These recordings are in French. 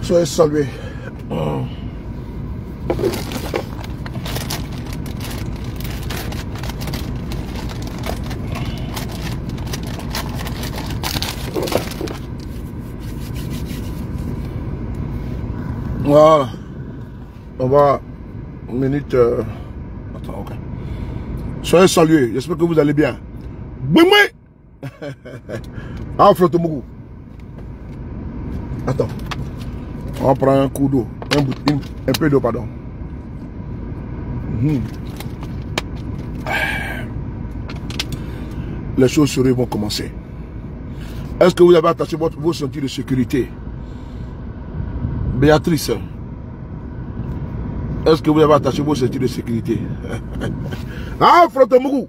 Soyez salués. Voilà. On va une minute. Attends, ok. Soyez salués. J'espère que vous allez bien. Boumé. Ah, Frotomougou. Attends. On prend un coup d'eau. Un peu d'eau, pardon. Les choses sérieuses vont commencer. Est-ce que vous avez attaché vos ceintures de sécurité? Béatrice, est-ce que vous avez attaché vos ceintures de sécurité? Ah, Frotomougou.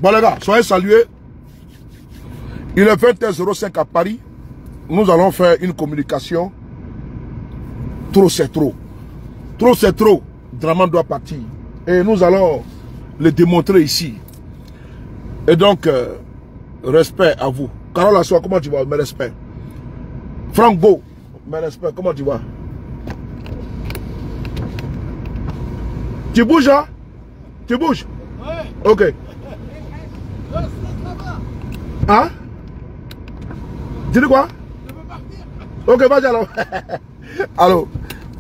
Bon les gars, soyez salués. Il est 20h05 à Paris. Nous allons faire une communication. Trop c'est trop. Trop c'est trop. Draman doit partir. Et nous allons le démontrer ici. Et donc, respect à vous. Carole Assoa, comment tu vas? Mes respects. Franck Go, mes respects, comment tu vas? Tu bouges, hein? Tu bouges? Oui. Ok. Hein? Tu dis quoi? Je veux partir. Ok, vas-y alors. Alors,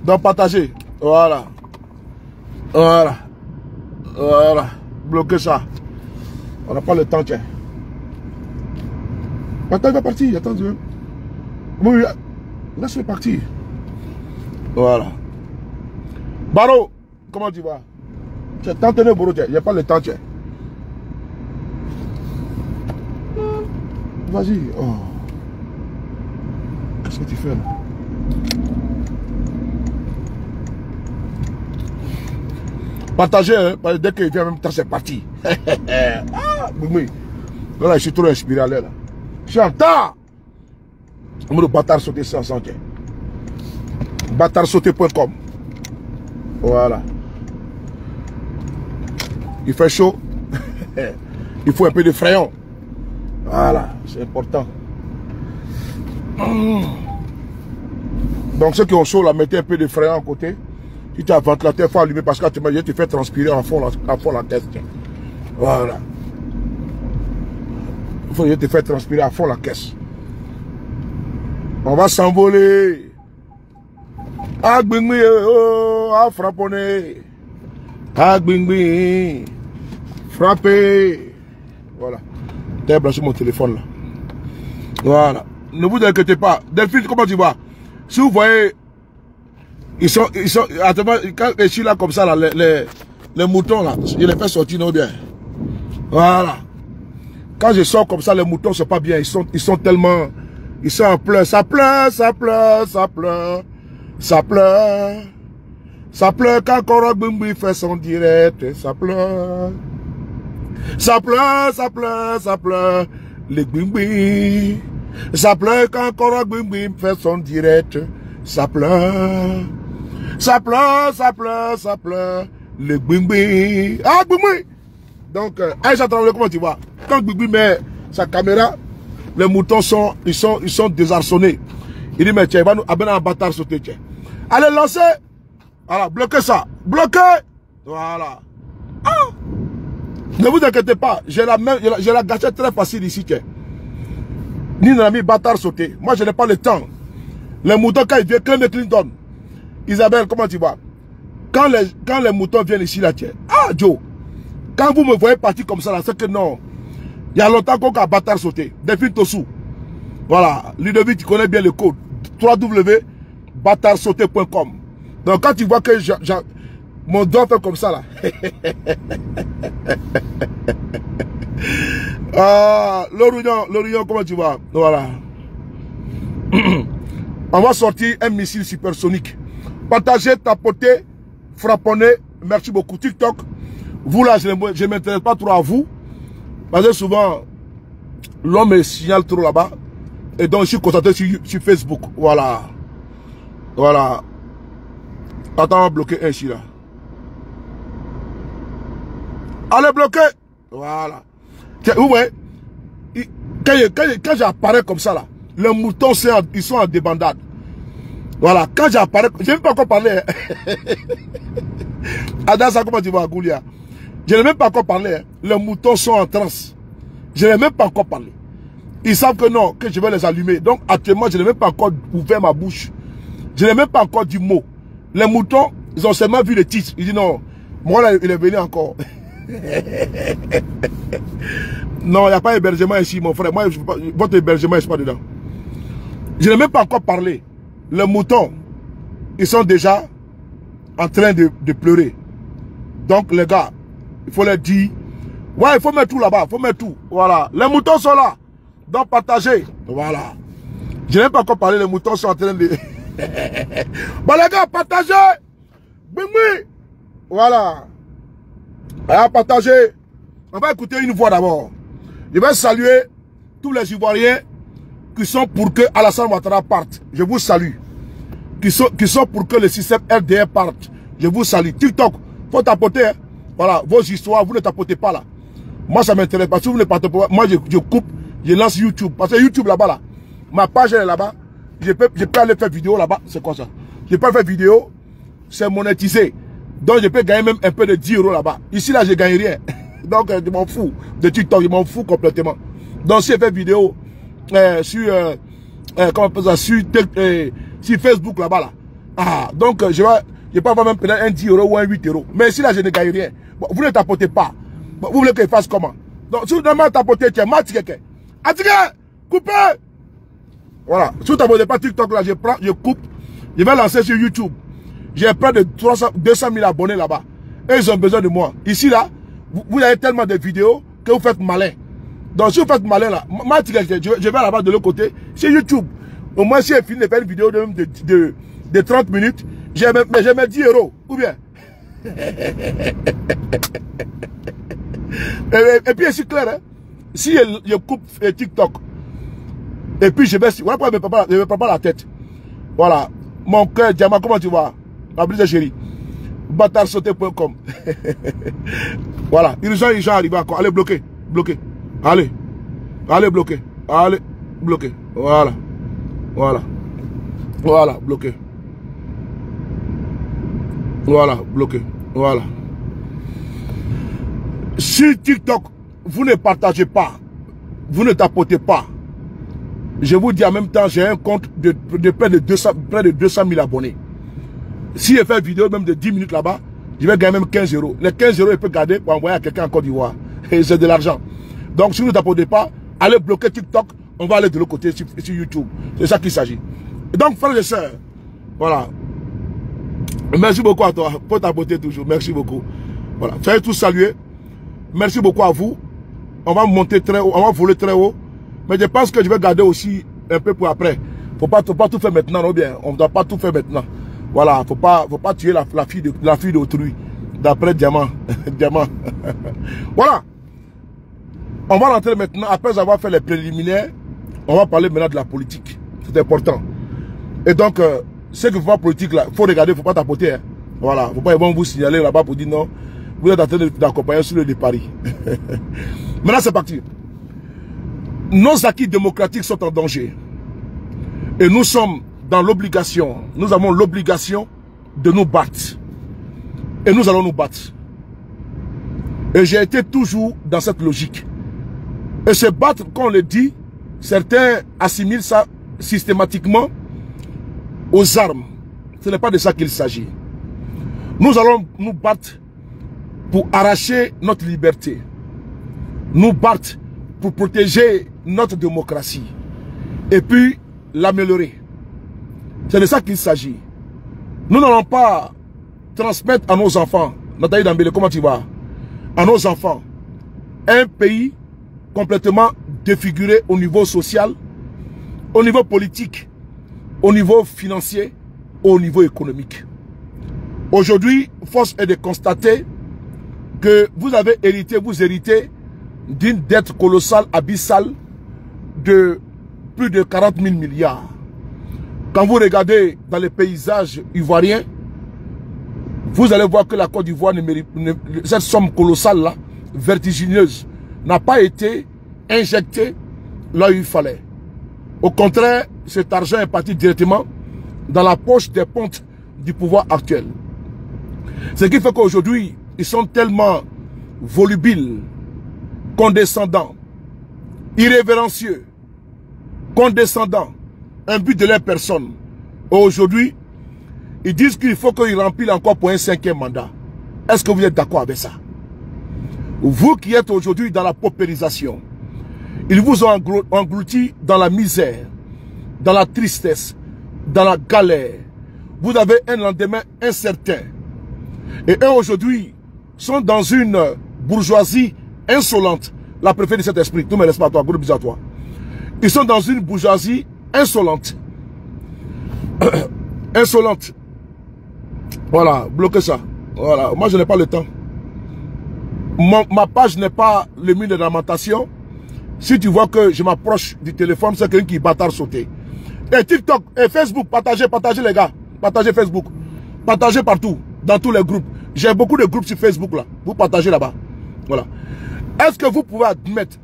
donc partagez. Voilà. Voilà. Voilà. Bloquez ça. On n'a pas le temps, tiens. Attends, il va partir. Attends, Dieu. Oui, laisse-le partir. Voilà. Baro, comment tu vas? Tu es tenté, Baro, tiens. Il n'y a pas le temps, tiens. Vas-y. Oh. Qu'est-ce que tu fais là? Partagez, hein, dès qu'il vient en même temps, c'est parti. Ah, oui. Là, je suis trop inspiré à l'air. Je suis en retard. On me dit bâtard sauter sans tiens. Bâtardsauter.com. Voilà. Il fait chaud. Il faut un peu de crayon. Voilà, c'est important. Donc ceux qui ont chaud, là, mettez un peu de crayon à côté. Si tu as un ventilateur, il faut allumer parce que je te fais transpirer à fond la caisse. Voilà. Il faut que je te fais transpirer à fond la caisse. On va s'envoler. Ah, bing, oh, ah, frapponné. Ah, bing, frappé. Voilà. T'as branché mon téléphone là. Voilà. Ne vous inquiétez pas. Delphine, comment tu vas? Si vous voyez, ils sont, quand je suis là comme ça, là, les moutons là, je les fais sortir non bien. Voilà. Quand je sors comme ça, les moutons sont pas bien. Ils sont tellement, ils sont en pleurs. Ça pleure, ça pleure, ça pleure, ça pleure. Ça pleure quand Korobimbi fait son direct. Ça pleure. Ça pleure, ça pleure, ça pleure. Les Bimbi. Ça pleure quand Korobimbi fait son direct. Ça pleure. Ça pleure, ça pleure, ça pleure. Les Bimbi. Ah, Bimbi. Donc, Aïcha Traoré, comment tu vas? Quand Bimbi met sa caméra, les moutons ils sont désarçonnés. Il dit, mais tiens, il va nous amener un bâtard sauter, tiens. Allez, lancez. Voilà, bloquez ça. Bloquez. Voilà. Ah. Ne vous inquiétez pas. J'ai la gâchette très facile ici, tiens. Ni n'ami bâtard sauter. Moi, je n'ai pas le temps. Les moutons, quand ils viennent, Clinton. Isabelle, comment tu vas? Quand les moutons viennent ici, là, tiens. Ah, Joe. Quand vous me voyez partir comme ça, là, c'est que non. Il y a longtemps qu'on a bâtard sauté. Delphine Tossou. Voilà. Ludovic, tu connais bien le code. www.bâtardsauté.com. Donc, quand tu vois que mon doigt fait comme ça, là. Ah, l'Orient, comment tu vas? Voilà. On va sortir un missile supersonique. Partagez, tapotez, frapponnez. Merci beaucoup. TikTok. Vous là, je ne m'intéresse pas trop à vous. Parce que souvent, l'homme me signale trop là-bas. Et donc, je suis concentré sur Facebook. Voilà. Voilà. Attends, on va bloquer un ici là. Allez, bloquer. Voilà. Vous voyez, quand j'apparais comme ça là, Les moutons, ils sont en débandade. Voilà, quand j'apparais, je n'ai même pas encore parlé. Adassa, comment tu vas, Goulia? Je n'ai même pas encore parlé. Les moutons sont en transe. Je n'ai même pas encore parlé. Ils savent que non, que je vais les allumer. Donc actuellement, je n'ai même pas encore ouvert ma bouche. Je n'ai même pas encore dit mot. Les moutons, ils ont seulement vu le titre. Ils disent non, moi là, il est venu encore. Non, il n'y a pas d'hébergement ici, mon frère. Moi, votre hébergement, je ne suis pas dedans. Je n'ai même pas encore parlé. Les moutons, ils sont déjà en train de pleurer. Donc, les gars, il faut leur dire, ouais, il faut mettre tout là-bas, il faut mettre tout. Voilà. Les moutons sont là. Donc, partagez. Voilà. Je n'ai même pas encore parlé, les moutons sont en train de... Bon, les gars, partagez. Bimi. Voilà. Alors, partagez. On va écouter une voix d'abord. Je vais saluer tous les Ivoiriens qui sont pour que Alassane Ouattara parte. Je vous salue. Qui sont pour que le système RDR parte. Je vous salue. TikTok, faut tapoter. Hein. Voilà, vos histoires, vous ne tapotez pas là. Moi, ça m'intéresse pas. Si vous ne tapotez pas, moi, je coupe, je lance YouTube. Parce que YouTube là-bas, là, ma page elle est là-bas. Je peux aller faire vidéo là-bas. C'est quoi ça? Je peux faire vidéo, c'est monétisé. Donc, je peux gagner même un peu de 10 € là-bas. Ici, là, je ne gagne rien. Donc, je m'en fous de TikTok, je m'en fous complètement. Donc, si je fais vidéo sur, comment on peut ça, sur Facebook là-bas, là. Ah, donc, je peux avoir même peut-être un 10 € ou un 8 €. Mais ici, là, je ne gagne rien. Bon, vous ne tapotez pas. Bon, vous voulez que je fasse comment? Donc, si vous demandez tapoter, tiens, matike. Atike, coupez! Voilà. Si vous ne tapotez pas TikTok, là, je prends, je coupe. Je vais lancer sur YouTube. J'ai près de 200 000 abonnés là-bas. Et ils ont besoin de moi. Ici, là, vous avez tellement de vidéos que vous faites malin. Donc, si vous faites malin, là, je vais là-bas de l'autre côté. C'est YouTube. Au moins, si j'ai fini de faire une vidéo de 30 minutes, j'ai mis 10 €. Ou bien. Et puis, c'est clair, hein. Si je coupe TikTok, et puis je vais... Voilà pourquoi je ne me prends pas la tête. Voilà. Mon cœur, Diamant, comment tu vas? Ma brise chérie. Batarsauté.com. Voilà. Ils sont arrivés encore. Allez, bloquer. Bloquer. Allez. Allez, bloquer. Allez, bloquer. Voilà. Voilà. Voilà, bloquer. Voilà, bloquer. Voilà. Sur TikTok, vous ne partagez pas. Vous ne tapotez pas. Je vous dis en même temps, j'ai un compte de près de 200 000 abonnés. Si je fais une vidéo même de 10 minutes là-bas, je vais gagner même 15 €. Les 15 €, je peux garder pour envoyer à quelqu'un en Côte d'Ivoire. Et c'est de l'argent. Donc, si vous ne tapotez pas, allez bloquer TikTok. On va aller de l'autre côté sur YouTube. C'est ça qu'il s'agit. Donc, frères et sœurs, voilà. Merci beaucoup à toi. Pour tapoter toujours. Merci beaucoup. Voilà. Soyez tous salués. Merci beaucoup à vous. On va monter très haut. On va voler très haut. Mais je pense que je vais garder aussi un peu pour après. Faut pas tout faire maintenant, non bien. On ne doit pas tout faire maintenant. Voilà, faut pas tuer la fille d'autrui. D'après Diamant. Diamant. Voilà. On va rentrer maintenant, après avoir fait les préliminaires, on va parler maintenant de la politique. C'est important. Et donc, ce que faut pas politique là, faut regarder, faut pas tapoter. Hein. Voilà, faut pas ils vont vous signaler là-bas pour dire non, vous êtes en train d'accompagner sur le de Paris. Maintenant, c'est parti. Nos acquis démocratiques sont en danger. Et nous sommes dans l'obligation, nous avons l'obligation de nous battre. Et nous allons nous battre. Et j'ai été toujours dans cette logique. Et se battre, quand on le dit, certains assimilent ça systématiquement aux armes. Ce n'est pas de ça qu'il s'agit. Nous allons nous battre pour arracher notre liberté. Nous battre pour protéger notre démocratie. Et puis l'améliorer. C'est de ça qu'il s'agit. Nous n'allons pas transmettre à nos enfants, Nathalie Dambélé, comment tu vas? À nos enfants, un pays complètement défiguré au niveau social, au niveau politique, au niveau financier, au niveau économique. Aujourd'hui, force est de constater que vous héritez d'une dette colossale, abyssale, de plus de 40 000 milliards. Quand vous regardez dans les paysages ivoiriens, vous allez voir que la Côte d'Ivoire ne mérite, cette somme colossale là, vertigineuse, n'a pas été injectée là où il fallait. Au contraire, cet argent est parti directement dans la poche des pontes du pouvoir actuel. Ce qui fait qu'aujourd'hui, ils sont tellement volubiles, condescendants, irrévérencieux, condescendants, imbus de leur personne. Aujourd'hui, ils disent qu'il faut qu'ils remplissent encore pour un 5e mandat. Est-ce que vous êtes d'accord avec ça? Vous qui êtes aujourd'hui dans la paupérisation, ils vous ont englouti dans la misère, dans la tristesse, dans la galère. Vous avez un lendemain incertain. Et eux aujourd'hui sont dans une bourgeoisie insolente. La préférée de cet esprit, tout me laisse pas à toi, gros bisous à toi. Ils sont dans une bourgeoisie insolente. Insolente. Voilà, bloquez ça. Voilà, moi je n'ai pas le temps. Ma page n'est pas le mur de lamentation. Si tu vois que je m'approche du téléphone, c'est quelqu'un qui bâtard sauter. Et TikTok et Facebook, partagez les gars. Partagez Facebook. Partagez partout, dans tous les groupes. J'ai beaucoup de groupes sur Facebook là. Vous partagez là-bas. Voilà. Est-ce que vous pouvez admettre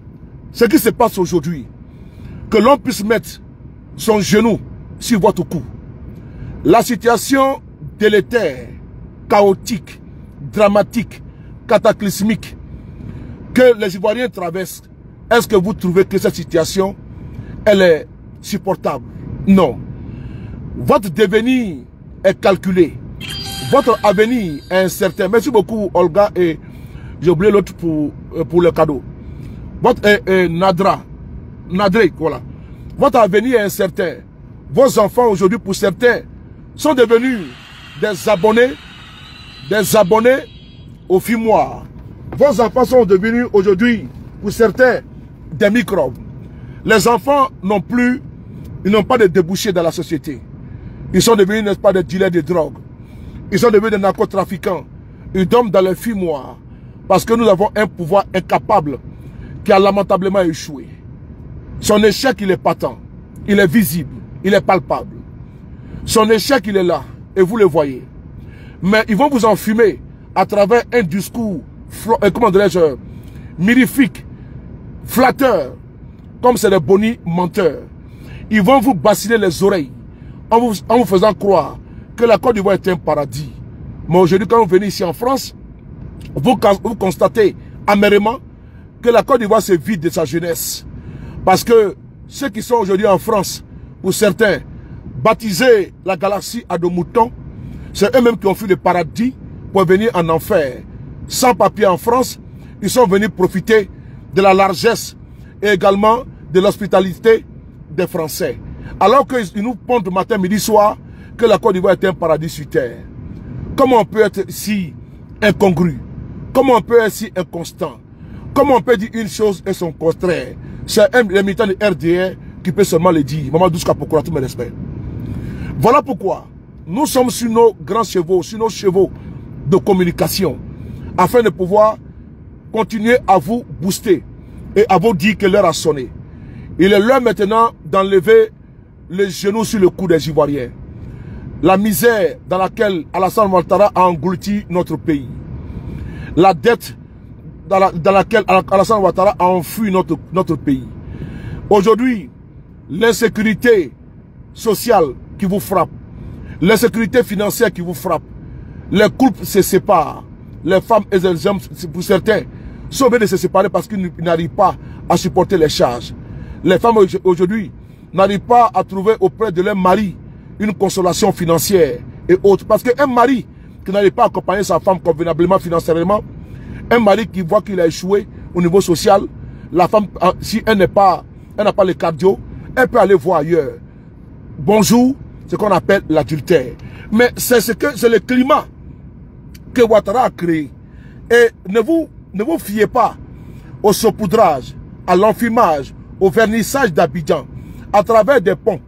ce qui se passe aujourd'hui? Que l'on puisse mettre son genou sur votre cou. La situation délétère, chaotique, dramatique, cataclysmique que les Ivoiriens traversent, est-ce que vous trouvez que cette situation, elle est supportable? Non. Votre devenir est calculé. Votre avenir est incertain. Merci beaucoup Olga et j'ai oublié l'autre pour le cadeau. Votre Nadré, voilà. Votre avenir est incertain. Vos enfants aujourd'hui pour certains sont devenus des abonnés au fumoir. Vos enfants sont devenus aujourd'hui pour certains des microbes. Les enfants n'ont pas de débouchés dans la société. Ils sont devenus, n'est-ce pas, des dealers de drogue. Ils sont devenus des narcotrafiquants. Ils dorment dans le fumoir. Parce que nous avons un pouvoir incapable qui a lamentablement échoué. Son échec, il est patent. Il est visible. Il est palpable. Son échec, il est là. Et vous le voyez. Mais ils vont vous enfumer à travers un discours, comment dirais-je, mirifique, flatteur, comme c'est des bonnies menteurs. Ils vont vous bassiner les oreilles en vous faisant croire que la Côte d'Ivoire est un paradis. Mais aujourd'hui, quand vous venez ici en France, vous constatez amèrement que la Côte d'Ivoire se vide de sa jeunesse. Parce que ceux qui sont aujourd'hui en France, pour certains, baptisés la galaxie à dos moutons, c'est eux-mêmes qui ont fui le paradis pour venir en enfer. Sans papier en France, ils sont venus profiter de la largesse et également de l'hospitalité des Français. Alors qu'ils nous pondent matin, midi, soir que la Côte d'Ivoire est un paradis sur terre. Comment on peut être si incongru? Comment on peut être si inconstant? Comment on peut dire une chose et son contraire? C'est un militant de RDR qui peut seulement le dire. Maman Douska Pokora, tout mes respects. Voilà pourquoi nous sommes sur nos grands chevaux, sur nos chevaux de communication, afin de pouvoir continuer à vous booster et à vous dire que l'heure a sonné. Il est l'heure maintenant d'enlever les genoux sur le cou des Ivoiriens. La misère dans laquelle Alassane Ouattara a englouti notre pays. La dette dans laquelle Alassane Ouattara a enfui notre pays. Aujourd'hui, l'insécurité sociale qui vous frappe, l'insécurité financière qui vous frappe, les couples se séparent, les femmes et les hommes, pour certains, sont obligés de se séparer parce qu'ils n'arrivent pas à supporter les charges. Les femmes aujourd'hui n'arrivent pas à trouver auprès de leur mari une consolation financière et autres. Parce qu'un mari qui n'arrive pas à accompagner sa femme convenablement financièrement, un mari qui voit qu'il a échoué au niveau social, la femme, si elle n'a pas le cardio, elle peut aller voir ailleurs. Bonjour, ce qu'on appelle l'adultère. Mais c'est le climat que Ouattara a créé. Et ne vous fiez pas au saupoudrage, à l'enfumage, au vernissage d'Abidjan, à travers des ponts,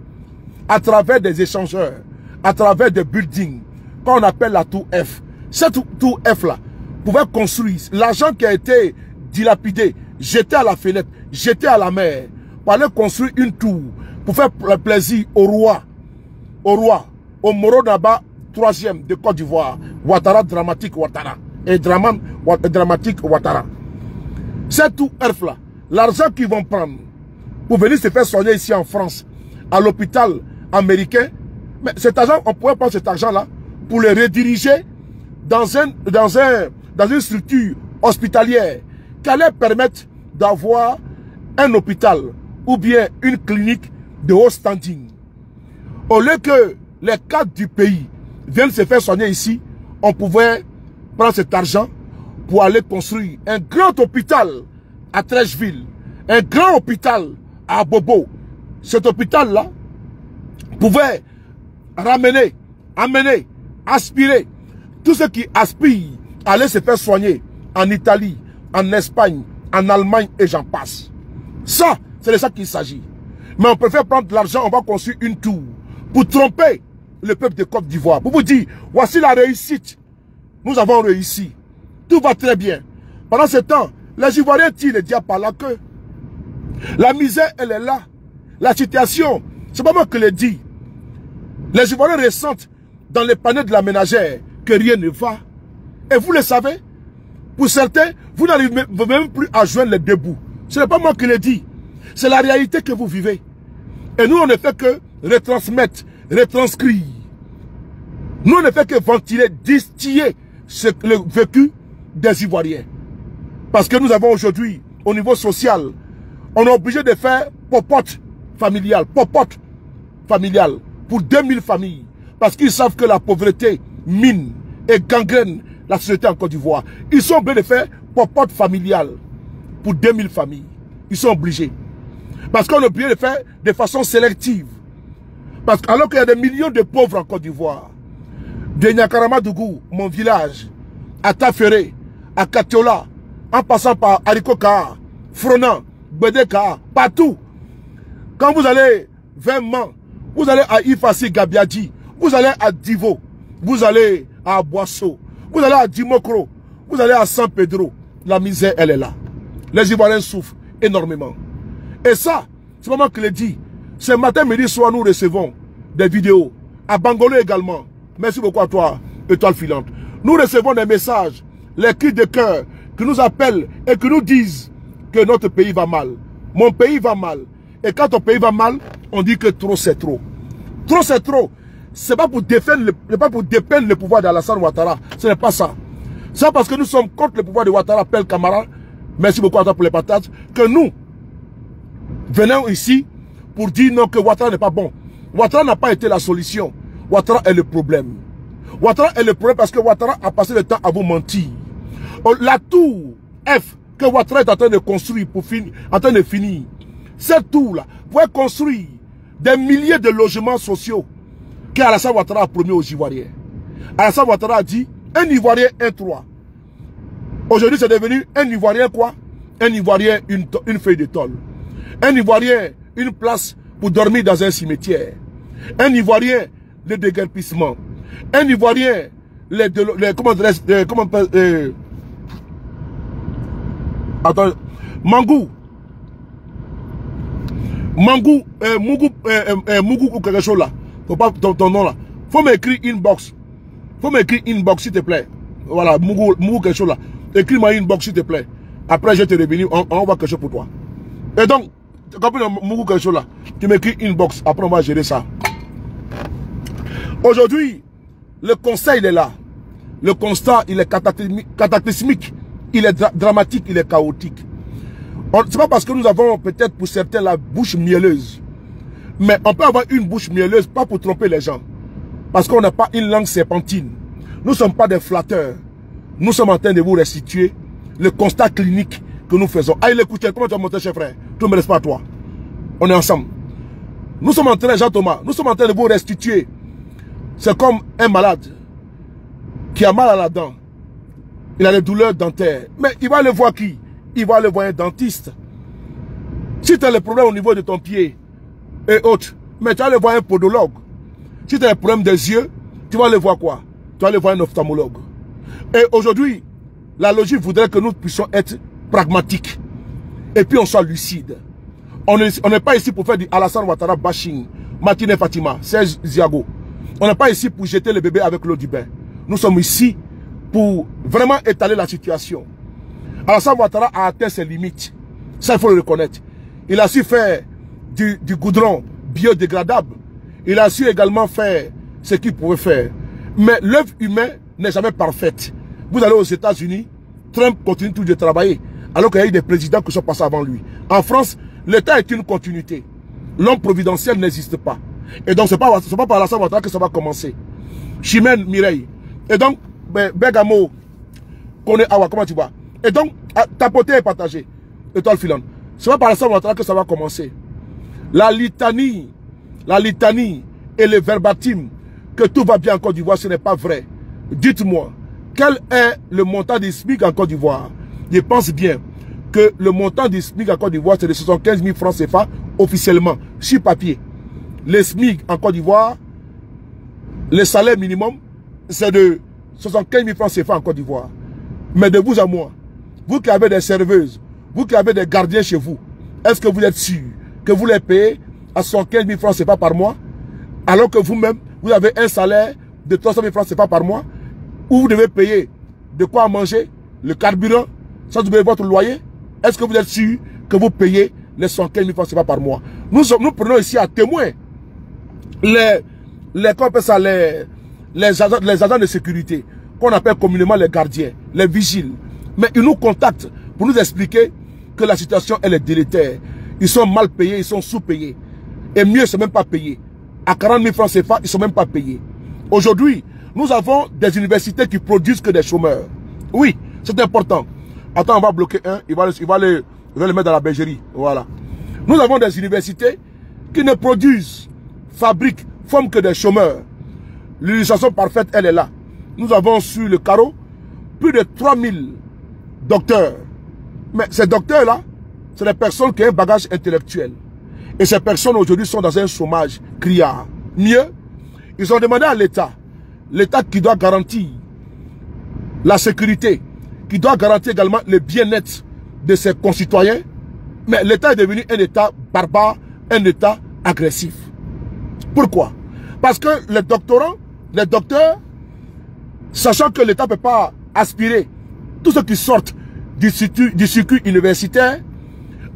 à travers des échangeurs, à travers des buildings, qu'on appelle la tour F. Cette tour F là pouvait construire l'argent qui a été dilapidé, jeté à la fenêtre, jeté à la mer, pour aller construire une tour, pour faire plaisir au roi, au Moro Naba, 3e de Côte d'Ivoire, Ouattara, dramatique Ouattara, et dramatique Ouattara. Cette tour F là, l'argent qu'ils vont prendre pour venir se faire soigner ici en France, à l'hôpital américain. Mais cet argent, on pourrait prendre cet argent-là pour le rediriger dans une structure hospitalière qui allait permettre d'avoir un hôpital ou bien une clinique de haut standing. Au lieu que les cadres du pays viennent se faire soigner ici, on pouvait prendre cet argent pour aller construire un grand hôpital à Trècheville, un grand hôpital à Bobo. Cet hôpital-là pouvait amener, aspirer tous ceux qui aspirent à aller se faire soigner en Italie, en Espagne, en Allemagne et j'en passe. Ça, c'est de ça qu'il s'agit. Mais on préfère prendre de l'argent, on va construire une tour pour tromper le peuple de Côte d'Ivoire. Pour vous dire, voici la réussite. Nous avons réussi. Tout va très bien. Pendant ce temps, les Ivoiriens tirent le diable par la queue. La misère, elle est là. La situation, c'est pas moi qui le dis. Les Ivoiriens ressentent dans les paniers de la ménagère que rien ne va. Et vous le savez, pour certains, vous n'arrivez même plus à joindre les deux bouts. Ce n'est pas moi qui le dis. C'est la réalité que vous vivez. Et nous, on ne fait que retransmettre, retranscrire. Nous, on ne fait que ventiler, distiller le vécu des Ivoiriens. Parce que nous avons aujourd'hui, au niveau social, on est obligé de faire popote familiale pour 2000 familles. Parce qu'ils savent que la pauvreté mine et gangrène la société en Côte d'Ivoire. Ils sont obligés de faire popote familiale pour 2000 familles. Ils sont obligés. Parce qu'on est obligé de faire de façon sélective. Parce qu'alors qu'il y a des millions de pauvres en Côte d'Ivoire, de Nyakaramadugou, mon village, à Tafere, à Katiola, en passant par Arikoka, Fronan, Bedeka, partout. Quand vous allez vers Man, vous allez à Ifassi Gabiadji, vous allez à Divo, vous allez à Boisseau, vous allez à Dimokro, vous allez à San Pedro. La misère, elle est là. Les Ivoiriens souffrent énormément. Et ça, c'est pas moi qui le dis. Ce matin, midi, soir, nous recevons des vidéos. À Bangolé également. Merci beaucoup à toi, étoile filante. Nous recevons des messages, les cris de cœur, qui nous appellent et qui nous disent que notre pays va mal. Mon pays va mal. Et quand ton pays va mal, on dit que trop c'est trop. Trop c'est trop. C'est pas pour dépeindre le pouvoir d'Alassane Ouattara. Ce n'est pas ça. C'est parce que nous sommes contre le pouvoir de Ouattara, Pelle Camara. Merci beaucoup à toi pour les patates. Que nous venons ici pour dire non, que Ouattara n'est pas bon. Ouattara n'a pas été la solution. Ouattara est le problème. Ouattara est le problème parce que Ouattara a passé le temps à vous mentir. La tour F que Ouattara est en train de construire pour finir, en train de finir. Cette tour-là pourrait construire des milliers de logements sociaux qu'Alassane Ouattara a promis aux Ivoiriens. Alassane Ouattara a dit un Ivoirien, un toit. Aujourd'hui, c'est devenu un Ivoirien quoi? Un Ivoirien, une feuille de tôle. Un Ivoirien, une place pour dormir dans un cimetière. Un Ivoirien, le déguerpissement. Un Ivoirien, Mangou ou quelque chose là. Faut pas ton nom là. Faut m'écrire inbox. Faut m'écrire inbox s'il te plaît. Voilà, Mougou quelque chose là. Écris-moi inbox s'il te plaît. Après je te revenir, on va quelque chose pour toi. Et donc, tu comprends Mougou quelque chose là. Tu m'écris inbox, après on va gérer ça. Aujourd'hui, le conseil il est là. Le constat, il est cataclysmique, il est dramatique, il est chaotique. C'est pas parce que nous avons peut-être pour certains la bouche mielleuse. Mais on peut avoir une bouche mielleuse, pas pour tromper les gens. Parce qu'on n'a pas une langue serpentine. Nous ne sommes pas des flatteurs. Nous sommes en train de vous restituer le constat clinique que nous faisons. Aïe, écoutez, comment tu vas monter, cher frère? Tout ne me laisse pas à toi. On est ensemble. Nous sommes en train, Jean-Thomas, nous sommes en train de vous restituer. C'est comme un malade qui a mal à la dent. Il a des douleurs dentaires. Mais il va aller voir qui? Il va aller voir un dentiste. Si tu as des problèmes au niveau de ton pied et autres, mais tu vas aller voir un podologue. Si tu as des problèmes des yeux, tu vas aller voir quoi? Tu vas aller voir un ophtalmologue. Et aujourd'hui, la logique voudrait que nous puissions être pragmatiques. Et puis on soit lucide. On n'est pas ici pour faire du Alassane Ouattara bashing. Martine Fatima, Serge Ziago. On n'est pas ici pour jeter le bébé avec l'eau du bain. Nous sommes ici pour vraiment étaler la situation. Alassane Ouattara a atteint ses limites. Ça, il faut le reconnaître. Il a su faire du goudron biodégradable. Il a su également faire ce qu'il pouvait faire. Mais l'œuvre humaine n'est jamais parfaite. Vous allez aux États-Unis, Trump continue toujours de travailler, alors qu'il y a eu des présidents qui sont passés avant lui. En France, l'État est une continuité. L'homme providentiel n'existe pas. Et donc, ce n'est pas par Alassane Ouattara que ça va commencer. Chimène Mireille. Et donc, Bergamo, Awa, comment tu vas? Et donc, tapoter et partager. Étoile filante. Ce n'est pas par Alassane Ouattara que ça va commencer. La litanie et le verbatim que tout va bien en Côte d'Ivoire, ce n'est pas vrai. Dites-moi, quel est le montant des SMIC en Côte d'Ivoire? Je pense bien que le montant des SMIC en Côte d'Ivoire, c'est de 75 000 francs CFA officiellement, sur papier. Les SMIC en Côte d'Ivoire, le salaire minimum, c'est de 75 000 francs CFA en Côte d'Ivoire. Mais de vous à moi, vous qui avez des serveuses, vous qui avez des gardiens chez vous, est-ce que vous êtes sûr que vous les payez à 75 000 francs CFA par mois, alors que vous-même, vous avez un salaire de 300 000 francs CFA par mois, où vous devez payer de quoi manger, le carburant, sans oublier votre loyer? Est-ce que vous êtes sûr que vous payez les 75 000 francs CFA par mois? Nous prenons ici à témoin les agents de sécurité, qu'on appelle communément les gardiens, les vigiles. Mais ils nous contactent pour nous expliquer que la situation, elle est délétère. Ils sont mal payés, ils sont sous-payés. Et mieux, ils ne sont même pas payés. À 40 000 francs CFA, ils ne sont même pas payés. Aujourd'hui, nous avons des universités qui produisent que des chômeurs. Oui, c'est important. Attends, on va bloquer un, il va le mettre dans la bergerie. Voilà. Nous avons des universités qui ne produisent, fabriquent, forment que des chômeurs. L'illustration parfaite, elle est là. Nous avons sur le carreau plus de 3000 docteurs. Mais ces docteurs-là, c'est des personnes qui ont un bagage intellectuel. Et ces personnes aujourd'hui sont dans un chômage criard. Mieux, ils ont demandé à l'État, l'État qui doit garantir la sécurité, qui doit garantir également le bien-être de ses concitoyens. Mais l'État est devenu un État barbare, un État agressif. Pourquoi? Parce que les docteurs, sachant que l'État ne peut pas aspirer tous ceux qui sortent du circuit universitaire,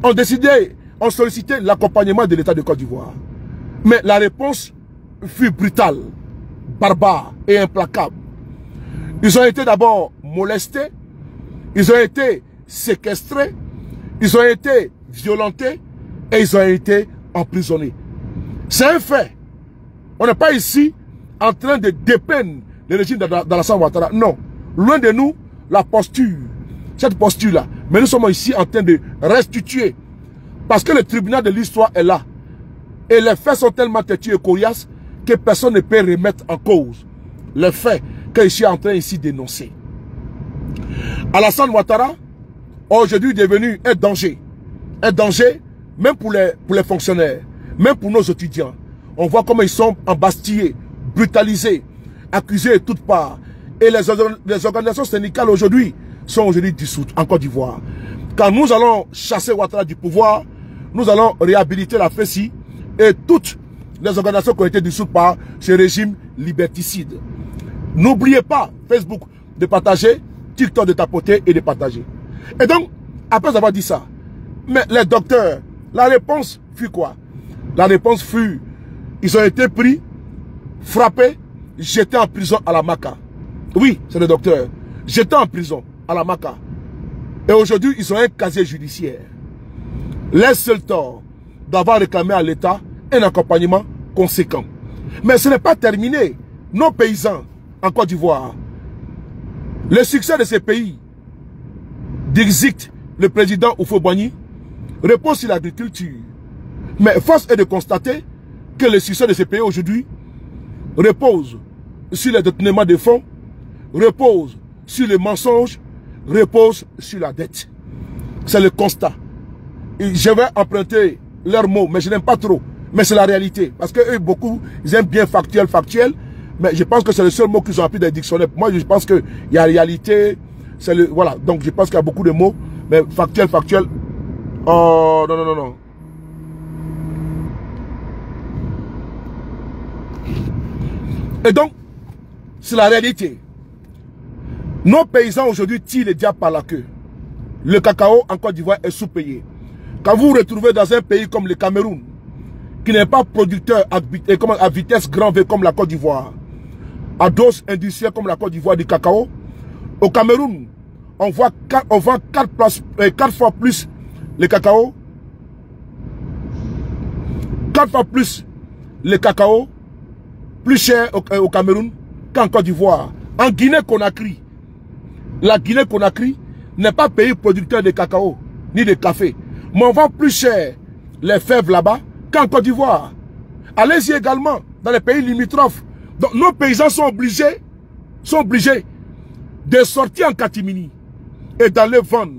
ont sollicité l'accompagnement de l'État de Côte d'Ivoire. Mais la réponse fut brutale, barbare et implacable. Ils ont été d'abord molestés, ils ont été séquestrés, ils ont été violentés et ils ont été emprisonnés. C'est un fait. On n'est pas ici en train de dépeindre le régime d'Alassane Ouattara. Non. Loin de nous, la posture, cette posture-là. Mais nous sommes ici en train de restituer. Parce que le tribunal de l'histoire est là. Et les faits sont tellement têtus et coriaces que personne ne peut remettre en cause les faits que je suis en train ici d'énoncer. Alassane Ouattara, aujourd'hui devenu un danger. Un danger, même pour les fonctionnaires, même pour nos étudiants. On voit comment ils sont embastillés, brutalisés, accusés de toutes parts. Et les organisations syndicales aujourd'hui sont aujourd'hui dissoutes en Côte d'Ivoire. Quand nous allons chasser Ouattara du pouvoir, nous allons réhabiliter la FECI et toutes les organisations qui ont été dissoutes par ce régime liberticide. N'oubliez pas, Facebook, de partager, TikTok de tapoter et de partager. Et donc, après avoir dit ça, mais les docteurs, la réponse fut quoi? La réponse fut, ils ont été pris, frappés, jetés en prison à la Maca. Oui, c'est les docteurs. Jetés en prison à la Maca. Et aujourd'hui, ils ont un casier judiciaire. Les seuls torts d'avoir réclamé à l'État un accompagnement conséquent. Mais ce n'est pas terminé. Nos paysans en Côte d'Ivoire, le succès de ces pays, d'exit le président Houphouët-Boigny, repose sur l'agriculture. Mais force est de constater que le succès de ces pays aujourd'hui repose sur le détournement de fonds, repose sur les mensonges, repose sur la dette. C'est le constat. Et je vais emprunter leurs mots, mais je n'aime pas trop. Mais c'est la réalité. Parce que eux, beaucoup, ils aiment bien factuel. Mais je pense que c'est le seul mot qu'ils ont appris des dictionnaires. Moi, je pense qu'il y a réalité. Voilà. Donc, je pense qu'il y a beaucoup de mots. Mais factuel. Oh, non. Et donc, c'est la réalité. Nos paysans aujourd'hui tirent les diables par la queue. Le cacao en Côte d'Ivoire est sous-payé. Quand vous vous retrouvez dans un pays comme le Cameroun, qui n'est pas producteur à vitesse grand V comme la Côte d'Ivoire, à dose industrielle comme la Côte d'Ivoire du cacao, au Cameroun, on vend 4 fois plus le cacao, 4 fois plus le cacao, plus cher au Cameroun qu'en Côte d'Ivoire. En Guinée-Conakry, la Guinée-Conakry n'est pas pays producteur de cacao ni de café, mais on vend plus cher les fèves là-bas qu'en Côte d'Ivoire. Allez-y également dans les pays limitrophes. Donc nos paysans sont obligés de sortir en catimini et d'aller vendre.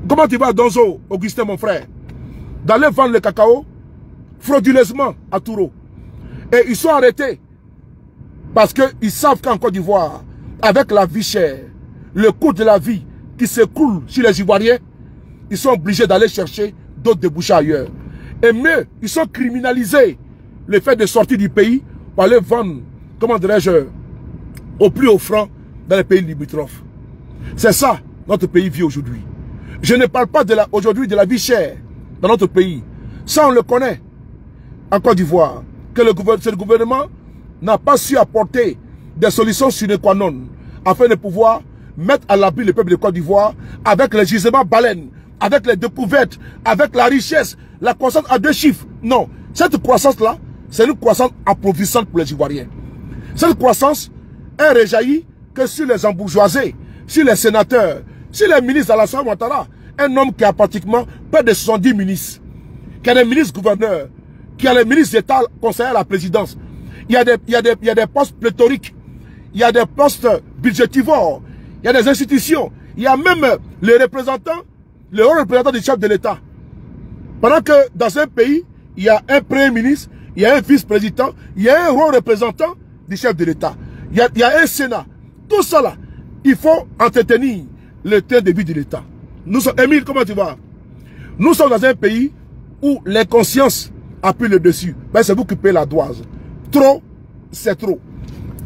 Comment tu vas, Donzo, Augustin, mon frère? D'aller vendre le cacao frauduleusement à Touro. Et ils sont arrêtés parce qu'ils savent qu'en Côte d'Ivoire, avec la vie chère, le coût de la vie qui s'écoule sur les Ivoiriens, ils sont obligés d'aller chercher d'autres débouchés ailleurs. Et mieux, ils sont criminalisés le fait de sortir du pays pour aller vendre, comment dirais-je, au plus haut franc dans les pays limitrophes. C'est ça, notre pays vit aujourd'hui. Je ne parle pas aujourd'hui de la vie chère dans notre pays. Ça, on le connaît en Côte d'Ivoire. Que ce gouvernement n'a pas su apporter des solutions sine qua non afin de pouvoir mettre à l'abri le peuple de Côte d'Ivoire avec les gisements baleines, avec les découvertes, avec la richesse, la croissance à 2 chiffres. Non, cette croissance-là, c'est une croissance appauvrissante pour les Ivoiriens. Cette croissance est réjaillie que sur les embourgeoisés, sur les sénateurs, sur les ministres d'Alassane Ouattara, un homme qui a pratiquement près de 70 ministres, qui a des ministres-gouverneurs, qui a les ministres d'État conseillers à la présidence. Il y a des postes pléthoriques, il y a des postes budgétivores, il y a des institutions, il y a même les représentants, le haut représentant du chef de l'État. Pendant que dans un pays, il y a un premier ministre, il y a un vice-président, il y a un haut représentant du chef de l'État. Il y a un Sénat. Tout ça là, il faut entretenir le train de vie de l'État. Nous sommes, Émile, comment tu vas? Nous sommes dans un pays où l'inconscience a pris le dessus. Ben, c'est vous qui payez la doise. Trop, c'est trop.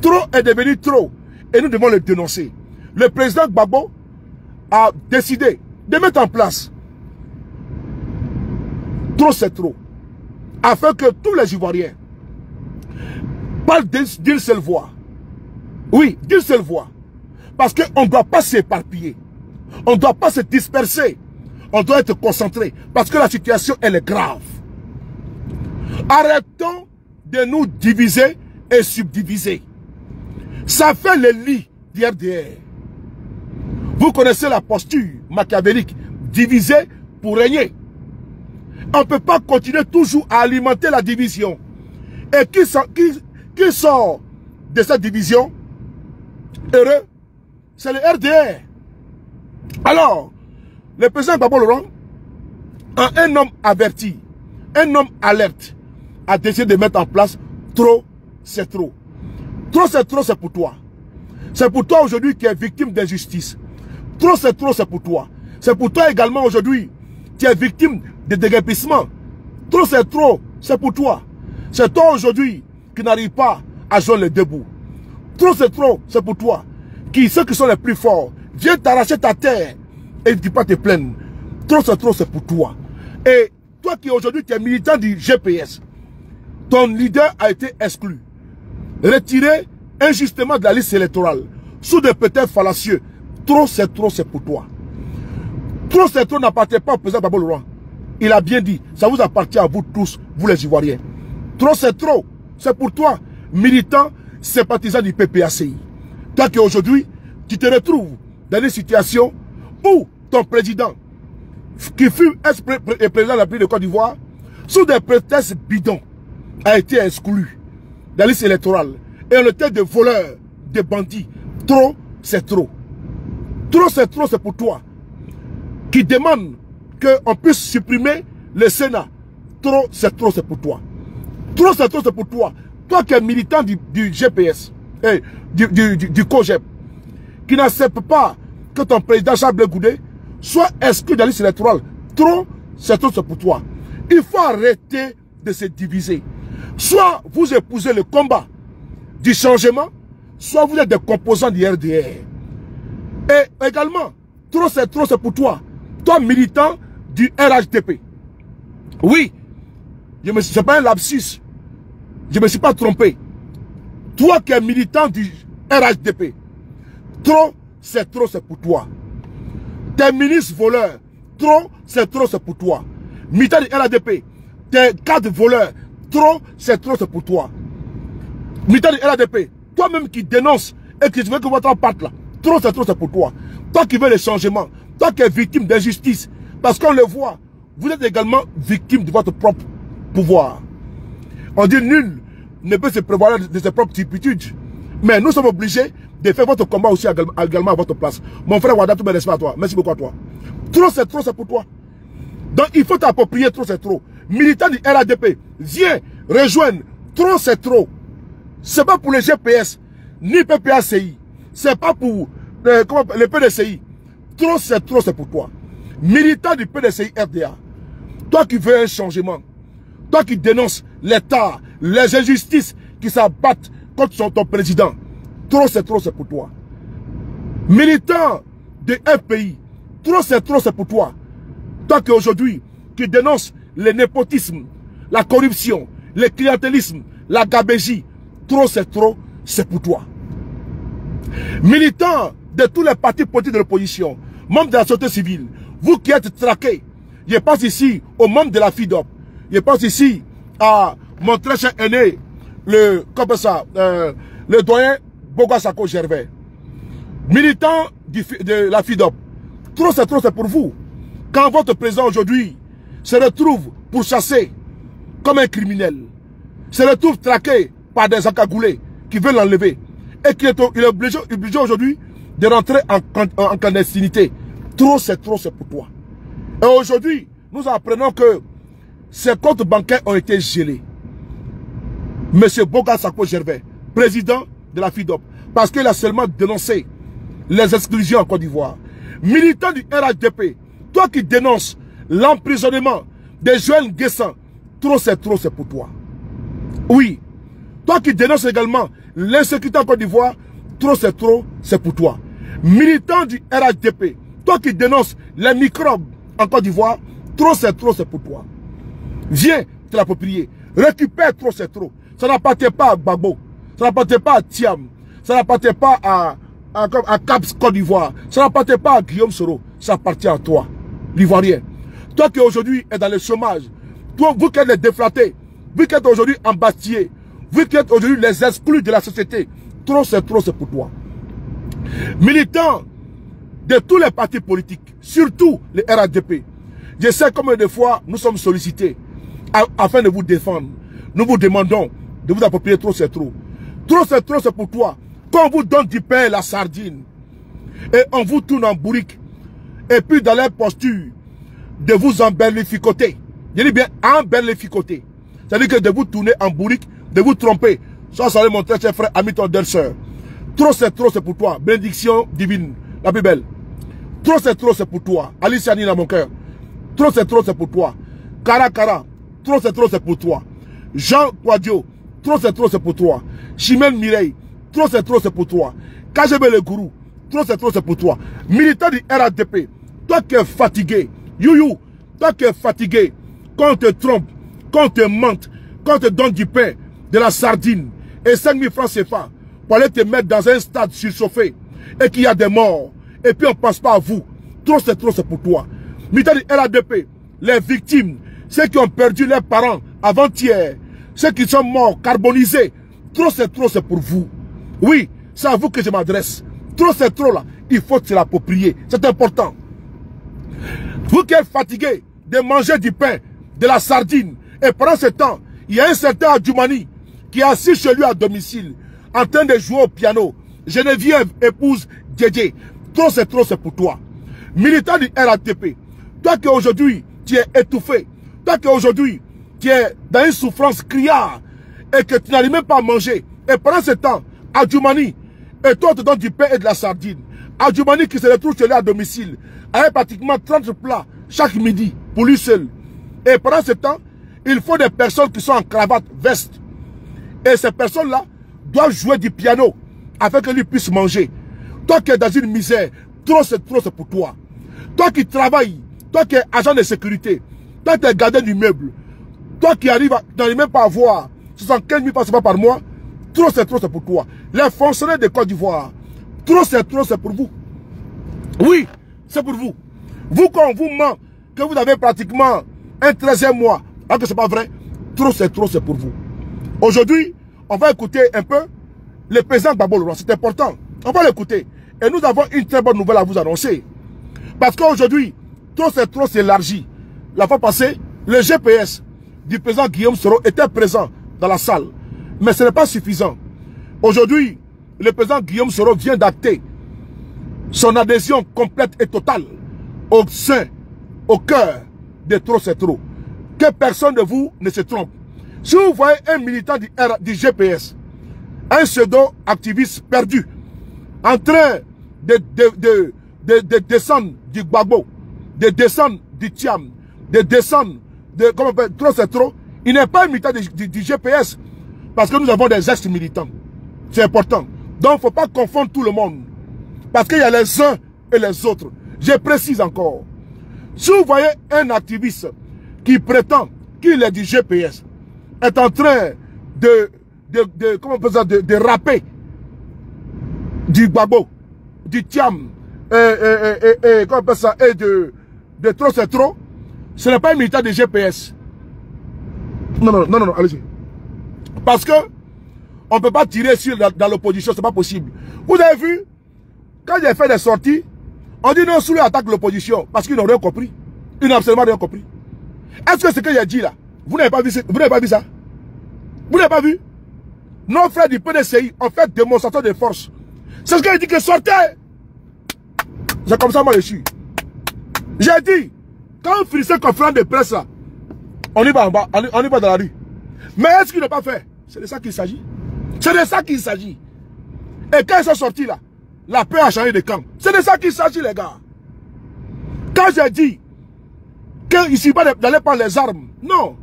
Trop est devenu trop. Et nous devons le dénoncer. Le président Gbagbo a décidé de mettre en place. Trop, c'est trop. Afin que tous les Ivoiriens parlent d'une seule voix. Oui, d'une seule voix. Parce qu'on ne doit pas s'éparpiller. On ne doit pas se disperser. On doit être concentré. Parce que la situation, elle est grave. Arrêtons de nous diviser et subdiviser. Ça fait le lit du RDR. Vous connaissez la posture machiavélique. Diviser pour régner. On ne peut pas continuer toujours à alimenter la division. Et qui sort de cette division heureux? C'est le RDR. Alors, le président Gbagbo Laurent, un homme averti, un homme alerte, a décidé de mettre en place trop, c'est trop. Trop, c'est pour toi. C'est pour toi aujourd'hui qui es victime d'injustice. Trop, c'est pour toi. C'est pour toi également aujourd'hui qui es victime de déguerpissement. Trop, c'est pour toi. C'est toi aujourd'hui qui n'arrive pas à joindre les deux bouts. Trop, c'est pour toi. Ceux qui sont les plus forts viennent t'arracher ta terre et ne dis pas te plaindre. Trop, c'est pour toi. Et toi qui aujourd'hui tu es militant du GPS, ton leader a été exclu, retiré injustement de la liste électorale, sous des prétextes fallacieux. Trop, c'est pour toi. Trop n'appartient pas au président Gbagbo Laurent. Il a bien dit, ça vous appartient à vous tous, vous les Ivoiriens. Trop, c'est pour toi, militant, sympathisant du PPACI. Toi qui aujourd'hui, tu te retrouves dans une situation où ton président, qui fut président de la République de Côte d'Ivoire, sous des prétextes bidons, a été exclu de la liste électorale. Et on était de voleurs, de bandits. Trop, c'est trop. Trop, c'est pour toi. Qui demande qu'on puisse supprimer le Sénat. Trop, c'est pour toi. Trop, c'est pour toi. Toi qui es militant du GPS, du COGEP, qui n'accepte pas que ton président Charles Blé Goudé soit exclu de la liste électorale. Trop, c'est pour toi. Il faut arrêter de se diviser. Soit vous épousez le combat du changement, soit vous êtes des composants du RDR. Et également, trop, c'est pour toi. Toi, militant du RHDP. Oui, c'est pas un lapsus. Je ne me suis pas trompé. Toi qui es militant du RHDP, trop, c'est pour toi. Tes ministres voleurs, trop, c'est pour toi. Militant du RHDP, tes cadres voleurs, trop, c'est pour toi. Militant du RHDP, toi-même qui dénonce et qui veut que votre parte là, trop, c'est pour toi. Toi qui veux le changement, toi qui es victime d'injustice, parce qu'on le voit, vous êtes également victime de votre propre pouvoir. On dit nul ne peut se prévoir de ses propres turpitudes. Mais nous sommes obligés de faire votre combat aussi également à votre place. Mon frère Wada, tout mes respects à toi. Merci beaucoup à toi. Trop, c'est pour toi. Donc il faut t'approprier trop, c'est trop. Militant du RADP, viens, rejoindre. Trop, c'est trop. C'est pas pour les GPS, ni PPACI. C'est pas pour le PDCI. Trop, c'est pour toi. Militant du PDCI RDA. Toi qui veux un changement. Toi qui dénonces l'État, les injustices qui s'abattent contre ton président. Trop, c'est pour toi. Militant de FPI. Trop, c'est pour toi. Toi qui aujourd'hui, qui dénonces le népotisme, la corruption, le clientélisme, la gabégie. Trop, c'est pour toi. Militant de tous les partis politiques de l'opposition, membres de la société civile, vous qui êtes traqués, je pense ici aux membres de la FIDOP, je pense ici à mon très cher aîné, le doyen Bogasako Gervais, militant de la FIDOP. Trop, c'est pour vous. Quand votre président aujourd'hui se retrouve pourchassé comme un criminel, se retrouve traqué par des encagoulés qui veulent l'enlever, et qu'il est obligé aujourd'hui de rentrer en clandestinité. Trop, c'est pour toi. Et aujourd'hui, nous apprenons que ces comptes bancaires ont été gelés. Monsieur Bogasako Gervais, président de la FIDOP, parce qu'il a seulement dénoncé les exclusions en Côte d'Ivoire. Militant du RHDP, toi qui dénonces l'emprisonnement de Joël Guessan, trop, c'est pour toi. Oui. Toi qui dénonces également l'insécurité en Côte d'Ivoire, trop, c'est pour toi. Militant du RHDP, toi qui dénonces les microbes en Côte d'Ivoire, trop, c'est pour toi. Viens te l'approprier. Récupère trop, c'est trop. Ça n'appartient pas à Gbagbo. Ça n'appartient pas à Thiam. Ça n'appartient pas à Caps Côte d'Ivoire. Ça n'appartient pas à Guillaume Soro. Ça appartient à toi, l'Ivoirien. Toi qui aujourd'hui est dans le chômage. Toi, vous qui êtes les déflatés. Vous qui êtes aujourd'hui embastillés. Vous qui êtes aujourd'hui les exclus de la société. Trop, c'est pour toi. Militants de tous les partis politiques, surtout les RHDP. Je sais combien de fois nous sommes sollicités afin de vous défendre. Nous vous demandons de vous approprier trop, c'est trop. Trop, c'est pour toi. Quand on vous donne du pain et la sardine, et on vous tourne en bourrique, et puis dans leur posture, de vous emberlificoter. Je dis bien emberlificoter. C'est-à-dire que de vous tourner en bourrique, de vous tromper. Ça allait mon très cher frère Hamilton Delser. Trop, c'est pour toi. Bénédiction divine, la plus belle. Trop, c'est pour toi. Alice Yanni dans mon cœur. Trop, c'est pour toi. Kara, trop, c'est pour toi. Jean Quadio, trop, c'est pour toi. Chimène Mireille, trop, c'est pour toi. KGB le gourou, trop, c'est pour toi. Militant du RADP, toi qui es fatigué, Youyou, toi qui es fatigué, quand on te trompe, quand on te mente, quand on te donne du pain, de la sardine et 5000 francs CFA pour aller te mettre dans un stade surchauffé et qu'il y a des morts et puis on ne pense pas à vous. Trop, c'est pour toi. Militant du RADP, les victimes, ceux qui ont perdu leurs parents avant-hier, ceux qui sont morts, carbonisés, trop, c'est pour vous. Oui, c'est à vous que je m'adresse. Trop, c'est là. Il faut se l'approprier. C'est important. Vous qui êtes fatigués de manger du pain, de la sardine, et pendant ce temps, il y a un certain Adjoumani qui est assis chez lui à domicile, en train de jouer au piano. Geneviève, épouse Djedje. Trop, c'est pour toi. Militant du RATP, toi qui aujourd'hui, tu es étouffé, toi qui aujourd'hui, tu es dans une souffrance criarde, et que tu n'arrives même pas à manger, et pendant ce temps, Adjoumani, et toi, on te donne du pain et de la sardine. Adjoumani qui se retrouve chez lui à domicile, avec pratiquement 30 plats chaque midi, pour lui seul. Et pendant ce temps, il faut des personnes qui sont en cravate, veste. Et ces personnes-là doivent jouer du piano afin que lui puisse manger. Toi qui es dans une misère, trop c'est pour toi. Toi qui travailles, toi qui es agent de sécurité, toi qui es gardien d'immeuble, Toi qui arrives à n'arrives même pas à avoir 75 000 passeports par mois, trop c'est pour toi. Les fonctionnaires de Côte d'Ivoire, trop c'est pour vous. Oui, c'est pour vous. Vous, quand on vous ment, que vous avez pratiquement un 13e mois, alors que ce n'est pas vrai, trop c'est pour vous. Aujourd'hui, on va écouter un peu le président Gbagbo. C'est important. On va l'écouter. Et nous avons une très bonne nouvelle à vous annoncer. Parce qu'aujourd'hui, trop c'est élargi. La fois passée, le GPS du président Guillaume Soro était présent dans la salle. Mais ce n'est pas suffisant. Aujourd'hui, le président Guillaume Soro vient d'acter son adhésion complète et totale au sein, au cœur de trop c'est trop. Que personne de vous ne se trompe. Si vous voyez un militant du GPS, un pseudo-activiste perdu, en train de descendre du Gbagbo, de descendre du Thiam, de descendre de comment on appelle, trop c'est trop, il n'est pas un militant du GPS, parce que nous avons des ex-militants. C'est important. Donc, il ne faut pas confondre tout le monde. Parce qu'il y a les uns et les autres. Je précise encore. Si vous voyez un activiste qui prétend qu'il est du GPS, est en train comment on peut dire, de rapper du Gbagbo, du Thiam, comment on peut ça, et de trop c'est trop, ce n'est pas un militant de GPS. Non, allez-y. Parce que on ne peut pas tirer sur dans l'opposition, c'est pas possible. Vous avez vu, quand j'ai fait des sorties, on dit non, Soulé attaque l'opposition parce qu'ils n'ont rien compris. Ils n'ont absolument rien compris. Est-ce que ce que j'ai dit là, vous n'avez pas vu ça? Vous n'avez pas vu? Nos frères du PDCI ont fait démonstration de force. C'est ce que j'ai dit que sortez. C'est comme ça moi je suis. J'ai dit, quand on finissait conférence de presse là, on y va en bas, on y va dans la rue. Mais est-ce qu'il n'a pas fait? C'est de ça qu'il s'agit. C'est de ça qu'il s'agit. Et quand ils sont sortis là, la paix a changé de camp. C'est de ça qu'il s'agit les gars. Quand j'ai dit qu'il ne suffit pas d'aller prendre les armes, non.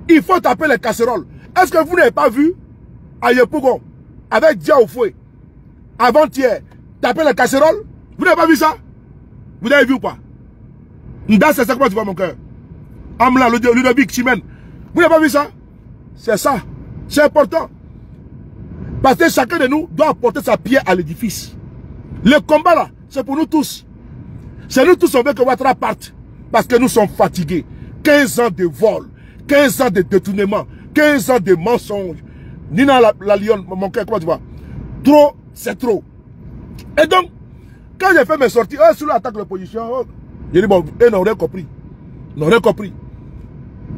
Il faut taper les casseroles. Est-ce que vous n'avez pas vu à Yepougon, avec Dia Oufoué, avant-hier, taper les casseroles? Vous n'avez pas vu ça? Vous avez vu ou pas? Nda, c'est ça comment tu vois mon cœur. Amla, Ludovic, Chimène. Vous n'avez pas vu ça? C'est ça. C'est important. Parce que chacun de nous doit apporter sa pierre à l'édifice. Le combat là, c'est pour nous tous. C'est nous tous on veut que Ouattara parte. Parce que nous sommes fatigués. 15 ans de vol, 15 ans de détournement, 15 ans de mensonges. Nina la lionne, mon cœur, comment tu vois? Trop, c'est trop. Et donc, quand j'ai fait mes sorties, sur l'attaque de l'opposition, j'ai dit bon, ils n'ont rien compris. Ils n'ont rien compris.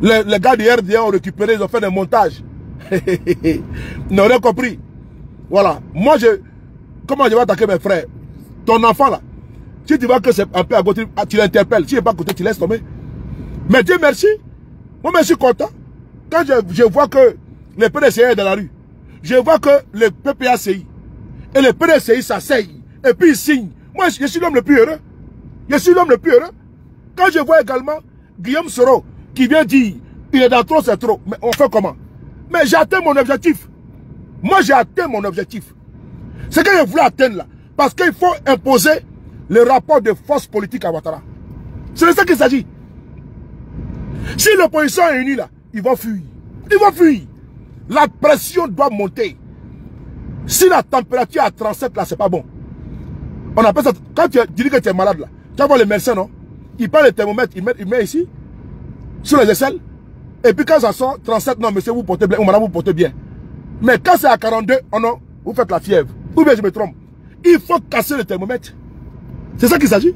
Les gars de RDA ont récupéré, ils ont fait des montages. Ils n'ont rien compris. Voilà. Moi, comment je vais attaquer mes frères? Ton enfant là, si tu vois que c'est un peu à côté, tu l'interpelles. Si il n'est pas à côté, tu laisses tomber. Mais Dieu merci. Moi, je suis content. Quand je vois que le PDCI est dans la rue, je vois que le PPACI et le PDCI s'asseyent et puis ils signent. Moi, je suis l'homme le plus heureux. Je suis l'homme le plus heureux. Quand je vois également Guillaume Soro qui vient dire il est dans trop, c'est trop. Mais on fait comment? Mais j'ai atteint mon objectif. Moi, j'ai atteint mon objectif. C'est que je voulais atteindre là. Parce qu'il faut imposer le rapport de force politique à Ouattara. C'est de ça qu'il s'agit. Si l'opposition est unie là, ils vont fuir. Ils vont fuir. La pression doit monter. Si la température à 37 là, c'est pas bon. On appelle ça, quand tu dis que tu es malade là, tu vas voir les médecins, non? Ils prennent le thermomètre, ils mettent ici, sur les aisselles. Et puis quand ça sort, 37, non, monsieur, vous portez bien, ou madame, vous portez bien. Mais quand c'est à 42, oh non, vous faites la fièvre. Ou bien je me trompe. Il faut casser le thermomètre. C'est ça qu'il s'agit.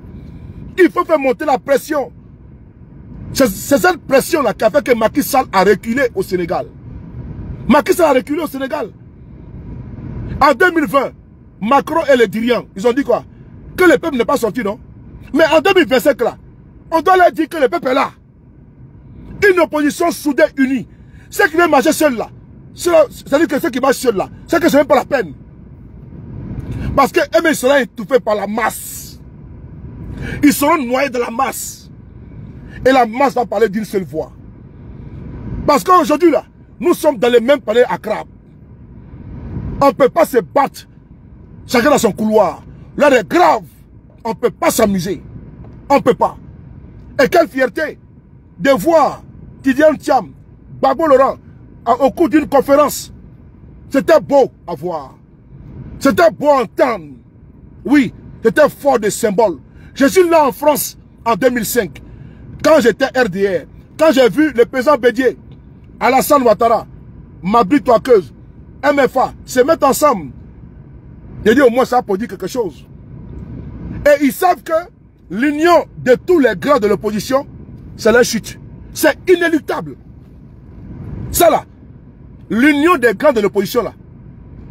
Il faut faire monter la pression. C'est cette pression-là qui a fait que Macky Sall a reculé au Sénégal. Macky Sall a reculé au Sénégal. En 2020, Macron et les dirigeants, ils ont dit quoi? Que le peuple n'est pas sorti, non? Mais en 2025, là, on doit leur dire que le peuple est là. Une opposition soudée, unie. Ceux qui veulent marcher seuls, là, c'est-à-dire que ceux qui marchent seuls, là, c'est que ce n'est même pas la peine. Parce que eux, ils seront étouffés par la masse. Ils seront noyés de la masse. Et la masse va parler d'une seule voix. Parce qu'aujourd'hui, là, nous sommes dans les mêmes palais à crabe. On ne peut pas se battre, chacun dans son couloir. L'heure est grave. On ne peut pas s'amuser. On ne peut pas. Et quelle fierté de voir Tidiane Thiam Gbagbo Laurent, au cours d'une conférence. C'était beau à voir. C'était beau à entendre. Oui, c'était fort de symboles. Je suis là en France en 2005, quand j'étais RDR, quand j'ai vu le président Bédié, Alassane Ouattara, Mabri Touakeuse, MFA se mettre ensemble. J'ai dit au moins ça pour dire quelque chose. Et ils savent que l'union de tous les grands de l'opposition, c'est la chute. C'est inéluctable. Ça là, l'union des grands de l'opposition là,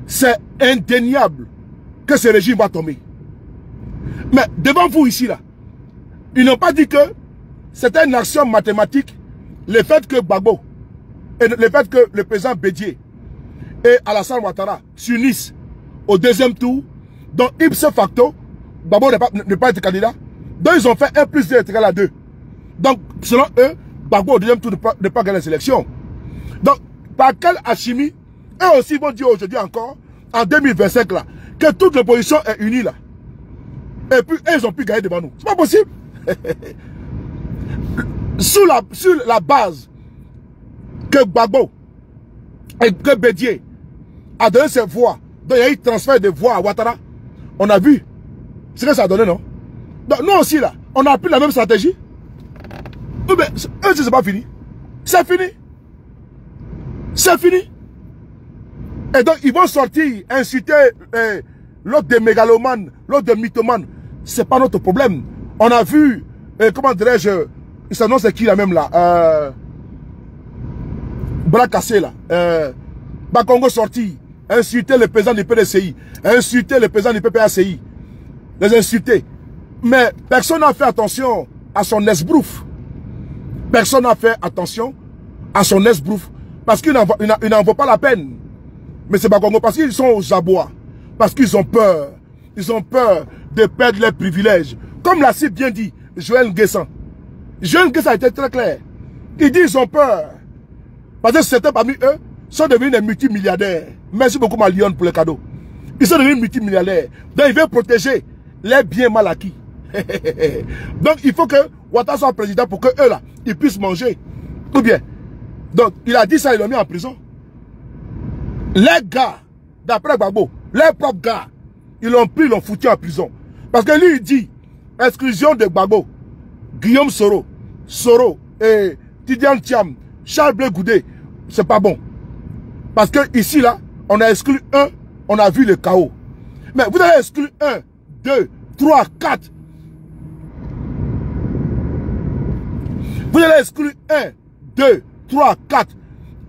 c'est indéniable que ce régime va tomber. Mais devant vous ici là, ils n'ont pas dit que c'était une action mathématique, le fait que Gbagbo et le fait que le président Bédié et Alassane Ouattara s'unissent au deuxième tour, donc ipso facto, Gbagbo n'est pas été candidat, donc ils ont fait 1 plus 2 est égal à 2. Donc selon eux, Gbagbo au deuxième tour ne pas gagner les élections. Donc par quelle alchimie, eux aussi vont dire aujourd'hui encore, en 2025 là, que toute l'opposition est unie là. Et puis ils ont pu gagner devant nous. C'est pas possible. Sur la base que Gbagbo et que Bédié a donné ses voix, donc il y a eu transfert de voix à Ouattara, on a vu ce que ça a donné, non? Donc nous aussi là, on a pris la même stratégie. Mais eux, c'est pas fini. C'est fini. C'est fini. Et donc ils vont sortir, insulter l'autre des mégalomanes, l'autre des mythomanes. C'est pas notre problème. On a vu, comment dirais-je, il s'annonce c'est qui là même là, bras cassé là, Bakongo sorti, insulter le président du PDCI, insulter le président du PPACI, les insulter. Mais personne n'a fait attention à son esbrouf. Personne n'a fait attention à son esbrouf. Parce qu'il n'en vaut pas la peine. Mais c'est Bakongo, parce qu'ils sont aux abois. Parce qu'ils ont peur. Ils ont peur de perdre leurs privilèges. Comme l'a si bien dit Joël Nguessan. Joël Nguessan a été très clair. Il dit qu'ils ont peur. Parce que certains parmi eux sont devenus des multimilliardaires. Merci beaucoup Malion pour le cadeau. Ils sont devenus multimilliardaires. Donc ils veulent protéger les biens mal acquis. Donc il faut que Ouattara soit président pour que eux là, ils puissent manger. Ou bien. Donc il a dit ça, ils l'ont mis en prison. Les gars, d'après Gbagbo, les propres gars, ils l'ont pris, ils l'ont foutu en prison. Parce que lui il dit, exclusion de Gbagbo, Guillaume Soro et Tidiane Thiam, Charles Blé Goudé, c'est pas bon. Parce que ici là, on a exclu un, on a vu le chaos. Mais vous avez exclu 1, 2, 3, 4. Vous allez exclure 1, 2, 3, 4.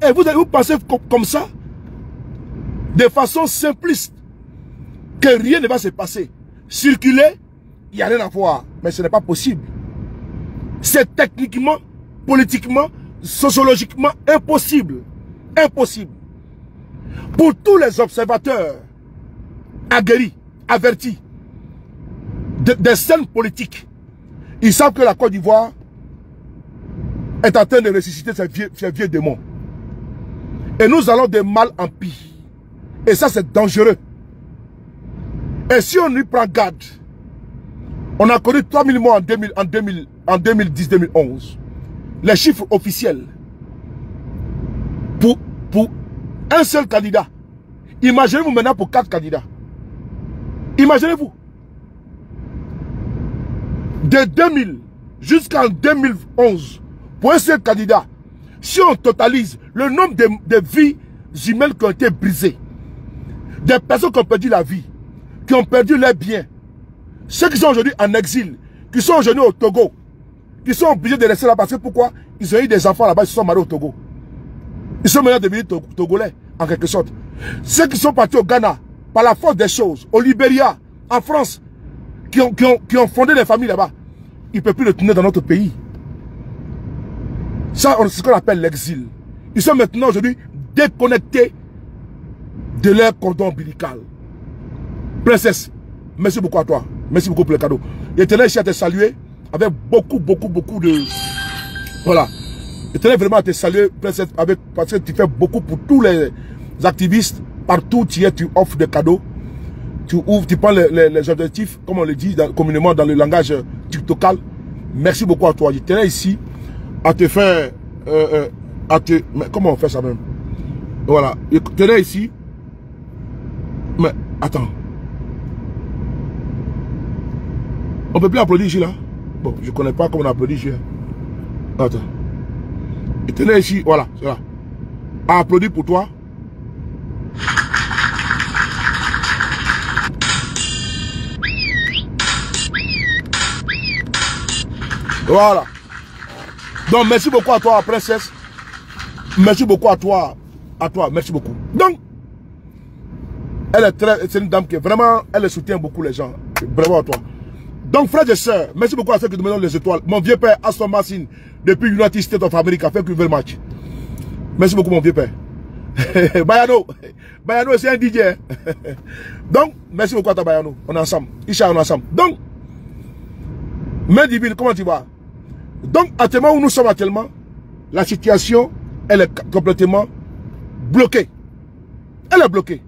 Et vous pensez comme ça, de façon simpliste, que rien ne va se passer. Circuler, il n'y a rien à voir. Mais ce n'est pas possible. C'est techniquement, politiquement, sociologiquement impossible. Impossible. Pour tous les observateurs aguerris, avertis des scènes politiques, ils savent que la Côte d'Ivoire est en train de ressusciter ces vieux démons. Et nous allons de mal en pire. Et ça, c'est dangereux. Et si on lui prend garde, on a connu 3000 morts en 2010-2011. Les chiffres officiels. Pour un seul candidat. Imaginez-vous maintenant pour 4 candidats. Imaginez-vous. De 2000 jusqu'en 2011, pour un seul candidat, si on totalise le nombre de vies humaines qui ont été brisées, des personnes qui ont perdu la vie, qui ont perdu leurs biens, ceux qui sont aujourd'hui en exil, qui sont aujourd'hui au Togo, qui sont obligés de rester là parce que pourquoi? Ils ont eu des enfants là-bas, ils se sont mariés au Togo. Ils sont maintenant devenus Togolais, en quelque sorte. Ceux qui sont partis au Ghana, par la force des choses, au Libéria, en France, qui ont fondé des familles là-bas, ils ne peuvent plus retourner dans notre pays. Ça, c'est ce qu'on appelle l'exil. Ils sont maintenant aujourd'hui déconnectés de leur cordon ombilical. Princesse, merci beaucoup à toi. Merci beaucoup pour le cadeau. Je tenais ici à te saluer avec beaucoup de... Voilà. Je tenais vraiment à te saluer, princesse, parce que tu fais beaucoup pour tous les activistes. Partout tu es, tu offres des cadeaux. Tu ouvres, tu prends les objectifs, comme on le dit communément dans le langage tiktocal. Merci beaucoup à toi. Je tenais ici à te faire Mais comment on fait ça même? Voilà. Tenez ici. Mais attends. On peut plus applaudir ici là? Bon, je connais pas comment on applaudit ici. Attends. Et tenez ici, voilà, c'est là. Applaudis pour toi. Voilà. Donc, merci beaucoup à toi, princesse. Merci beaucoup à toi. À toi, merci beaucoup. Donc, c'est une dame qui vraiment, elle soutient beaucoup les gens. Bravo à toi. Donc, frères et sœurs, merci beaucoup à ceux qui demandent les étoiles. Mon vieux père, Aston Martin, depuis United States of America, fait qu'un match. Merci beaucoup, mon vieux père. Bayano. Bayano, c'est un DJ. Donc, merci beaucoup à toi, Bayano. On est ensemble. Isha, on est ensemble. Donc, main divine, comment tu vas? Donc, actuellement où nous sommes actuellement, la situation, elle est complètement bloquée. Elle est bloquée.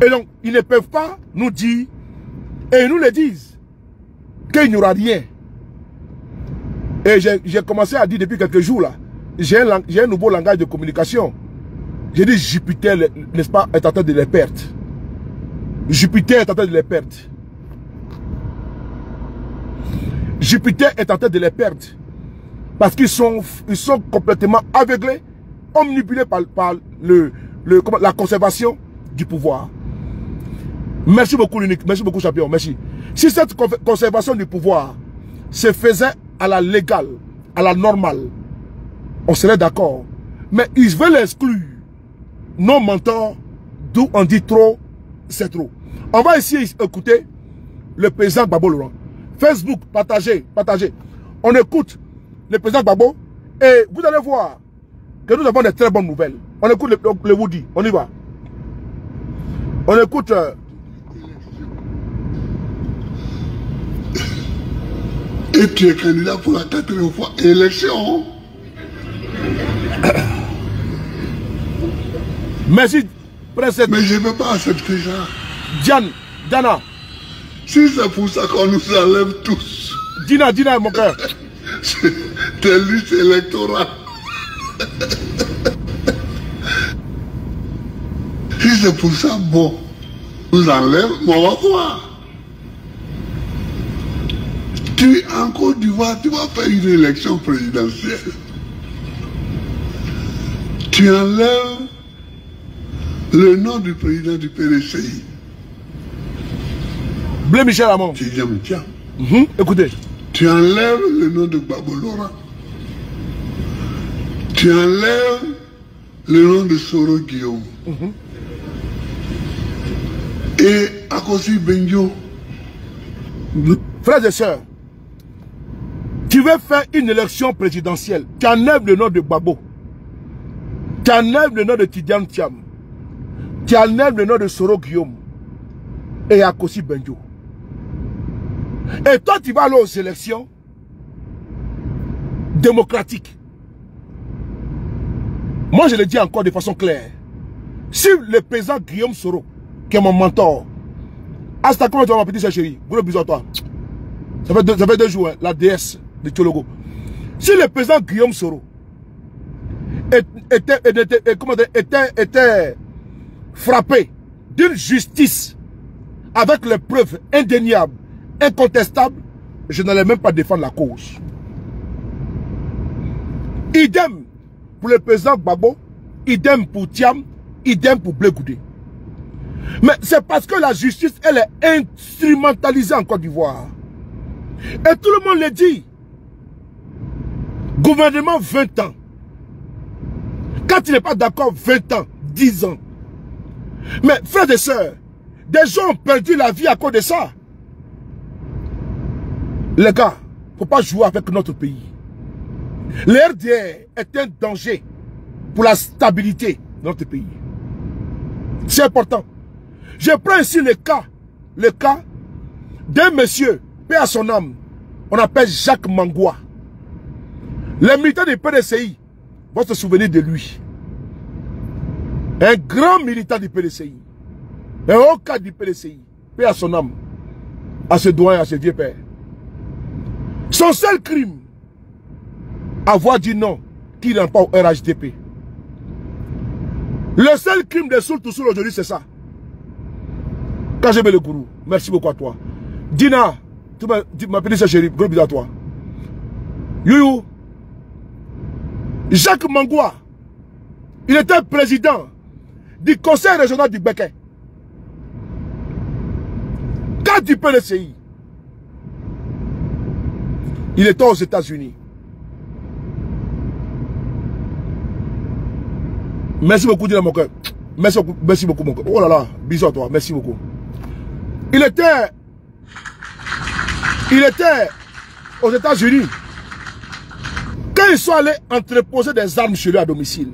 Et donc, ils ne peuvent pas nous dire, et ils nous le disent, qu'il n'y aura rien. Et j'ai commencé à dire depuis quelques jours là, j'ai un nouveau langage de communication. J'ai dit Jupiter, n'est-ce pas, est en train de les perdre. Jupiter est en train de les perdre. Jupiter est en train de les perdre. Parce qu'ils sont complètement aveuglés, omnibulés par la conservation du pouvoir. Merci beaucoup l'unique, merci beaucoup champion, merci. Si cette conservation du pouvoir se faisait à la légale, à la normale, on serait d'accord. Mais ils veulent exclure nos mentors, d'où on dit trop, c'est trop. On va ici écouter le président Gbagbo Laurent. Facebook, partagez, partagez. On écoute le président Gbagbo et vous allez voir que nous avons des très bonnes nouvelles. On écoute le Woody, on y va. On écoute... Et tu es candidat pour la 4e fois élection. Merci, princesse. Mais je ne peux pas accepter ça. Diana. Si c'est pour ça qu'on nous enlève tous. Dina, mon cœur. Tes listes électorales. Si c'est pour ça, bon, nous enlève, mais on va voir. Tu es en Côte d'Ivoire, tu vas faire une élection présidentielle. Tu enlèves le nom du président du PDCI. Blé Michel Amon. Écoutez. Tu enlèves le nom de Gbagbo Laurent. Tu enlèves le nom de Soro Guillaume. Et Akosi Benjo. Frères et sœurs, tu veux faire une élection présidentielle, tu enlèves le nom de Gbagbo, tu enlèves le nom de Tidiane Thiam, tu enlèves le nom de Soro Guillaume et Akosi Benjo. Et toi, tu vas aller aux élections démocratiques. Moi, je le dis encore de façon claire. Si le président Guillaume Soro, qui est mon mentor, Asta, comment tu vas ma petite chérie? Gros bisous à toi. Ça fait 2 jours, hein, la déesse de Tchologo. Si le président Guillaume Soro était frappé d'une justice avec les preuves indéniables, incontestables, je n'allais même pas défendre la cause. Idem pour le président Gbagbo, idem pour Thiam, idem pour Blé Goudé. Mais c'est parce que la justice, elle est instrumentalisée en Côte d'Ivoire. Et tout le monde le dit. Gouvernement 20 ans. Quand il n'est pas d'accord, 20 ans, 10 ans. Mais frères et sœurs, des gens ont perdu la vie à cause de ça. Les gars, il ne faut pas jouer avec notre pays. Le RDR est un danger pour la stabilité de notre pays. C'est important. Je prends ici le cas d'un monsieur, paix à son âme, on appelle Jacques Mangoua. Les militaires du PDCI vont se souvenir de lui. Un grand militant du PDCI. Un haut cadre du PDCI. Paix à son âme. À ce doyen, à ce vieux père. Son seul crime, avoir dit non qui n'ont pas au RHDP. Le seul crime de Soul Toussoul aujourd'hui, c'est ça. Quand j'ai mis le gourou, merci beaucoup à toi. Dina, tu m'appelles ça chérie, gros bisous à toi. Youyou, Jacques Mangoua, il était président du conseil régional du Béquet. Quand du PDCI, il était aux États-Unis. Merci beaucoup, Dina, mon cœur. Merci beaucoup, mon cœur. Oh là là, bisous à toi, merci beaucoup. Il était aux États-Unis. Quand ils sont allés entreposer des armes chez lui à domicile.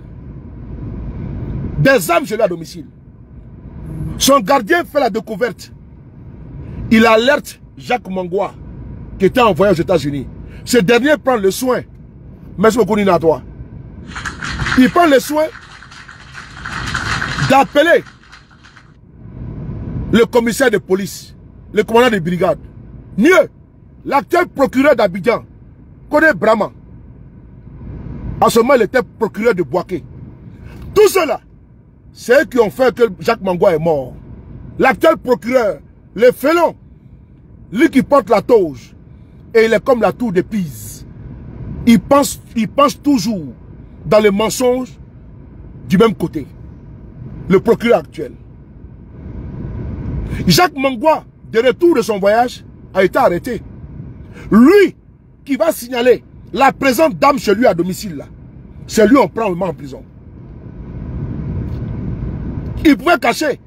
Des armes chez lui à domicile. Son gardien fait la découverte. Il alerte Jacques Mangoua, qui était envoyé aux États-Unis. Ce dernier prend le soin. Merci beaucoup, Nina, à toi. Il prend le soin d'appeler le commissaire de police, le commandant de brigade. Mieux, l'actuel procureur d'Abidjan, Kodé Brahma. En ce moment, il était procureur de Bouaké. Tout cela, c'est eux qui ont fait que Jacques Mangoua est mort. L'actuel procureur, le félon, lui qui porte la toge, et il est comme la tour de Pise. Il pense toujours dans le mensonge du même côté. Le procureur actuel. Jacques Mangoua, de retour de son voyage, a été arrêté. Lui qui va signaler la présence d'âme chez lui à domicile, là. C'est lui on prend le en prison. Il pouvait cacher.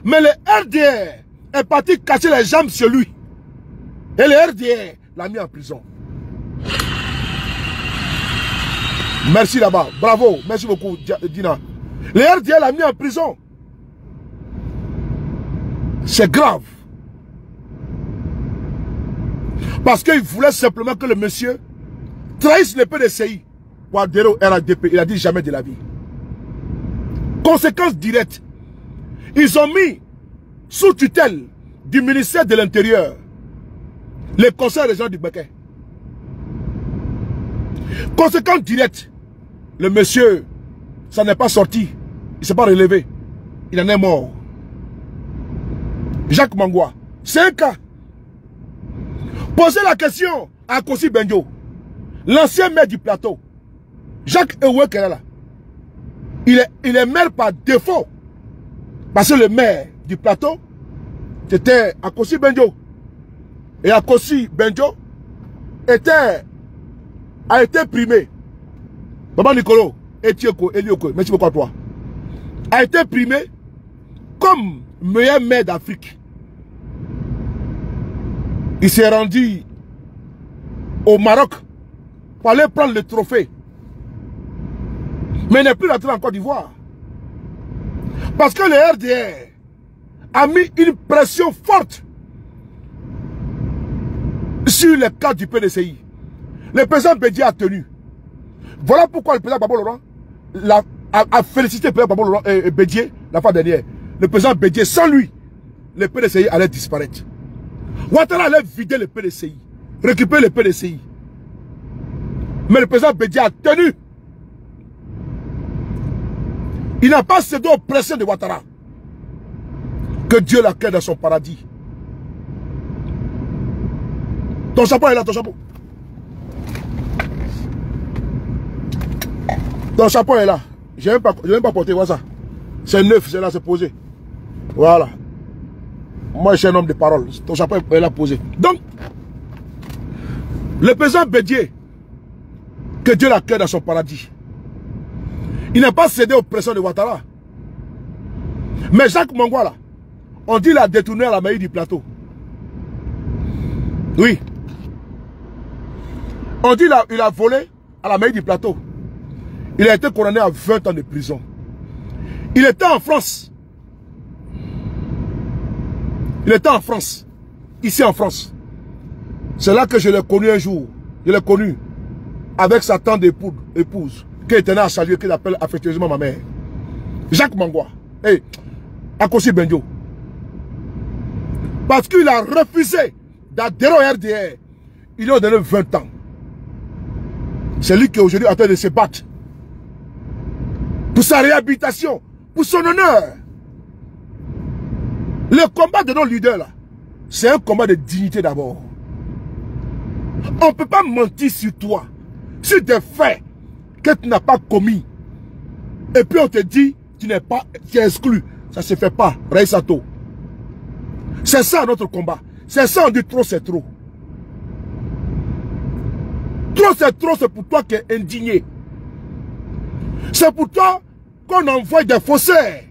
Mais le RDR est parti cacher les jambes chez lui. Et le RDR l'a mis en prison. Merci là-bas. Bravo. Merci beaucoup, Dina. Le RDR l'a mis en prison. C'est grave. Parce qu'il voulait simplement que le monsieur trahisse le PDCI pour adhérer au RHDP. Il a dit jamais de la vie. Conséquence directe. Ils ont mis sous tutelle du ministère de l'Intérieur les conseils régionaux du Béquet. Conséquence directe. Le monsieur, ça n'est pas sorti. Il ne s'est pas relevé. Il en est mort. Jacques Mangoua. C'est un cas. Posez la question à Kossi Benjo, l'ancien maire du plateau. Jacques Ewe Kerala. Il est maire par défaut. Parce que le maire du plateau, c'était Kossi Benjo. Et Kossi Benjo a été primé. Baba Nicolo, Etioko, Elioko, merci beaucoup à toi. A été primé comme meilleur maire d'Afrique. Il s'est rendu au Maroc pour aller prendre le trophée. Mais il n'est plus rentré en Côte d'Ivoire. Parce que le RDR a mis une pression forte sur les cadres du PDCI. Le président Bédié a tenu. Voilà pourquoi le président Babo Laurent a félicité le président Babo Laurent et Bédié la fois dernière. Le président Bédié, sans lui, le PDCI allait disparaître. Ouattara allait vider le PDCI, récupérer le PDCI. Mais le président Bédié a tenu. Il n'a pas cédé aux pressions de Ouattara. Que Dieu l'accueille dans son paradis. Ton chapeau est là, ton chapeau. Ton chapeau est là. Je n'ai même pas porté, voilà ça. C'est neuf, c'est là, c'est posé. Voilà. Moi, je suis un homme de parole. Ton chapeau est là posé. Donc, le président Bédié, que Dieu l'accueille dans son paradis, il n'a pas cédé aux pressions de Ouattara. Mais Jacques Mangoua, là, on dit qu'il a détourné à la mairie du plateau. Oui. On dit qu'il a volé à la mairie du plateau. Il a été condamné à 20 ans de prison. Il était en France. Il était en France. Ici en France. C'est là que je l'ai connu un jour. Je l'ai connu avec sa tante épouse qui était à saluer, qu'il appelle affectueusement ma mère. Jacques Mangoua. Et Kossi Benjo. Parce qu'il a refusé d'adhérer au RDR. Il lui a donné 20 ans. C'est lui qui est aujourd'hui en train de se battre pour sa réhabilitation, pour son honneur. Le combat de nos leaders là, c'est un combat de dignité d'abord. On ne peut pas mentir sur toi, sur des faits que tu n'as pas commis. Et puis on te dit, tu es exclu. Ça ne se fait pas, Raïsato. C'est ça notre combat. C'est ça, on dit trop c'est trop. Trop, c'est pour toi qui es indigné. C'est pour toi qu'on envoie des faussaires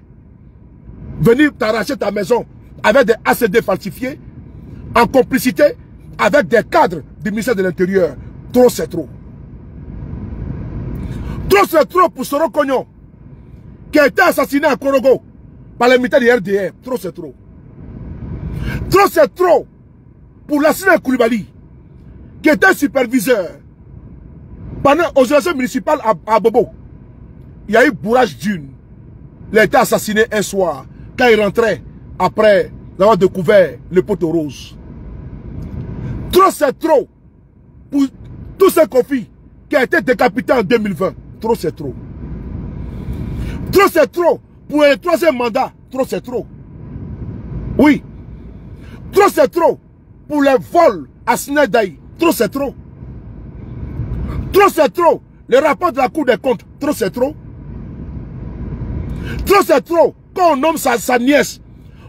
venir t'arracher ta maison avec des ACD falsifiés, en complicité avec des cadres du ministère de l'Intérieur. Trop, c'est trop. Trop, c'est trop pour Soro Kognon, qui a été assassiné à Korogo par les militaires du RDR. Trop, c'est trop. Trop, c'est trop pour l'assassin Koulibaly, qui était superviseur pendant aux élections municipales à Bobo. Il y a eu bourrage d'une. Il a été assassiné un soir quand il rentrait après avoir découvert le poteau rose. Trop, c'est trop pour tous ces conflits qui a été décapité en 2020. Trop, c'est trop. Trop, c'est trop pour le troisième mandat. Trop, c'est trop. Oui. Trop, c'est trop pour les vols à Snedaï. Trop, c'est trop. Trop, c'est trop. Le rapport de la Cour des comptes. Trop, c'est trop. Trop, c'est trop. Quand on nomme sa nièce,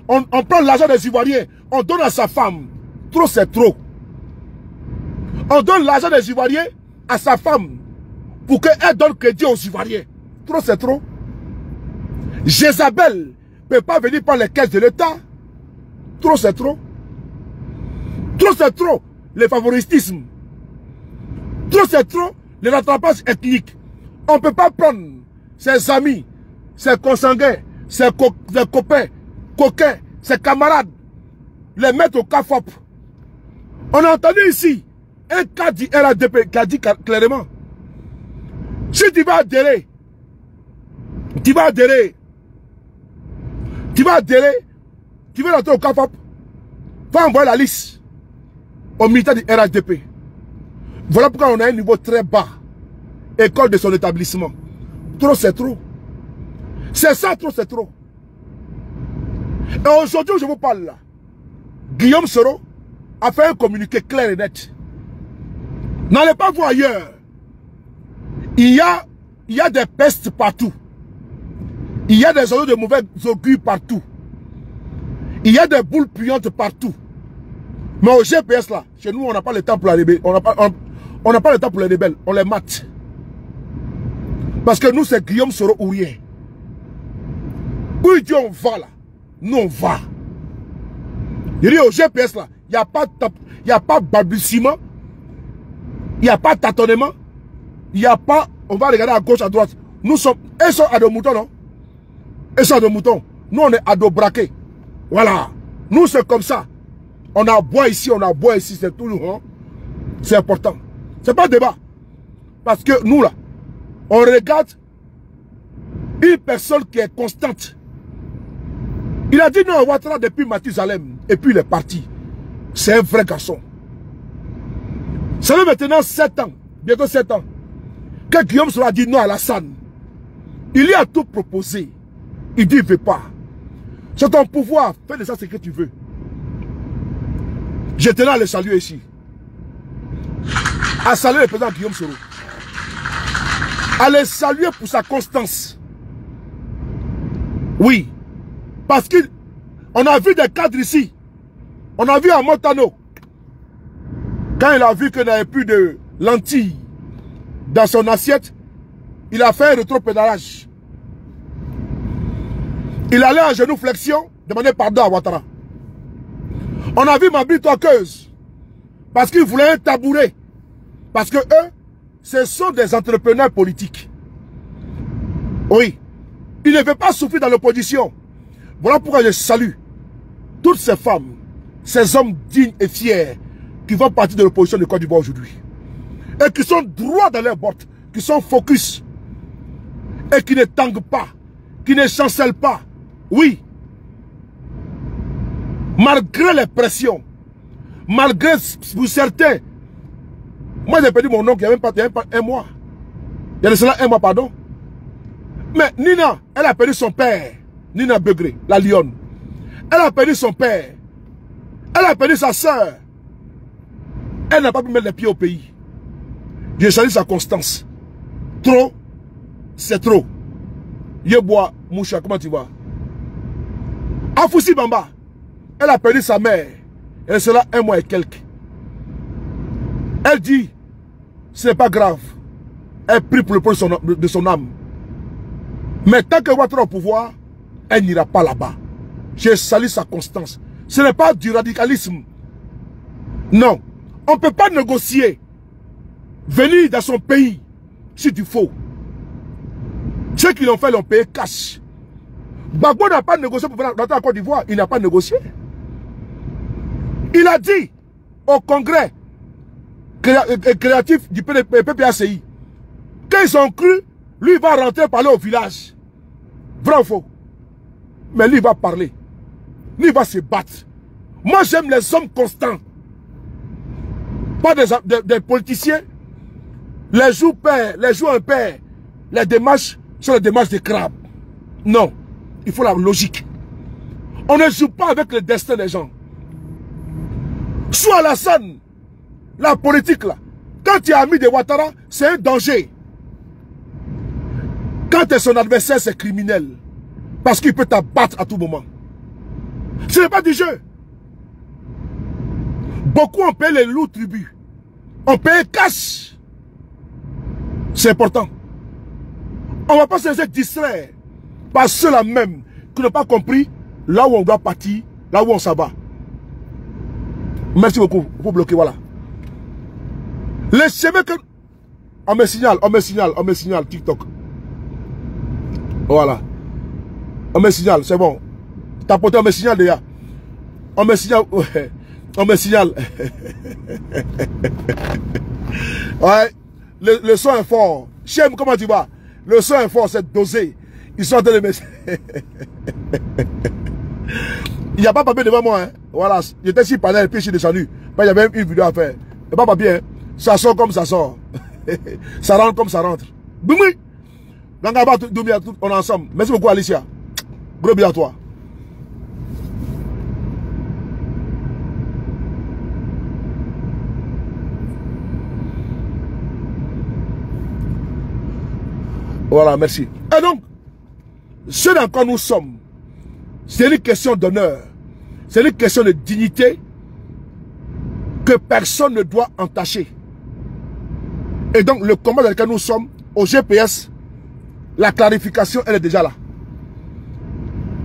on prend l'argent des Ivoiriens, on donne à sa femme. Trop, c'est trop. On donne l'argent des Ivoiriens à sa femme pour qu'elle donne crédit aux Ivoiriens. Trop, c'est trop. Jézabel ne peut pas venir par les caisses de l'État. Trop, c'est trop. Trop, c'est trop. Le favoritisme. Trop, c'est trop. Le rattrapage ethnique. On ne peut pas prendre ses amis, ses consanguins, ses copains, coquins, ses camarades, les mettre au CAFOP. On a entendu ici un cas du RADP qui a dit clairement, si tu vas adhérer, tu veux rentrer au CAFOP, va envoyer la liste au militaire du RHDP. Voilà pourquoi on a un niveau très bas. École de son établissement. Trop, c'est trop. C'est ça, trop, c'est trop. Et aujourd'hui, je vous parle là. Guillaume Soro a fait un communiqué clair et net. N'allez pas voir ailleurs. Il y a des pestes partout. Il y a des oiseaux de mauvais augure partout. Il y a des boules puantes partout. Mais au GPS là, chez nous, on n'a pas le temps pour la rebelle. On n'a pas le temps pour les rebelles. On les mate. Parce que nous, c'est Guillaume Soro ou rien. Où il dit on va là, nous on va. Il dit au GPS là, il n'y a pas balbutiement, il n'y a pas tâtonnement, il n'y a pas, on va regarder à gauche, à droite. Nous sommes, ils sont à dos moutons, non? Ils sont à dos moutons. Nous on est à dos braqués. Voilà. Nous c'est comme ça. On a bois ici, on a bois ici, c'est tout. Hein? C'est important. C'est pas débat. Parce que nous là, on regarde une personne qui est constante. Il a dit non à Ouattara depuis Mathusalem. Et puis il est parti. C'est un vrai garçon. Ça fait maintenant 7 ans, bientôt 7 ans, que Guillaume Soro a dit non à Alassane. Il lui a tout proposé. Il dit il ne veut pas. C'est ton pouvoir. Fais de ça ce que tu veux. Je tenais à le saluer ici. À saluer le président Guillaume Soro. À le saluer pour sa constance. Oui. Parce qu'on a vu des cadres ici. On a vu à Montano. Quand il a vu qu'il n'y avait plus de lentilles dans son assiette, il a fait un rétropédalage. Il allait en genou flexion, demander pardon à Ouattara. On a vu Mabri Toqueuse. Parce qu'il voulait un tabouret. Parce que eux, ce sont des entrepreneurs politiques. Oui. Ils ne veulent pas souffrir dans l'opposition. Voilà pourquoi je salue toutes ces femmes, ces hommes dignes et fiers qui font partie de l'opposition de Côte d'Ivoire aujourd'hui. Et qui sont droits dans leurs bottes, qui sont focus. Et qui ne tanguent pas, qui ne chancellent pas. Oui. Malgré les pressions, malgré pour certains, Moi, j'ai perdu mon oncle il n'y a même pas un mois. Il y a de cela un mois, pardon. Mais Nina, elle a perdu son père. Nina Begré, la lionne. Elle a perdu son père. Elle a perdu sa soeur. Elle n'a pas pu mettre les pieds au pays. J'ai choisi sa constance. Trop, c'est trop. Yebois, Moucha, comment tu vas? Afoussi Bamba, elle a perdu sa mère. Elle sera un mois et quelques. Elle dit, ce n'est pas grave. Elle prie pour le point de son âme. Mais tant qu'elle va être au pouvoir, elle n'ira pas là-bas. J'ai sali sa constance. Ce n'est pas du radicalisme. Non. On ne peut pas négocier. Venir dans son pays, c'est du faux. Ceux qui l'ont fait l'ont payé cash. Gbagbo n'a pas négocié pour venir dans la Côte d'Ivoire. Il n'a pas négocié. Il a dit au congrès créatif du PPACI, quand ils ont cru, lui va rentrer parler au village. Vrai ou faux? Mais lui va parler. Lui va se battre. Moi j'aime les hommes constants. Pas des politiciens. Les jours pairs, les jours impairs. Les démarches sont les démarches des crabes. Non. Il faut la logique. On ne joue pas avec le destin des gens. Soit Alassane, la politique là, quand tu es ami de Ouattara, c'est un danger. Quand tu es son adversaire, c'est criminel. Parce qu'il peut t'abattre à tout moment. Ce n'est pas du jeu. Beaucoup ont payé les lourds tribus. On paye cash. C'est important. On ne va pas se laisser distraire par ceux-là même qui n'ont pas compris là où on doit partir, là où on s'en va. Merci beaucoup. Il faut bloquer, voilà. Les chemins que... On me signale, TikTok. Voilà. On me signale, c'est bon. Tapotez, on me signale déjà. On me signale. Ouais. On me signale. Ouais. Le son est fort. Chem, comment tu vas? Le son est fort, c'est dosé. Ils sont en train de me... Il n'y a pas papier devant moi. Hein. Voilà. J'étais sur le panel et puis je suis descendu. Mais il y avait une vidéo à faire. Il n'y a pas papier. Hein. Ça sort comme ça sort. Ça rentre comme ça rentre. Boumi. On est ensemble. Merci beaucoup Alicia. Gros bien à toi. Voilà, merci. Et donc, ce dans quoi nous sommes, c'est une question d'honneur. C'est une question de dignité que personne ne doit entacher. Et donc, le combat dans lequel nous sommes, au GPS, la clarification, elle est déjà là.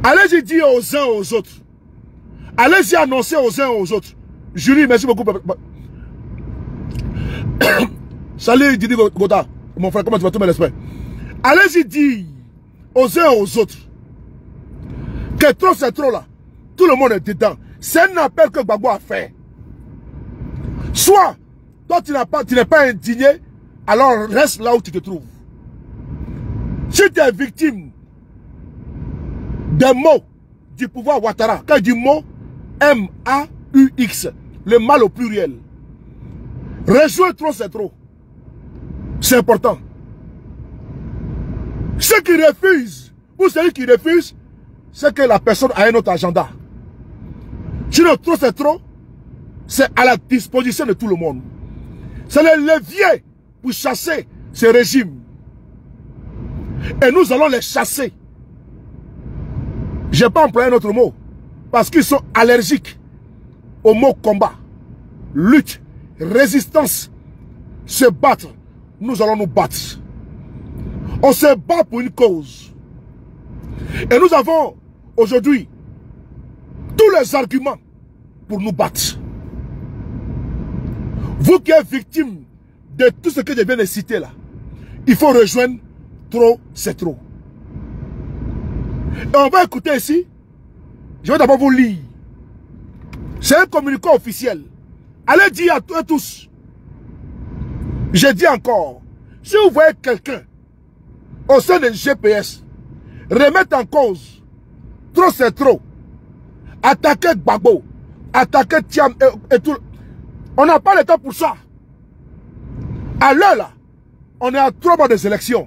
Allez-y dire aux uns aux autres. Allez-y annoncer aux uns aux autres. Julie, merci beaucoup. Salut Didi Gota. Mon frère, comment tu vas tomber l'esprit? Allez-y dire aux uns aux autres que trop c'est trop là. Tout le monde est dedans. C'est un appel que Gbagbo a fait. Soit, toi tu n'es pas indigné, alors reste là où tu te trouves. Si tu es victime des mots du pouvoir Ouattara, quand je dis mot, M-A-U-X, le mal au pluriel, rejoins trop c'est trop. C'est important. Ceux qui refusent, ou celui qui refuse, c'est que la personne a un autre agenda. Sinon, trop c'est trop, c'est à la disposition de tout le monde. C'est le levier pour chasser ce régime. Et nous allons les chasser. Je n'ai pas employé un autre mot. Parce qu'ils sont allergiques au mot combat, lutte, résistance, se battre. Nous allons nous battre. On se bat pour une cause. Et nous avons aujourd'hui tous les arguments pour nous battre. Vous qui êtes victime de tout ce que je viens de citer là, il faut rejoindre trop, c'est trop. Et on va écouter ici. Je vais d'abord vous lire. C'est un communiqué officiel. Allez dire à tous. Je dis encore, si vous voyez quelqu'un au sein de GPS remettre en cause trop c'est trop, attaquer Gbagbo, attaquer Thiam et tout, on n'a pas le temps pour ça. À l'heure là, on est à 3 mois des élections.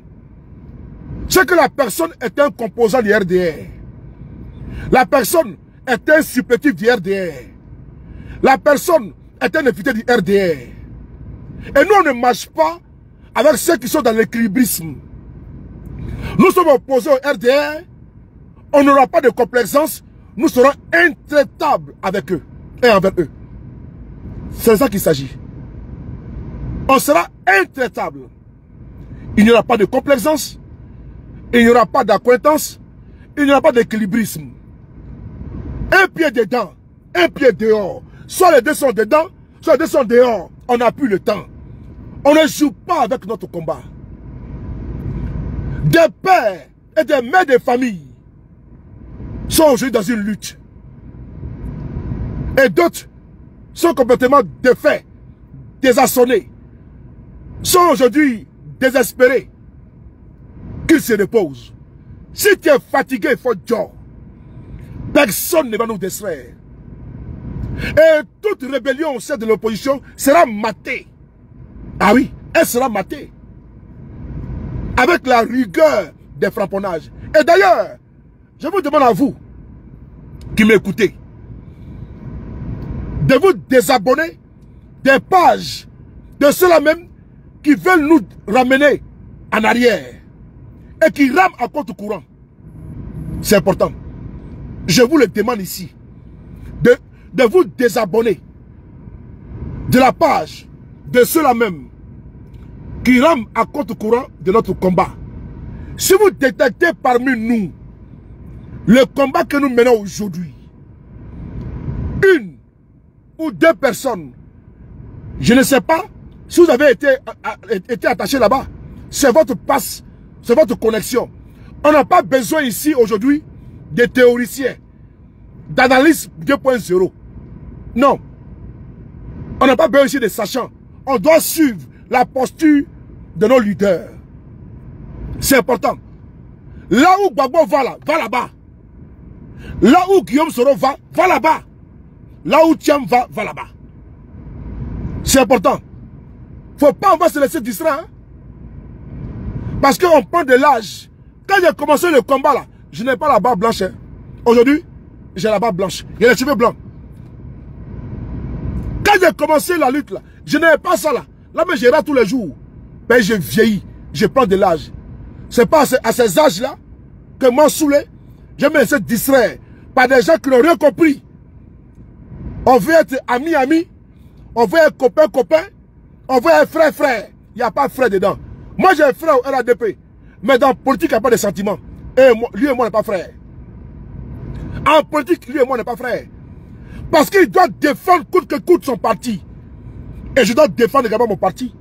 C'est que la personne est un composant du RDR. La personne est un supplétif du RDR. La personne est un invité du RDR. Et nous, on ne marche pas avec ceux qui sont dans l'équilibrisme. Nous sommes opposés au RDR. On n'aura pas de complaisance. Nous serons intraitables avec eux et envers eux. C'est de ça qu'il s'agit. On sera intraitable. Il n'y aura pas de complaisance. Il n'y aura pas d'acquaintance. Il n'y aura pas d'équilibrisme. Un pied dedans, un pied dehors. Soit les deux sont dedans, soit les deux sont dehors. On n'a plus le temps. On ne joue pas avec notre combat. Des pères et des mères de famille sont aujourd'hui dans une lutte. Et d'autres sont complètement défaits, désarçonnés, sont aujourd'hui désespérés. Qu'ils se reposent. Si tu es fatigué, il faut dire. Personne ne va nous distraire. Et toute rébellion au sein de l'opposition sera matée. Ah oui, elle sera matée. Avec la rigueur des frapponnages. Et d'ailleurs, je vous demande à vous, qui m'écoutez, de vous désabonner des pages de ceux-là même qui veulent nous ramener en arrière et qui rament à compte courant. C'est important. Je vous le demande ici, de vous désabonner de la page de ceux-là même qui rament à compte courant de notre combat. Si vous détectez parmi nous le combat que nous menons aujourd'hui, une ou deux personnes, je ne sais pas si vous avez été attaché là-bas, c'est votre passe, c'est votre connexion. On n'a pas besoin ici aujourd'hui de théoriciens, d'analyse 2.0. Non. On n'a pas besoin ici de sachants. On doit suivre la posture de nos leaders. C'est important. Là où Gbagbo va là-bas. Là où Guillaume Soro va là-bas. Là où Thiam va là-bas. C'est important. Faut pas, on va se laisser distraire. Hein? Parce qu'on prend de l'âge. Quand j'ai commencé le combat là, je n'ai pas la barbe blanche. Hein. Aujourd'hui, j'ai la barbe blanche. J'ai les cheveux blancs. Quand j'ai commencé la lutte là, je n'avais pas ça là. Là, mais j'ai là tous les jours. Ben, je vieillis. Je prends de l'âge. C'est pas à ces âges là que moi saoulé, je me laisse distraire par des gens qui n'ont rien compris. On veut être ami. On veut être copain. On veut être frère. Il n'y a pas de frère dedans. Moi, j'ai un frère au RADP. Mais dans la politique, il n'y a pas de sentiments. Et moi, lui et moi, on n'est pas frère. En politique, lui et moi, on n'est pas frère. Parce qu'il doit défendre coûte que coûte son parti. Et je dois défendre également mon parti.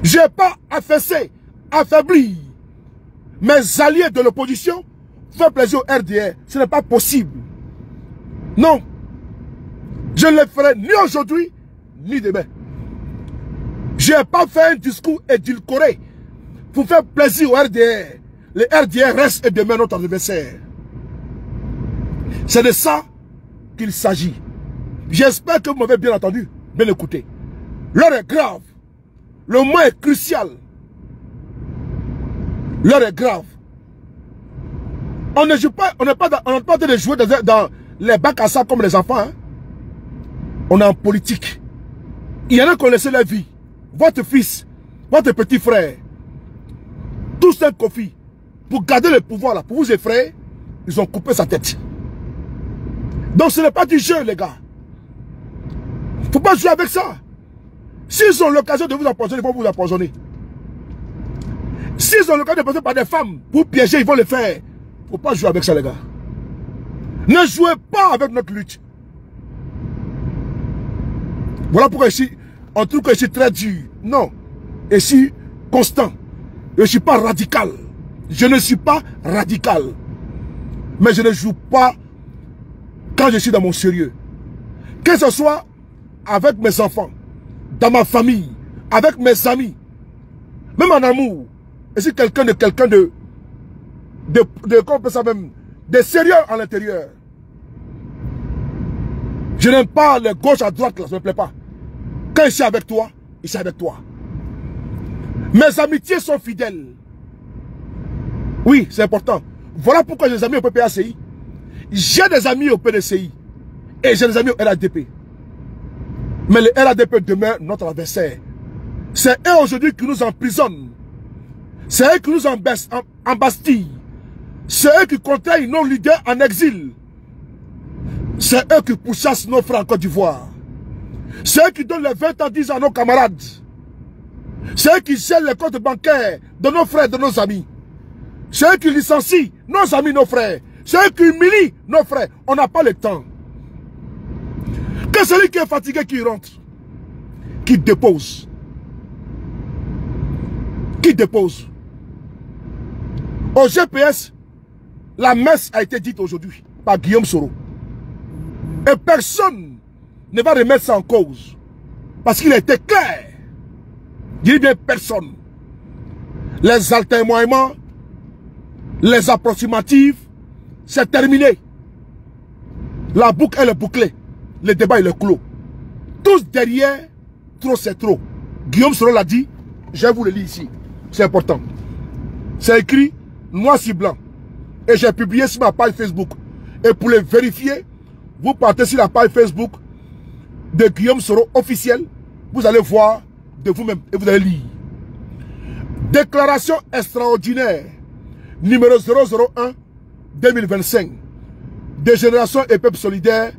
Je n'ai pas affaibli mes alliés de l'opposition, faire plaisir au RDR. Ce n'est pas possible. Non. Je ne le ferai ni aujourd'hui, ni demain. Je n'ai pas fait un discours édulcoré pour faire plaisir au RDR. Le RDR reste et demeure notre adversaire. C'est de ça qu'il s'agit. J'espère que vous m'avez bien entendu, bien écouté. L'heure est grave. Le moment est crucial. L'heure est grave. On ne joue pas, on n'est pas en train de jouer dans les bacs à sable comme les enfants. Hein. On est en politique. Il y en a qui ont laissé leur vie. Votre fils, votre petit frère, tous un Kofi, pour garder le pouvoir là, pour vous effrayer, ils ont coupé sa tête. Donc ce n'est pas du jeu, les gars. Il ne faut pas jouer avec ça. S'ils ont l'occasion de vous empoisonner, ils vont vous empoisonner. S'ils ont l'occasion de passer par des femmes pour piéger, ils vont le faire. Il ne faut pas jouer avec ça, les gars. Ne jouez pas avec notre lutte. Voilà pourquoi ici, on trouve que je suis très dur. Non. Je suis constant. Je ne suis pas radical. Je ne suis pas radical. Mais je ne joue pas quand je suis dans mon sérieux. Que ce soit avec mes enfants, dans ma famille, avec mes amis, même en amour. Et si quelqu'un de comment on peut ça même, de sérieux à l'intérieur. Je n'aime pas les gauches à droite là, ça ne me plaît pas. Quand je suis avec toi, je suis avec toi. Mes amitiés sont fidèles. Oui, c'est important. Voilà pourquoi j'ai des amis au PPACI. J'ai des amis au PDCI. Et j'ai des amis au RADP. Mais le RADP demeure notre adversaire. C'est eux aujourd'hui qui nous emprisonnent. C'est eux qui nous embastillent. C'est eux qui contraignent nos leaders en exil. C'est eux qui pourchassent nos frères en Côte d'Ivoire. C'est eux qui donnent les 20 ans, 10 ans à nos camarades. C'est eux qui gèlent les comptes bancaires de nos frères, de nos amis. C'est eux qui licencient nos amis, nos frères. C'est eux qui humilient nos frères. On n'a pas le temps. Que celui qui est fatigué qui rentre, qui dépose. Qui dépose. Au GPS, la messe a été dite aujourd'hui par Guillaume Soro. Et personne ne va remettre ça en cause. Parce qu'il a été clair. Je dis bien personne. Les altermoiements, les approximatifs, c'est terminé. La boucle, elle est bouclée. Le débat, il est clos. Tous derrière, trop c'est trop. Guillaume Soro l'a dit, je vous le lis ici. C'est important. C'est écrit noir sur blanc. Et j'ai publié sur ma page Facebook. Et pour le vérifier, vous partez sur la page Facebook de Guillaume Soro officiel. Vous allez voir de vous-même et vous allez lire. Déclaration extraordinaire numéro 001-2025 de Génération et Peuple Solidaire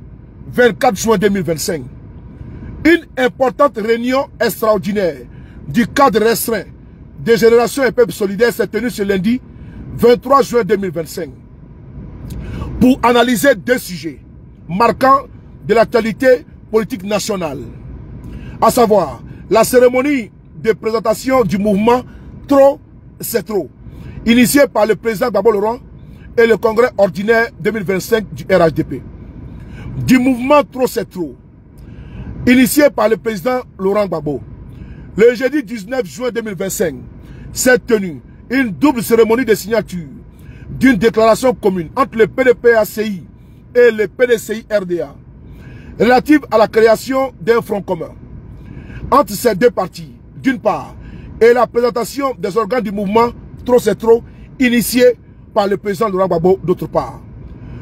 24 juin 2025. Une importante réunion extraordinaire du cadre restreint de Génération et Peuple Solidaire s'est tenue ce lundi 23 juin 2025 pour analyser deux sujets marquants de l'actualité politique nationale, à savoir la cérémonie de présentation du mouvement Trop c'est trop, initié par le président Gbagbo Laurent et le congrès ordinaire 2025 du RHDP. Du mouvement Trop c'est trop, initié par le président Laurent Gbagbo. Le jeudi 19 juin 2025 s'est tenue une double cérémonie de signature d'une déclaration commune entre le PDPACI et le PDCI-RDA relative à la création d'un front commun entre ces deux partis, d'une part, et la présentation des organes du mouvement Trop c'est trop, initié par le président Laurent Gbagbo, d'autre part.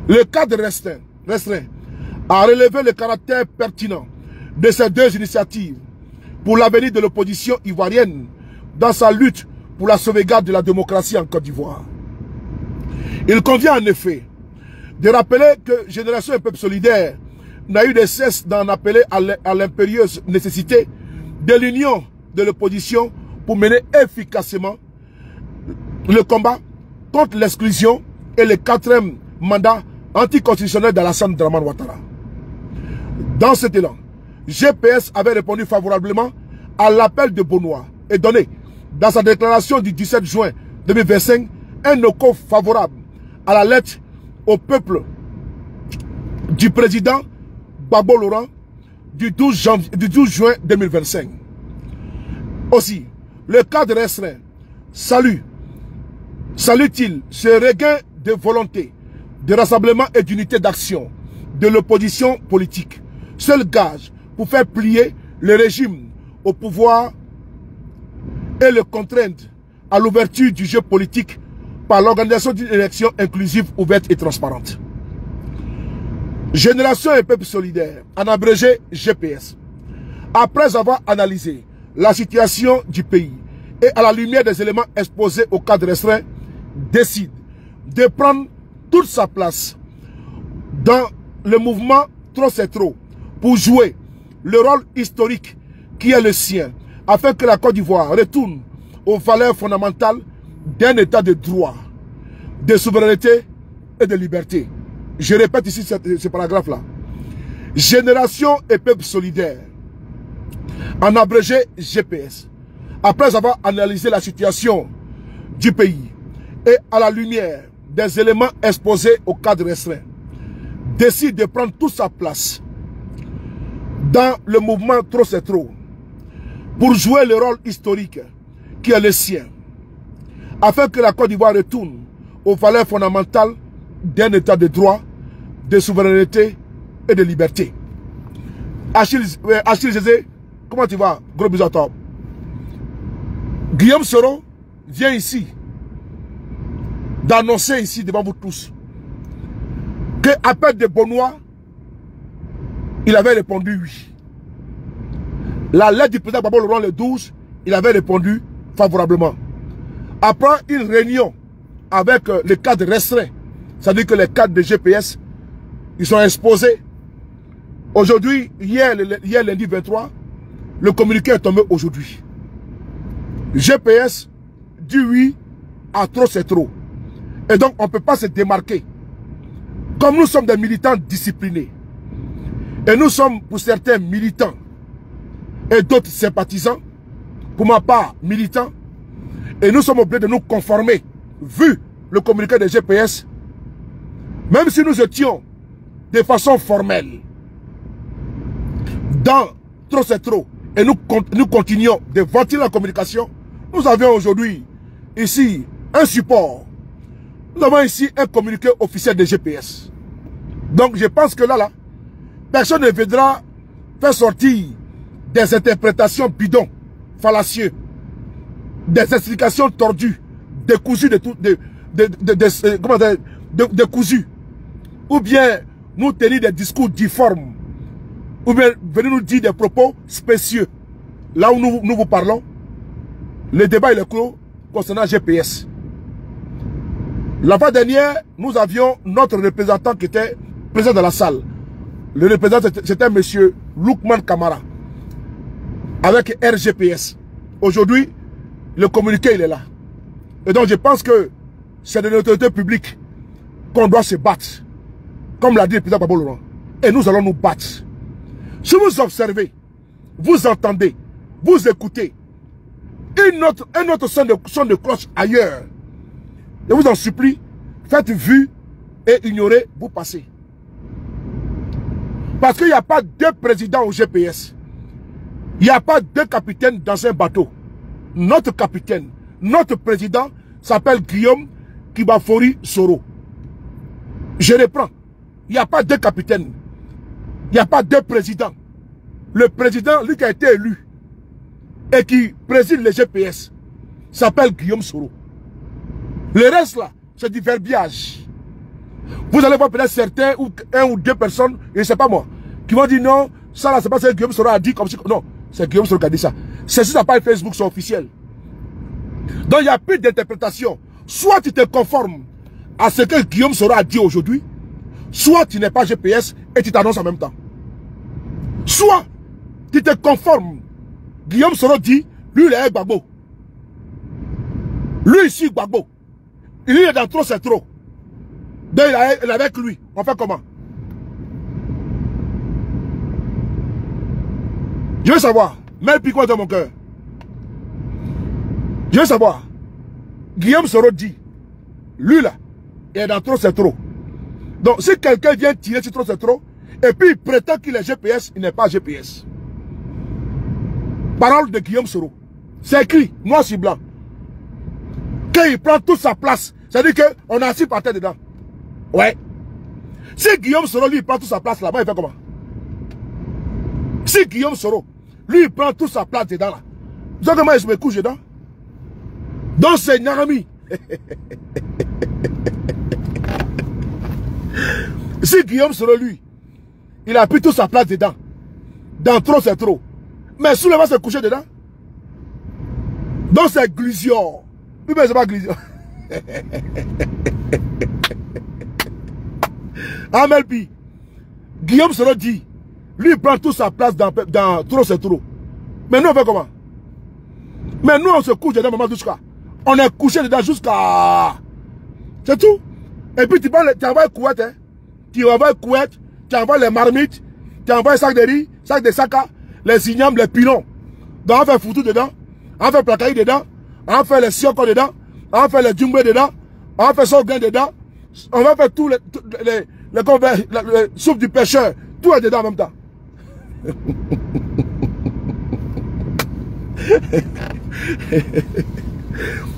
Le cadre restreint a relevé le caractère pertinent de ces deux initiatives pour l'avenir de l'opposition ivoirienne dans sa lutte pour la sauvegarde de la démocratie en Côte d'Ivoire. Il convient en effet de rappeler que Génération et Peuple Solidaire n'a eu de cesse d'en appeler à l'impérieuse nécessité de l'union de l'opposition pour mener efficacement le combat contre l'exclusion et le quatrième mandat anticonstitutionnel d'Alassane Dramane Ouattara. Dans cet élan, GPS avait répondu favorablement à l'appel de Benoît et donné, dans sa déclaration du 17 juin 2025, un écho favorable à la lettre au peuple du président Gbagbo Laurent du 12 juin 2025. Aussi, le cadre restreint salue-t-il ce regain de volonté, de rassemblement et d'unité d'action de l'opposition politique, seul gage pour faire plier le régime au pouvoir et le contraindre à l'ouverture du jeu politique par l'organisation d'une élection inclusive, ouverte et transparente. Génération et Peuple Solidaire, en abrégé GPS, après avoir analysé la situation du pays et à la lumière des éléments exposés au cadre restreint, décide de prendre toute sa place dans le mouvement Trop c'est trop pour jouer le rôle historique qui est le sien afin que la Côte d'Ivoire retourne aux valeurs fondamentales d'un état de droit, de souveraineté et de liberté. Je répète ici ce paragraphe-là. Génération et Peuple Solidaire, en abrégé GPS, après avoir analysé la situation du pays et à la lumière des éléments exposés au cadre restreint, décide de prendre toute sa place dans le mouvement Trop c'est trop pour jouer le rôle historique qui est le sien, afin que la Côte d'Ivoire retourne aux valeurs fondamentales d'un état de droit, de souveraineté et de liberté. Achille Zézé, comment tu vas? Gros bisous à toi. Guillaume Soro vient ici d'annoncer ici devant vous tous que appel de Benoît, il avait répondu oui. La lettre du président Gbagbo Laurent le 12, il avait répondu favorablement. Après une réunion avec les cadres restreints, c'est-à-dire que les cadres de GPS, ils sont exposés. Aujourd'hui, hier lundi 23, le communiqué est tombé aujourd'hui. GPS dit oui à trop c'est trop. Et donc on ne peut pas se démarquer. Comme nous sommes des militants disciplinés, et nous sommes pour certains militants et d'autres sympathisants, pour ma part militants, et nous sommes obligés de nous conformer, vu le communiqué de GPS, même si nous étions de façon formelle dans trop c'est trop, et nous continuons de ventiler la communication. Nous avions aujourd'hui ici un support. Nous avons ici un communiqué officiel de GPS. Donc je pense que là, personne ne viendra faire sortir des interprétations bidons, fallacieuses, des explications tordues, décousues décousues, ou bien nous tenir des discours difformes, ou bien venir nous dire des propos spécieux. Là où nous vous parlons, le débat il est clos concernant GPS. La fois dernière, nous avions notre représentant qui était présent dans la salle. Le représentant, c'était M. Loukman Kamara, avec RGPS. Aujourd'hui, le communiqué, il est là. Et donc, je pense que c'est de l'autorité publique qu'on doit se battre. Comme l'a dit le président Gbagbo Laurent. Et nous allons nous battre. Si vous observez, vous entendez, vous écoutez, un autre son de cloche ailleurs, je vous en supplie, faites vue et ignorez, vous passez. Parce qu'il n'y a pas deux présidents au GPS. Il n'y a pas deux capitaines dans un bateau. Notre capitaine, notre président s'appelle Guillaume Kibafori Soro. Je reprends. Il n'y a pas deux capitaines. Il n'y a pas deux présidents. Le président, lui qui a été élu et qui préside le GPS, s'appelle Guillaume Soro. Le reste là, c'est du verbiage. Vous allez voir peut-être certains, ou un ou deux personnes, je ne sais pas moi, qui vont dire non, ça là, c'est pas ce que Guillaume Soro a dit comme si. Non, c'est Guillaume Soro qui a dit ça. C'est sur sa page Facebook, c'est officiel. Donc il n'y a plus d'interprétation. Soit tu te conformes à ce que Guillaume Soro a dit aujourd'hui, soit tu n'es pas GPS et tu t'annonces en même temps. Soit tu te conformes. Guillaume Soro dit, lui il est Gbagbo. Lui ici Gbagbo. Il est dans trop, c'est trop. Donc il est avec lui. On fait comment? Je veux savoir. Mets le quoi dans mon cœur. Je veux savoir. Guillaume Soro dit, lui là, il est dans trop, c'est trop. Donc si quelqu'un vient tirer sur trop, c'est trop, et puis il prétend qu'il est GPS, il n'est pas GPS. Parole de Guillaume Soro. C'est écrit, noir sur blanc. Quand il prend toute sa place, c'est-à-dire qu'on a assis par terre dedans. Ouais. Si Guillaume Soro, lui, il prend toute sa place là-bas, il fait comment? Si Guillaume Soro, lui, il prend toute sa place dedans là, vous savez comment je me couche dedans? Donc c'est Nyarami. Si Guillaume Soro, lui, il a pris toute sa place dedans, dans trop c'est trop, mais sous le va se coucher dedans. Donc c'est Glusion. Oui, mais c'est pas Glusion. Amelpi. Guillaume Soro dit, lui il prend toute sa place dans trop c'est trop. Mais nous on fait comment? Mais nous on se couche dedans maman jusqu'à. On est couché dedans jusqu'à. C'est tout. Et puis tu envoies couette, hein? Tu envoies couette, tu envoies les marmites, tu envoies les sacs de riz, sacs de saka, les ignames, les pilons. Donc on fait foutu dedans, on fait placaï dedans, on fait les sioko dedans, on fait les djumbe dedans, on fait sorgin dedans, on va faire tous les soupes du pêcheur, tout est dedans en même temps.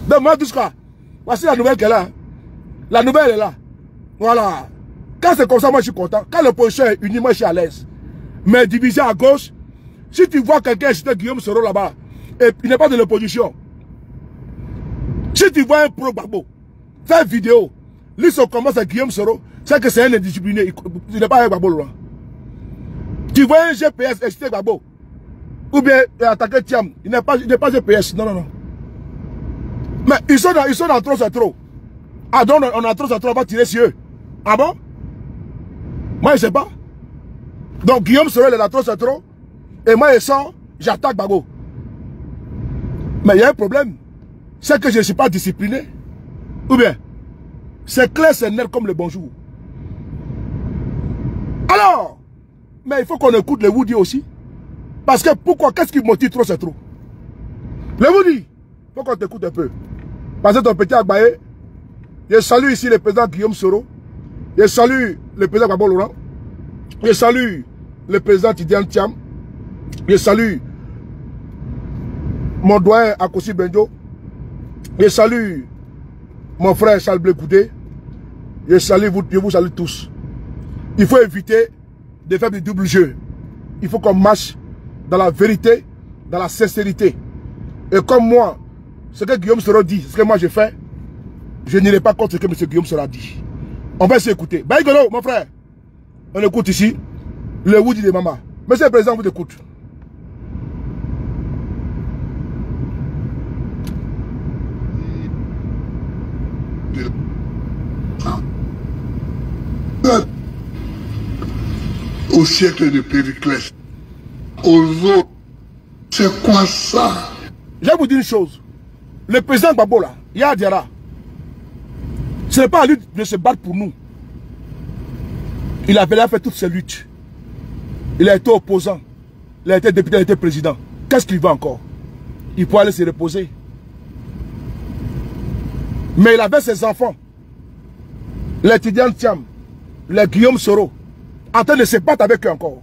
Donc moi tout ça, voici la nouvelle qu'elle a. La nouvelle est là. Voilà. Quand c'est comme ça, moi je suis content. Quand l'opposition est unie, moi je suis à l'aise. Mais divisé à gauche, si tu vois quelqu'un citer Guillaume Soro là-bas, et il n'est pas de l'opposition, Si tu vois un pro Gbagbo, fais vidéo, lui son commence à Guillaume Soro, c'est que c'est un indiscipliné, il n'est pas un Gbagbo loin. Tu vois un GPS excité Gbagbo, ou bien attaquer Thiam, il n'est pas GPS, non, non, non. Mais ils sont dans trop, c'est trop. Ah donc on a trop, c'est trop, on va tirer sur eux. Ah bon? Moi je sais pas. Donc Guillaume Soro, il est dans trop, c'est trop. Et moi je sors, j'attaque Gbagbo. Mais il y a un problème. C'est que je ne suis pas discipliné. Ou bien, c'est clair, c'est net comme le bonjour. Alors, mais il faut qu'on écoute le Woody aussi. Parce que pourquoi? Qu'est-ce qui motive trop, c'est trop? Le Woody, il faut qu'on t'écoute un peu. Parce que ton petit Agbaye, je salue ici le président Guillaume Soro. Je salue le président Gbagbo Laurent. Je salue le président Tidiane Thiam. Je salue mon doyen Akosi Benjo. Je salue mon frère Charles Blé Goudé. Je vous salue tous. Il faut éviter de faire du double jeu. Il faut qu'on marche dans la vérité, dans la sincérité. Et comme moi, ce que Guillaume Soro dit, ce que moi je fais, je n'irai pas contre ce que M. Guillaume Soro a dit. On va s'écouter. Baïgolo, mon frère. On écoute ici le Woody de Maman. Monsieur le Président, vous écoute. Au siècle de Périclès, aux autres, c'est quoi ça? Je vais vous dire une chose. Le président Gbagbo là, Yaya Diarra, ce n'est pas à lui de se battre pour nous. Il avait fait toutes ses luttes. Il a été opposant. Il a été député, il a été président. Qu'est-ce qu'il veut encore? Il peut aller se reposer. Mais il avait ses enfants. Les Tidiane Thiam, les Guillaume Soro, en train de se battre avec eux encore.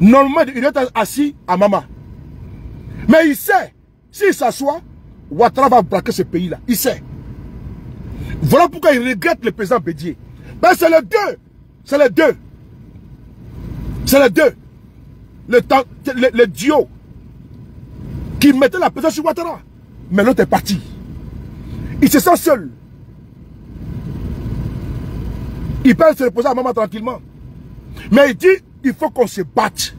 Normalement, il est assis à Mama. Mais il sait, s'il s'assoit, Ouattara va braquer ce pays-là. Il sait. Voilà pourquoi il regrette le président Bédié. Ben c'est les deux. C'est les deux. C'est les deux. Le duo qui mettait la pression sur Ouattara. Mais l'autre est parti. Il se sent seul. Il peut se reposer à Maman tranquillement. Mais il dit, il faut qu'on se batte.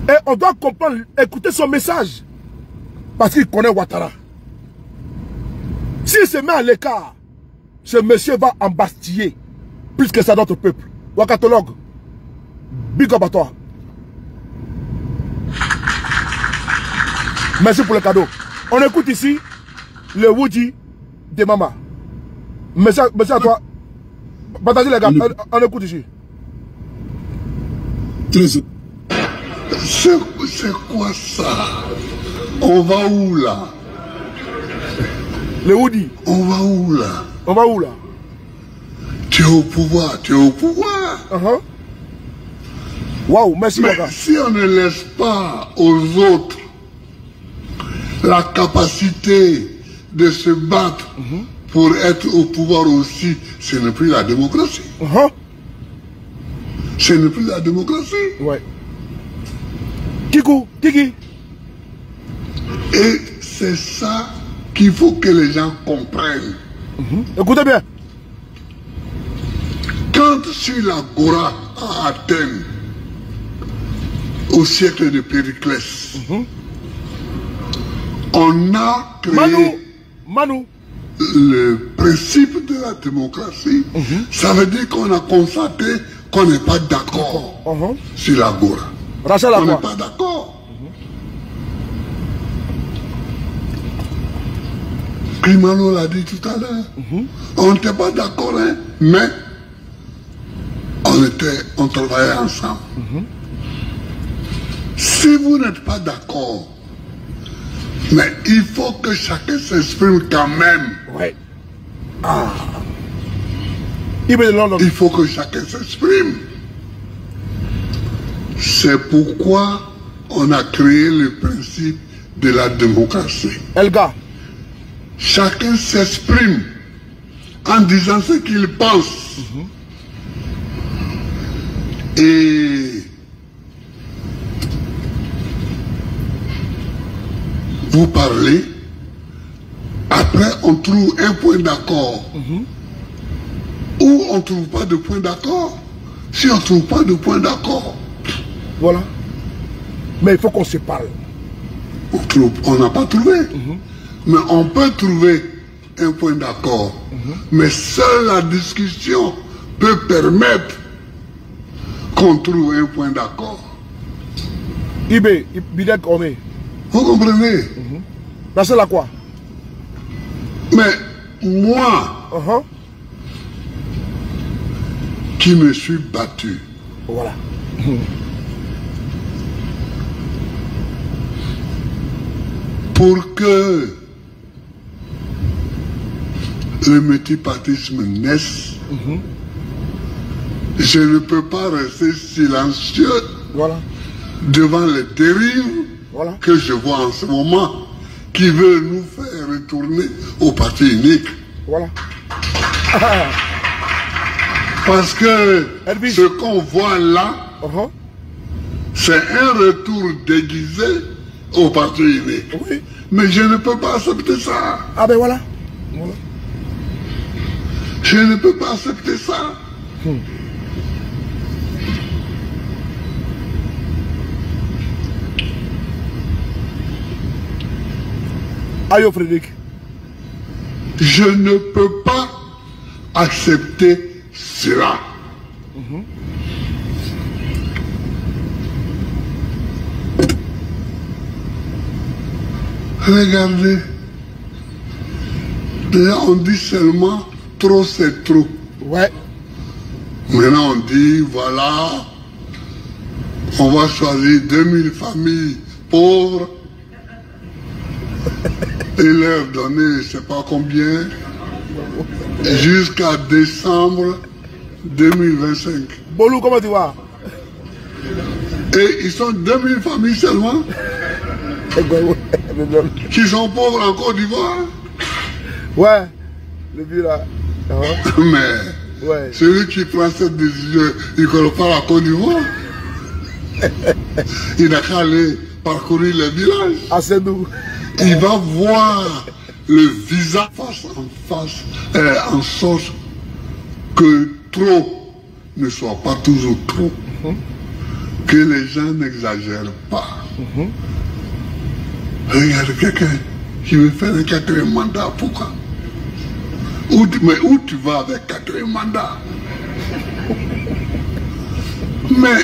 Et on doit comprendre, écouter son message. Parce qu'il connaît Ouattara. S'il se met à l'écart, ce monsieur va embastiller plus que ça notre peuple. Ouakatologue, big up à toi. Merci pour le cadeau. On écoute ici le Woody de Mama. Merci à toi. Partagez les gars, on écoute ici. C'est quoi ça? On va où là? Le Woody. On va où là? On va où là? Tu es au pouvoir, tu es au pouvoir. Waouh, merci les gars. Si on ne laisse pas aux autres la capacité de se battre pour être au pouvoir aussi, ce n'est plus la démocratie. Ce n'est plus la démocratie. Ouais. Kikou, Kiki. Et c'est ça qu'il faut que les gens comprennent. Écoutez bien. Quand sur l'Agora à Athènes, au siècle de Périclès, on a créé Manu. le principe de la démocratie. Ça veut dire qu'on a constaté qu'on n'est pas d'accord sur l'Agora. On n'est pas d'accord. Klimano l'a dit tout à l'heure. On n'était pas d'accord, hein, mais on travaillait ensemble. Si vous n'êtes pas d'accord, mais il faut que chacun s'exprime quand même. Ouais. Il faut que chacun s'exprime. C'est pourquoi on a créé le principe de la démocratie. Elga. Chacun s'exprime en disant ce qu'il pense. Et vous parlez Après, on trouve un point d'accord. Ou on ne trouve pas de point d'accord. Si on ne trouve pas de point d'accord, Voilà. Mais il faut qu'on se parle. on n'a pas trouvé. Mais on peut trouver un point d'accord. Mais seule la discussion peut permettre qu'on trouve un point d'accord. Ibé, Bidek Omé. Vous comprenez? Là, c'est là quoi? Mais moi, qui me suis battu, Voilà. pour que le multipartisme naisse, je ne peux pas rester silencieux Voilà. devant les dérives Voilà. que je vois en ce moment, qui veulent nous faire retourner au parti unique. Voilà. Parce que Elvis. ce qu'on voit là, c'est un retour déguisé au parti unique. Oui. Mais je ne peux pas accepter ça. Ah ben voilà. Voilà. Je ne peux pas accepter ça. Ayo Frédéric. Je ne peux pas accepter cela. Regardez. Là, on dit seulement trop c'est trop. Ouais. Maintenant, on dit voilà, on va choisir 2000 familles pauvres et leur donner, je ne sais pas combien, jusqu'à décembre 2025. Bolou, comment tu vas? Et ils sont 2000 familles seulement qui sont pauvres en Côte d'Ivoire. Ouais. Le vieux là. Mais Ouais. celui qui prend cette décision, il ne connaît pas la Côte d'Ivoire. Il n'a qu'à aller parcourir les villages. Ah, c'est nous. Il va voir le visage face en face, en sorte que trop ne soit pas toujours trop. Que les gens n'exagèrent pas. Regarde quelqu'un qui veut faire un 4e mandat, pourquoi? Mais où tu vas avec 4e mandat? Mais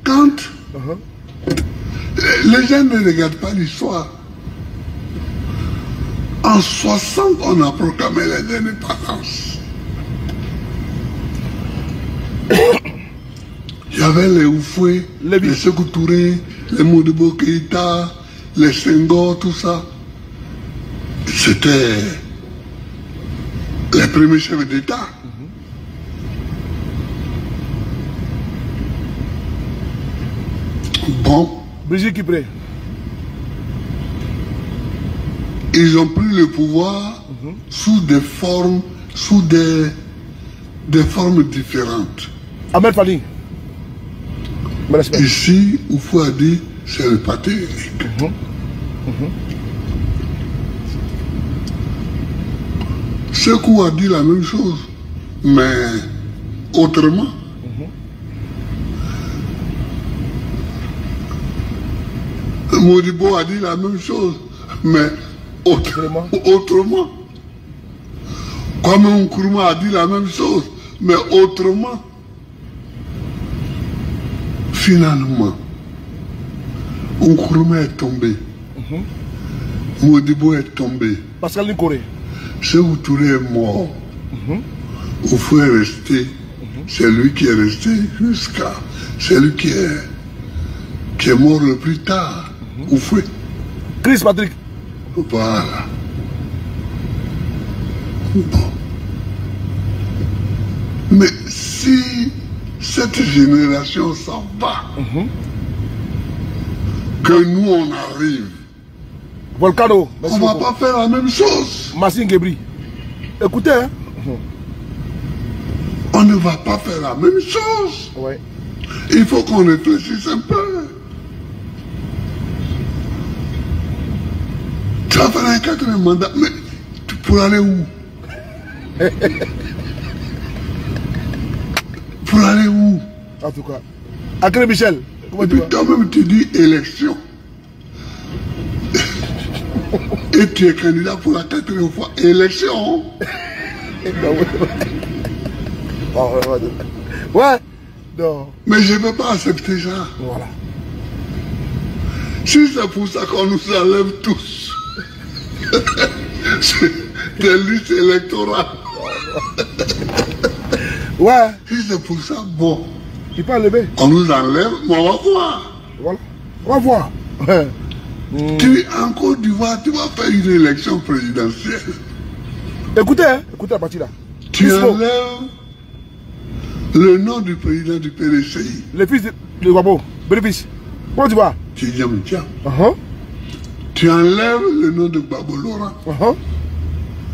quand les gens ne regardent pas l'histoire, en 60, on a proclamé l'indépendance. Il y avait les Oufoué, les Sékou Touré, les Modibo Keïta, les Senghor, tout ça. C'était les premiers chefs d'État. Bon. Brigitte Kipré. Ils ont pris le pouvoir sous des formes, sous des formes différentes. Ahmed Fali. Ici, Oufou a dit, c'est le parti unique. Sékou a dit la même chose, mais autrement. Modibo a dit la même chose, mais autrement. Kwame Nkrumah a dit la même chose, mais autrement. Finalement, Nkrumah est tombé. Modibo est tombé. Pascal Nicoré. Sékou Touré est mort. Oufou est resté. C'est lui qui est resté jusqu'à. C'est lui qui est mort le plus tard. Oufou. Chris Patrick. Voilà. Bon. Mais si cette génération s'en va, que nous on arrive, Volcano. on ne va pas faire la même chose. Massine Gebri. Écoutez, hein. On ne va pas faire la même chose. Ouais. Il faut qu'on réfléchisse un peu. Tu vas faire un 4e mandat, mais Pour aller où? Pour aller où? En tout cas. Akele Michel, comment Et tu puis vas? toi-même tu dis élection. Et tu es candidat pour la 4e fois. Élection. Ouais. Non. Mais je ne peux pas accepter ça. Voilà. Si c'est pour ça qu'on nous enlève tous des listes électorales. Ouais. Si c'est pour ça, bon. Il peut enlever. On nous enlève, mais on va voir. Voilà. On va voir. Tu, en Côte d'Ivoire, tu vas faire une élection présidentielle. Écoutez, hein. Écoutez la partie là. Tu Bispo, enlèves le nom du président du PDCI. le fils de Gbagbo, bénéfice. Comment tu vas? Tu dis, tiens. Tu enlèves le nom de Gbagbo Laurent.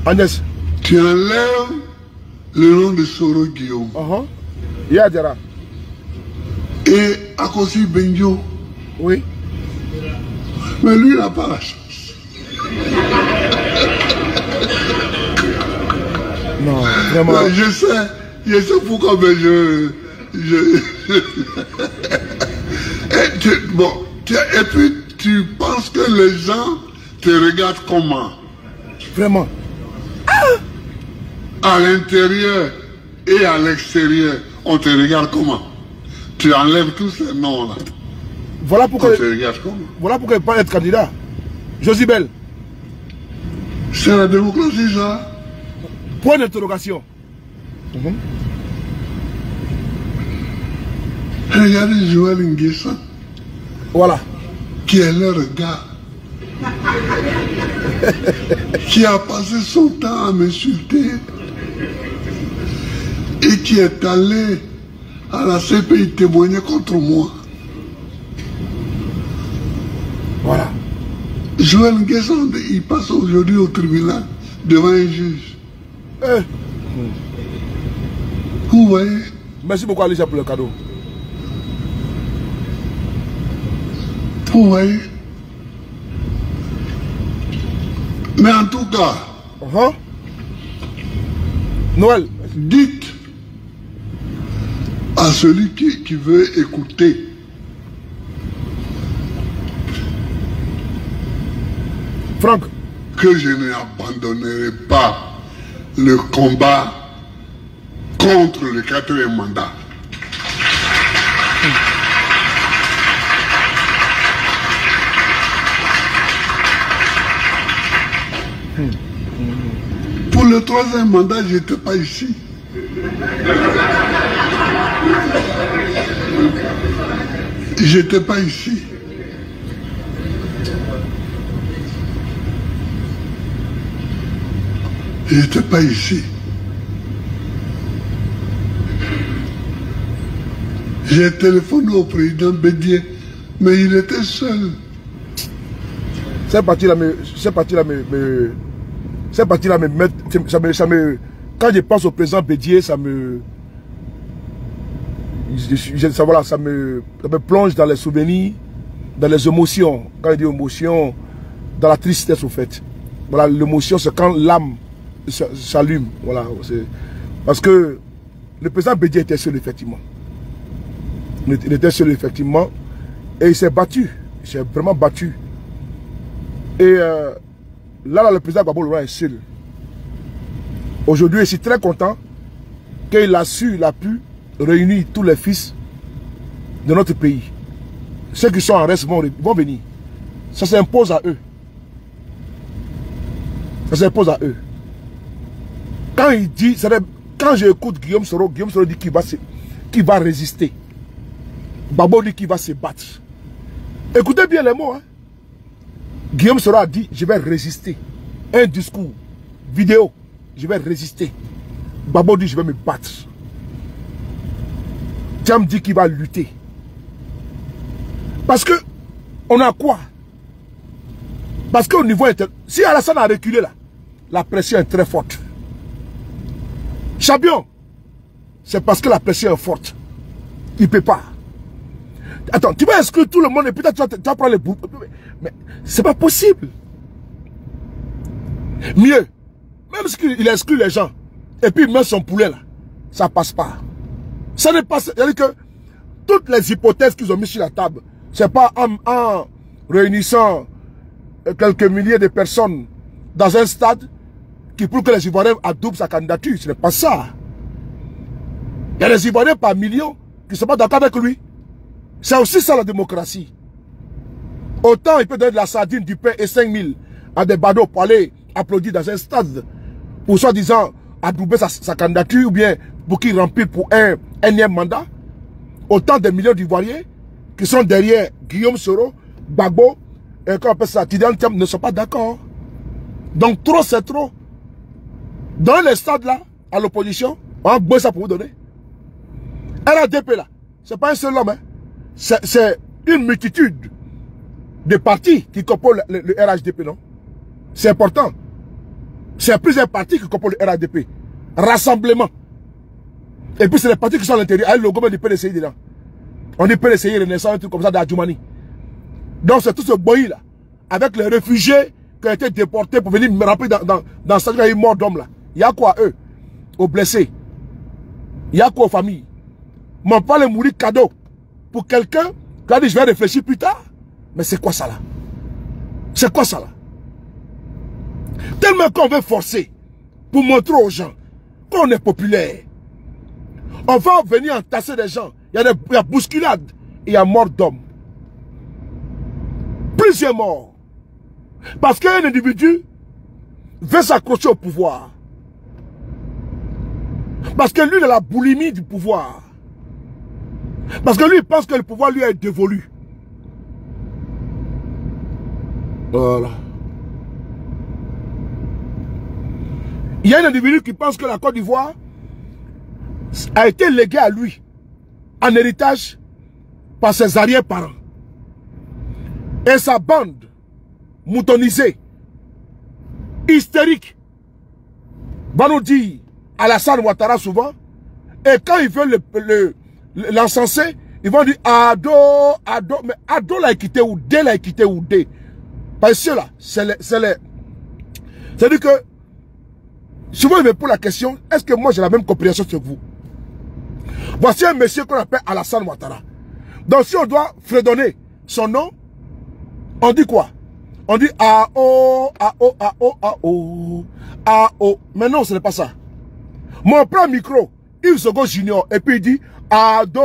Agnès. Tu enlèves le nom de Soro Guillaume. Ya Diara. Et Akosi Benjo. Oui. Mais lui, il n'a pas la chance. Non, vraiment. Non, je sais pourquoi, mais et puis tu penses que les gens te regardent comment? Vraiment. À l'intérieur et à l'extérieur, on te regarde comment? Tu enlèves tous ces noms-là. Voilà pourquoi. On te regarde comment? Voilà pourquoi il peut pas être candidat. Josibel. C'est la démocratie, ça. Point d'interrogation. Regardez Joël Nguessan. Voilà. Qui est leur gars. Qui a passé son temps à m'insulter. Et qui est allé à la CPI témoigner contre moi. Voilà. Joël Nguessan, il passe aujourd'hui au tribunal devant un juge. Vous voyez? Merci beaucoup Alicia pour le cadeau. Vous voyez? Mais en tout cas, Noël. dites à celui qui veut écouter Franck. que je n'abandonnerai pas le combat contre le 4e mandat. Pour le 3e mandat, je n'étais pas ici. J'étais pas ici. J'étais pas ici. J'ai téléphoné au président Bédier, mais il était seul. Cette partie-là me met, quand je pense au président Bédier, ça me plonge dans les souvenirs, dans les émotions. Quand je dis émotion, dans la tristesse au fait. Voilà, l'émotion c'est quand l'âme s'allume. Voilà, parce que le président Bédier était seul effectivement. Il était seul effectivement et il s'est battu. Il s'est vraiment battu. Et là, le président Gbagbo Laurent est seul. Aujourd'hui, je suis très content qu'il a pu réunir tous les fils de notre pays. Ceux qui sont en reste vont venir. Ça s'impose à eux. Ça s'impose à eux. Quand il dit, quand j'écoute Guillaume Soro dit qu'il va résister. Gbagbo dit qu'il va se battre. Écoutez bien les mots. Hein. Guillaume Soro a dit, je vais résister. Un discours, vidéo, je vais résister. Gbagbo dit, je vais me battre. Thiam dit qu'il va lutter. Parce que, on a quoi? Parce qu'au niveau interne, si Alassane a reculé là, la pression est très forte. Champion, c'est parce que la pression est forte. Il ne peut pas. Attends, tu vas exclure tout le monde et peut-être tu vas prendre les bouts. Mais c'est pas possible. Mieux. même s'il exclut les gens, et puis il met son poulet là, ça passe pas. Ça n'est pas... C'est-à-dire que toutes les hypothèses qu'ils ont mis sur la table, c'est pas en réunissant quelques milliers de personnes dans un stade qui prouve que les Ivoiriens adoptent sa candidature. Ce n'est pas ça. Il y a les Ivoiriens par millions qui ne sont pas d'accord avec lui. C'est aussi ça la démocratie. Autant il peut donner de la sardine, du pain et 5000 à des badauds pour aller applaudir dans un stade pour soi-disant adouber sa candidature ou bien pour qu'il remplisse pour un énième mandat. Autant de millions d'Ivoiriens qui sont derrière Guillaume Soro, Gbagbo, et qu'on appelle ça, Tidiane Thiam, ne sont pas d'accord. Donc trop c'est trop. Dans les stades là, à l'opposition, on a besoin ça pour vous donner. RADP là, c'est pas un seul homme, hein. C'est une multitude de partis qui composent le RHDP, non? C'est important. C'est plusieurs partis qui composent le RADP. Rassemblement. Et puis c'est les partis qui sont à l'intérieur. Avec le logo du PDCI dedans. On dit PDCI Renaissance, un truc comme ça d'Adjoumani. Donc c'est tout ce boy là. Avec les réfugiés qui ont été déportés pour venir me rappeler dans ce cas, mort d'hommes là. Il y a quoi eux? Aux blessés. Il y a quoi aux familles? M'en parle mourir cadeau. Pour quelqu'un qui a dit je vais réfléchir plus tard. Mais c'est quoi ça là? C'est quoi ça là? Tellement qu'on veut forcer pour montrer aux gens qu'on est populaire. On va venir entasser des gens. Il y a bousculade. Il y a mort d'hommes. Plusieurs morts. Parce qu'un individu veut s'accrocher au pouvoir. Parce que lui, il a la boulimie du pouvoir. Parce que lui, il pense que le pouvoir lui est dévolu. Voilà. Il y a un individu qui pense que la Côte d'Ivoire a été léguée à lui en héritage par ses arrière-parents. Et sa bande moutonisée, hystérique, va nous dire Alassane Ouattara souvent, et quand ils veulent l'encenser, ils vont dire Ado, Ado, mais Ado l'a quitté ou D l'a quitté ou D. Parce que là, c'est-à-dire que, souvent il me pose la question, est-ce que moi j'ai la même compréhension que vous? Voici un monsieur qu'on appelle Alassane Ouattara. Donc si on doit fredonner son nom, on dit quoi? On dit A-O, A-O, A-O, A-O, A-O. Mais non, ce n'est pas ça. Mon prend micro, Yves Sogo Junior, et puis il dit Ado,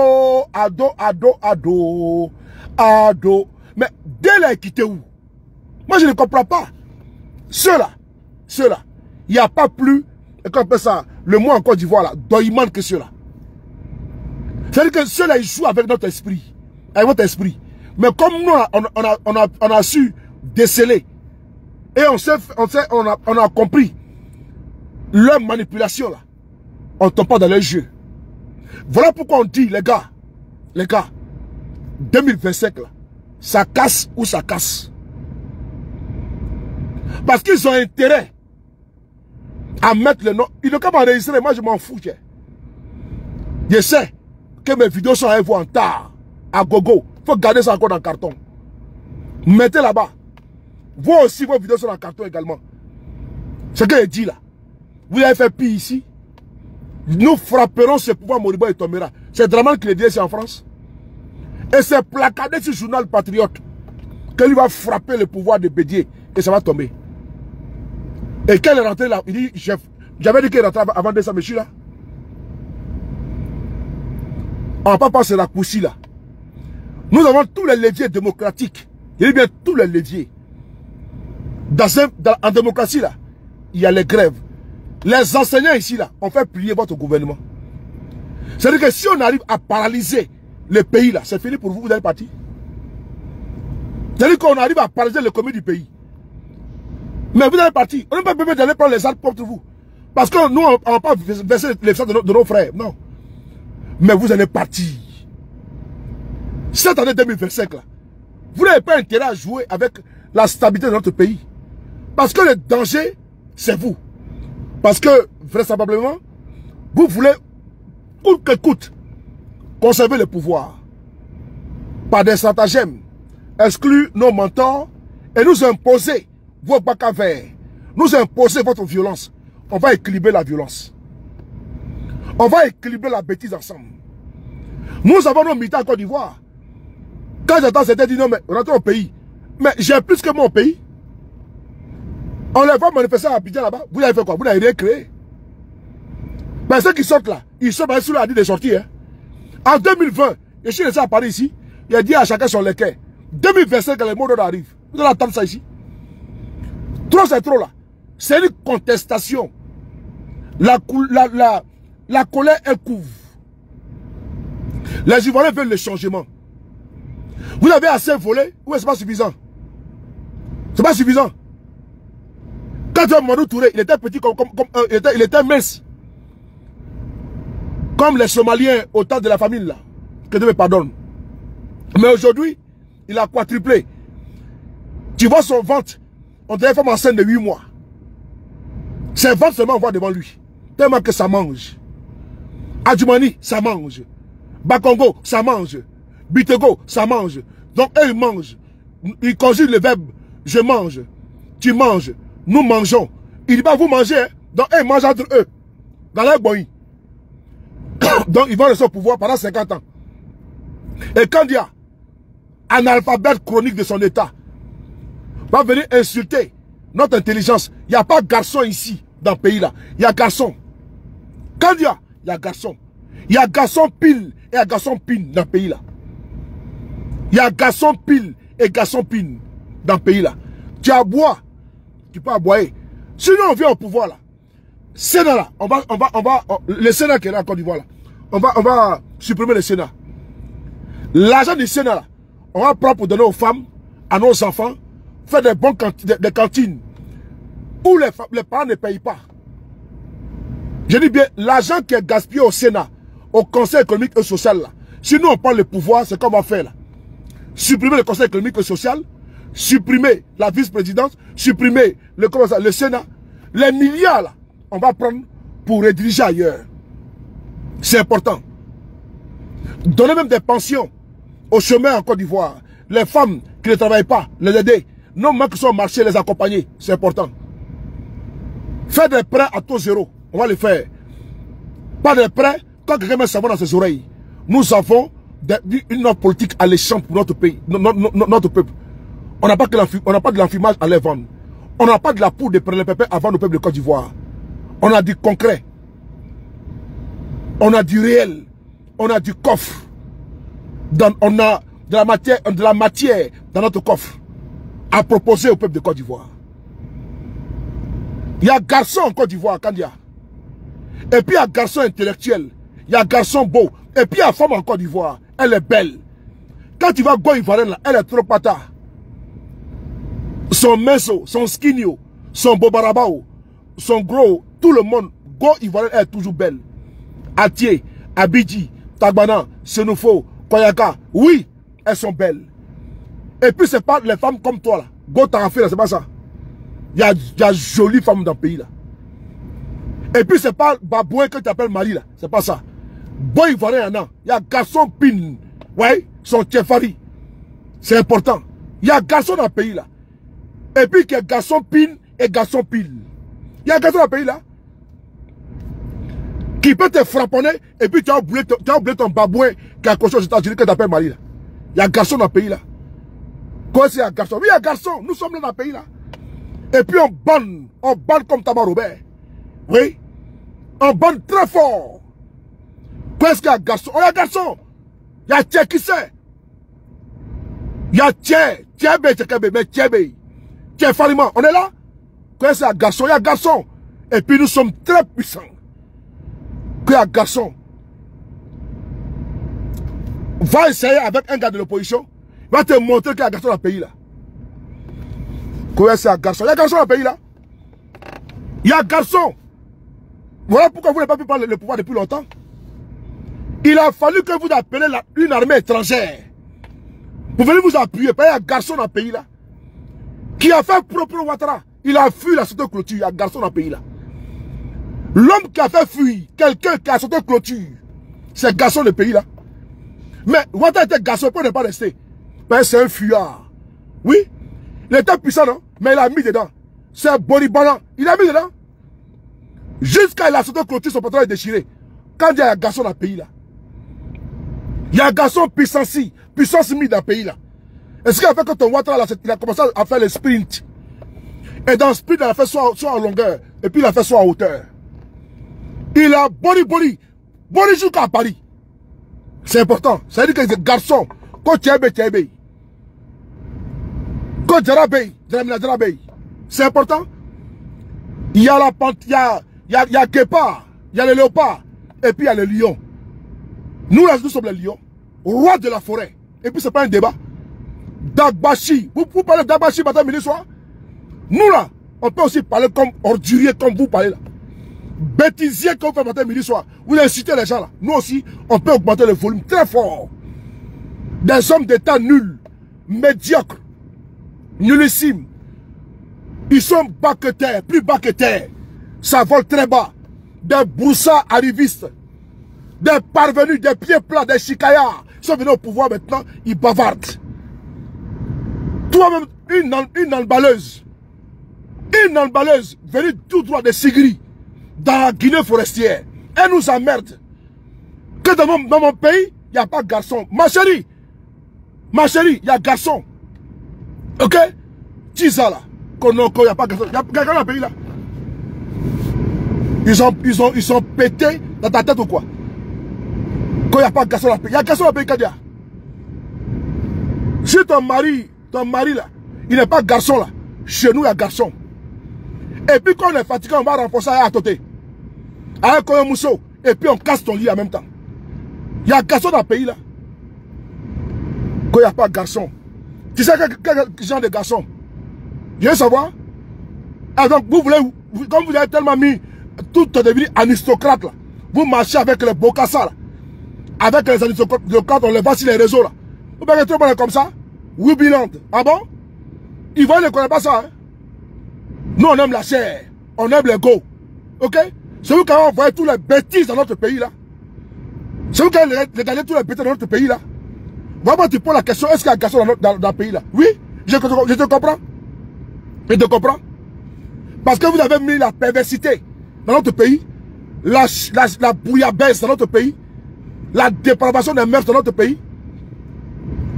Ado, Ado, Ado, Ado. Mais dès là, il quitté où? Moi, je ne comprends pas. Ceux-là, il n'y a pas plus, et qu'on appelle ça, le mot en Côte d'Ivoire, là, doïman que ceux-là. C'est-à-dire que ceux-là, ils jouent avec notre esprit, avec votre esprit. Mais comme nous, on a su déceler, et on a compris leur manipulation, là, on ne tombe pas dans les jeux. Voilà pourquoi on dit, les gars, 2025, là, ça casse ou ça casse. Parce qu'ils ont intérêt à mettre le nom. Ils n'ont qu'à m'enregistrer, moi je m'en fous. Je sais que mes vidéos sont à vous en tard, à gogo. Il faut garder ça encore dans le carton. Mettez là-bas. Vous aussi, vos vidéos sont dans le carton également. Ce que je dis là. Vous avez fait pire ici. Nous frapperons ce pouvoir moribond et tombera. C'est Draman qui le dit ici en France. Et c'est placardé sur le journal Patriote que lui va frapper le pouvoir de Bédier et ça va tomber. Et quand il est rentré là, il dit, j'avais dit qu'il rentrait avant de ça, monsieur là. On ne va pas passer la coussi là. Nous avons tous les leviers démocratiques. Il y a bien tous les leviers. En démocratie là, il y a les grèves. Les enseignants ici là, on fait plier votre gouvernement. C'est-à-dire que si on arrive à paralyser le pays là, c'est fini pour vous, vous allez partir. C'est-à-dire qu'on arrive à paralyser l'économie du pays. Mais vous allez partir. On n'a pas besoin d'aller prendre les armes contre vous. Parce que nous, on ne va pas verser les sangs de nos frères. Non. Mais vous allez partir. Cette année 2025 là, vous n'avez pas intérêt à jouer avec la stabilité de notre pays. Parce que le danger, c'est vous. Parce que, vraisemblablement, vous voulez, coûte que coûte, conserver le pouvoir. Par des stratagèmes, exclure nos mentors et nous imposer vos bacs à verre, nous imposer votre violence. on va équilibrer la violence. On va équilibrer la bêtise ensemble. Nous avons nos militants en Côte d'Ivoire. Quand j'entends certains dire non, mais rentrez au pays. Mais j'ai plus que mon pays. On les voit manifester à Abidjan là-bas. Vous avez fait quoi? Vous n'avez rien créé. Mais ceux qui sortent là, ils sont basés sur la dit de sortir. Hein. En 2020, je suis resté à Paris ici. Il a dit à chacun son lequel. 2025, quand les mots d'ordre arrivent, vous allez attendre ça ici. Trop, c'est trop là. C'est une contestation. La colère, elle couvre. Les Ivoiriens veulent le changement. Vous avez assez volé, ou est-ce pas suffisant? C'est pas suffisant. Quand tu vois Mamadou Touré, il était petit il était mince. Comme les Somaliens au temps de la famine là. Que Dieu me pardonne. Mais aujourd'hui, il a quadruplé. Tu vois son ventre, on dirait une femme enceinte de 8 mois. Ses ventres seulement on voit devant lui. Tellement que ça mange. Adjumani, ça mange. Bakongo, ça mange. Bitego, ça mange. Donc eux, ils mangent. Ils conjuguent le verbe je mange. Tu manges. Nous mangeons. Il dit pas vous mangez. Hein? Donc eux, ils mangent entre eux. Dans leur boy. Donc ils vont rester au pouvoir pendant 50 ans. Et quand il y a un analphabète chronique de son état, va venir insulter notre intelligence. Il n'y a pas garçon ici, dans le pays là. Il y a garçon. Quand il y a garçon. Il y a garçon pile et un garçon pine dans le pays là. Il y a garçon pile et garçon pine dans le pays là. Tu aboies, tu peux aboyer. Sinon on vient au pouvoir là. Sénat là, le Sénat qui est là en Côte d'Ivoire là, on va supprimer le Sénat. L'argent du Sénat là, on va prendre pour donner aux femmes, à nos enfants, faire des bonnes des cantines où les parents ne payent pas. Je dis bien, l'argent qui est gaspillé au Sénat, au Conseil économique et social là, si nous on prend le pouvoir, c'est qu'on va faire là. Supprimer le Conseil économique et social, supprimer la vice-présidence, supprimer le Sénat, les milliards là, on va prendre pour rediriger ailleurs. C'est important. Donner même des pensions aux chômeurs en Côte d'Ivoire. Les femmes qui ne travaillent pas, les aider. Non, même qui sont au marché, les accompagner. C'est important. Faire des prêts à taux zéro. On va les faire. Pas de prêts quand quelqu'un met sa main dans ses oreilles. Nous avons une politique alléchante pour notre pays, notre peuple. On n'a pas de l'enfumage à les vendre. On n'a pas de la poudre de prélèvement à vendre au peuple de Côte d'Ivoire. On a du concret. On a du réel. On a du coffre. On a de la matière dans notre coffre à proposer au peuple de Côte d'Ivoire. Il y a garçon en Côte d'Ivoire, Kandia. Et puis il y a garçon intellectuel. Il y a garçon beau. Et puis il y a femme en Côte d'Ivoire. Elle est belle. Quand tu vas go ivoirienne là, elle est trop pata. Son minceau, son skinio, son bobarabao, son gros, tout le monde, go ivoirienne, elle est toujours belle. Atié, Abidji, Tagbana, Senufo, Koyaka, oui, elles sont belles. Et puis c'est pas les femmes comme toi là. Go Tarafé là, c'est pas ça. Il y a jolies femmes dans le pays là. Et puis c'est pas Baboué que tu appelles Mali là, c'est pas ça. Boy ivoirien il y a garçon pin, ouais, son tchefari. C'est important. Il y a garçon dans le pays là. Et puis qu'il y a garçon pin et garçon pile. Il y a garçon dans le pays là. Qui peut te frapponner et puis tu as oublié ton babouin qui a accroché aux États-Unis que tu appelles Mali là. Il y a garçon dans le pays là. Quoi c'est un garçon? Oui, il y a garçon. Nous sommes là dans le pays là. Et puis on banne comme Tabar Robert. Oui. On banne très fort. Qu'est-ce qu'il y a garçon? Oh, il y a garçon. Il y a Tché qui sait. Il y a Tché. Tché Falima. On est là? Qu'est-ce qu'il y a garçon? Il y a garçon. Et puis nous sommes très puissants. Qu'il y a garçon. Va essayer avec un gars de l'opposition. Il va te montrer qu'il y a garçon dans le pays là. Qu'est-ce qu'il y a garçon? Il y a garçon dans le pays là. Il y a garçon. Voilà pourquoi vous n'avez pas pu prendre le pouvoir depuis longtemps. Il a fallu que vous appelez une armée étrangère pour venir vous appuyer. Il y a un garçon dans le pays là qui a fait propre Ouattara. Il a fui la sauté clôture. Il y a un garçon dans le pays là. L'homme qui a fait fuir quelqu'un qui a sauté clôture, c'est garçon le pays là. Mais Ouattara était garçon, il ne peut pas rester. Mais c'est un fuyard. Oui, il était puissant, non? Mais il a mis dedans. C'est un bonibana. Il a mis dedans. Jusqu'à la sortie de clôture, son pantalon est déchiré. Quand il y a un garçon dans le pays là, il y a un garçon puissance 1000 dans le pays là. Est-ce qu'il a fait que ton Ouattara là, il a commencé à faire le sprint? Et dans le sprint, il a fait soit en longueur, et puis il a fait soit en hauteur. Il a body jusqu'à Paris. C'est important. Ça veut dire que les garçons, quand tu es bé, quand tu es bé, c'est important. Il y a la pente, il y a guépard, il y a le léopard, et puis il y a le lion. Nous là, nous sommes les lions, rois de la forêt. Et puis c'est pas un débat. Dagbashi, vous parlez de Dagbashi matin, midi, soir. Nous là, on peut aussi parler comme ordurier, comme vous parlez là. Bêtisier comme vous faites matin, midi, soir. Vous incitez les gens là. Nous aussi, on peut augmenter le volume très fort. Des hommes d'état nuls, médiocres, nullissimes. Ils sont bas que terre, plus bas que terre. Ça vole très bas. Des broussards arrivistes. Des parvenus, des pieds plats, des chicayards. Ils sont venus au pouvoir maintenant, ils bavardent. Toi-même, une emballeuse. Une emballeuse venue tout droit de Sigri, dans la Guinée forestière. Elle nous emmerde. Que dans mon pays, il n'y a pas de garçon. Ma chérie, il y a garçon. Ok? Tisa là. Il n'y a pas de garçon. Il y a quelqu'un dans le pays là. Ils sont pétés dans ta tête ou quoi? Quand il n'y a pas de garçon dans le pays. Il y a garçon dans le pays, Kadia. Si ton mari là, il n'est pas garçon là. Chez nous, il y a garçon. Et puis quand on est fatigué, on va renforcer à côté. Avec un mousseau. Et puis on casse ton lit en même temps. Il y a garçon dans le pays là. Quand il n'y a pas de garçon. Tu sais quel genre de garçon? Je veux savoir. Ah, donc vous voulez, comme vous avez tellement mis, tout est devenu aristocrate là. Vous marchez avec les Bokassa là. Avec les aristocrates, on les voit sur les réseaux là. Vous voyez tout le monde comme ça? Wibiland. Ah bon? Ils ne connaissent pas ça. Hein? Nous, on aime la chair. On aime les go. Ok? C'est vous qui avez envoyé tous les bêtises dans notre pays là. C'est vous qui avez regardé tous les bêtises dans notre pays là. Vraiment, tu poses la question, est-ce qu'il y a un garçon dans le pays là? Oui, je te comprends. Je te comprends. Parce que vous avez mis la perversité dans notre pays, la bouillabaisse dans notre pays, la dépravation des mœurs dans notre pays.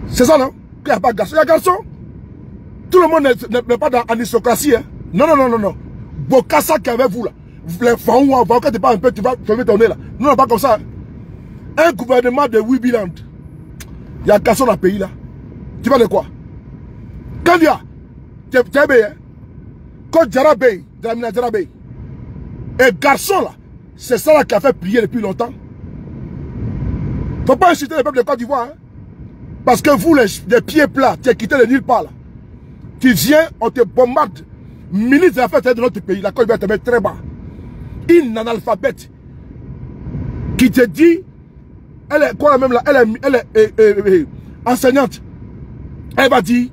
C'est ça, non? Qu'il n'y a pas de garçon. Il y a garçon. Tout le monde n'est pas dans l'aristocratie. Hein? Non. Bokassa qui est avec vous là. Les fangs, quand tu pas un peu, tu vas fermer ton nez là. Nous, on pas comme ça. Hein? Un gouvernement de Wibiland. Il y a un garçon dans le pays là. Tu vas de quoi? Quand il y a, tu es bé, hein? Quand Djarabé, Djarabé. Et garçon là, c'est ça là qui a fait prier depuis longtemps. Faut pas insulter le peuple de Côte d'Ivoire. Hein? Parce que vous, les pieds plats, tu es quitté de nulle part là. Tu viens, on te bombarde. Ministre des Affaires de notre pays, la Côte d'Ivoire te met très bas. Une analphabète qui te dit, elle est quoi même là, elle est enseignante. Elle va dire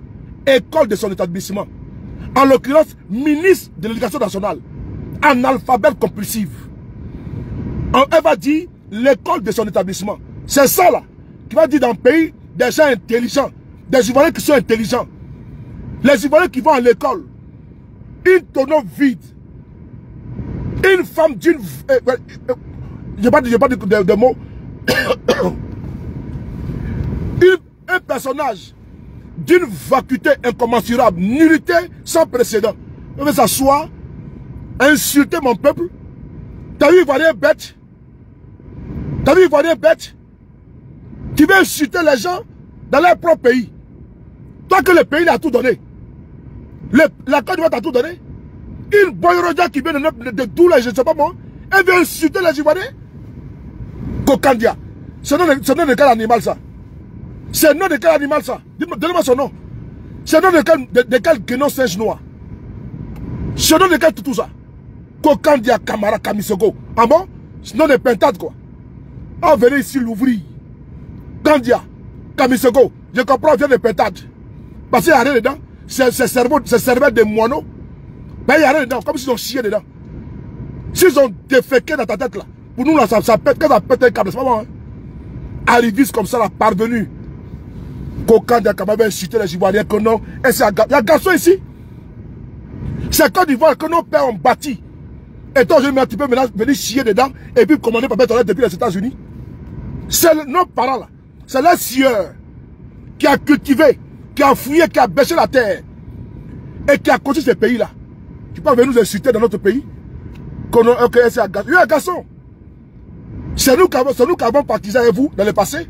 école de son établissement. En l'occurrence, ministre de l'Éducation nationale. Analphabète compulsive. Elle va dire l'école de son établissement. C'est ça là, qui va dire dans le pays des gens intelligents, des Ivoiriens qui sont intelligents. Les Ivoiriens qui vont à l'école, une tonneau vide, une femme d'une... je n'ai pas dit de mots. Un personnage d'une vacuité incommensurable, nullité sans précédent. On veut s'asseoir, insulter mon peuple. T'as vu Ivoirien bête? T'as vu Ivoirien bête? Tu veux insulter les gens dans leur propre pays. Toi que le pays a tout donné. La Côte d'Ivoire t'a tout donné. Une Boyorodia qui vient de Doula, je ne sais pas moi, elle vient insulter les Ivoiriens. Kokandia. C'est le nom de quel animal ça? C'est le nom de quel animal ça? Donnez-moi son nom. C'est le nom de quel guénon singe noir? C'est le nom de quel tout ça? Kokandia Kamara Kamisoko. Ah bon? C'est le nom de pentade quoi. Ah, venez ici l'ouvrir. Kandia Kamisoko. Je comprends, vient de pentade. Parce qu'il n'y a rien dedans. C'est cerveau de moineaux. Ben, il n'y a rien dedans. Comme s'ils ont chié dedans. S'ils ont déféqué dans ta tête là. Pour nous là, ça pète. Quand ça pète un câble, c'est pas bon. Hein? Arriviste comme ça là, parvenu. Qu'aucun des Camerounais insulté les Ivoiriens que non. Il y a garçon ici. C'est Côte d'Ivoire que nos pères ont bâti. Et toi, tu peux maintenant venir chier dedans et puis commander par toilette depuis les États-Unis. C'est nos parents là. C'est leur sieur qui a cultivé, qui a fouillé, qui a bêché la terre et qui a construit ces pays-là. Tu peux venir nous insulter dans notre pays. C'est un garçon. C'est nous qui avons partisé avec vous dans le passé.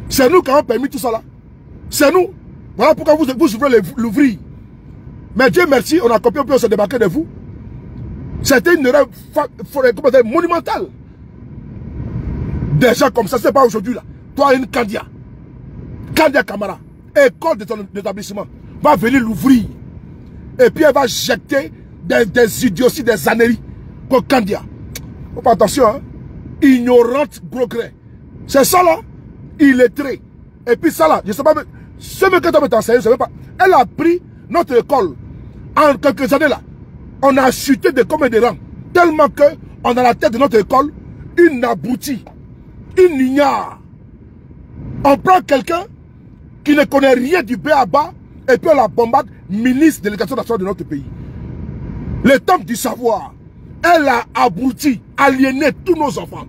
C'est nous qui avons permis tout ça là. C'est nous. Voilà pourquoi vous ouvrez l'ouvrir. Mais Dieu merci, on a compris, on s'est débarqué de vous. C'était une erreur monumentale. Des gens comme ça, c'est pas aujourd'hui là. Toi, une Kandia. Kandia Kamara, école de ton établissement, va venir l'ouvrir. Et puis elle va jeter des idioties, des âneries. Comme Kandia. Faut pas attention, hein. Ignorante, gros gré. C'est ça là. Illettré. Et puis ça là, je sais pas, ce mec que tu m'as enseigné, je sais pas. Elle a pris notre école. En quelques années là, on a chuté de combien de rangs. Tellement que on a la tête de notre école une abrutie, une ignare. On prend quelqu'un qui ne connaît rien du B à bas et puis on la bombarde, ministre de l'éducation nationale de notre pays. Le temple du savoir, elle a abruti, aliéné tous nos enfants.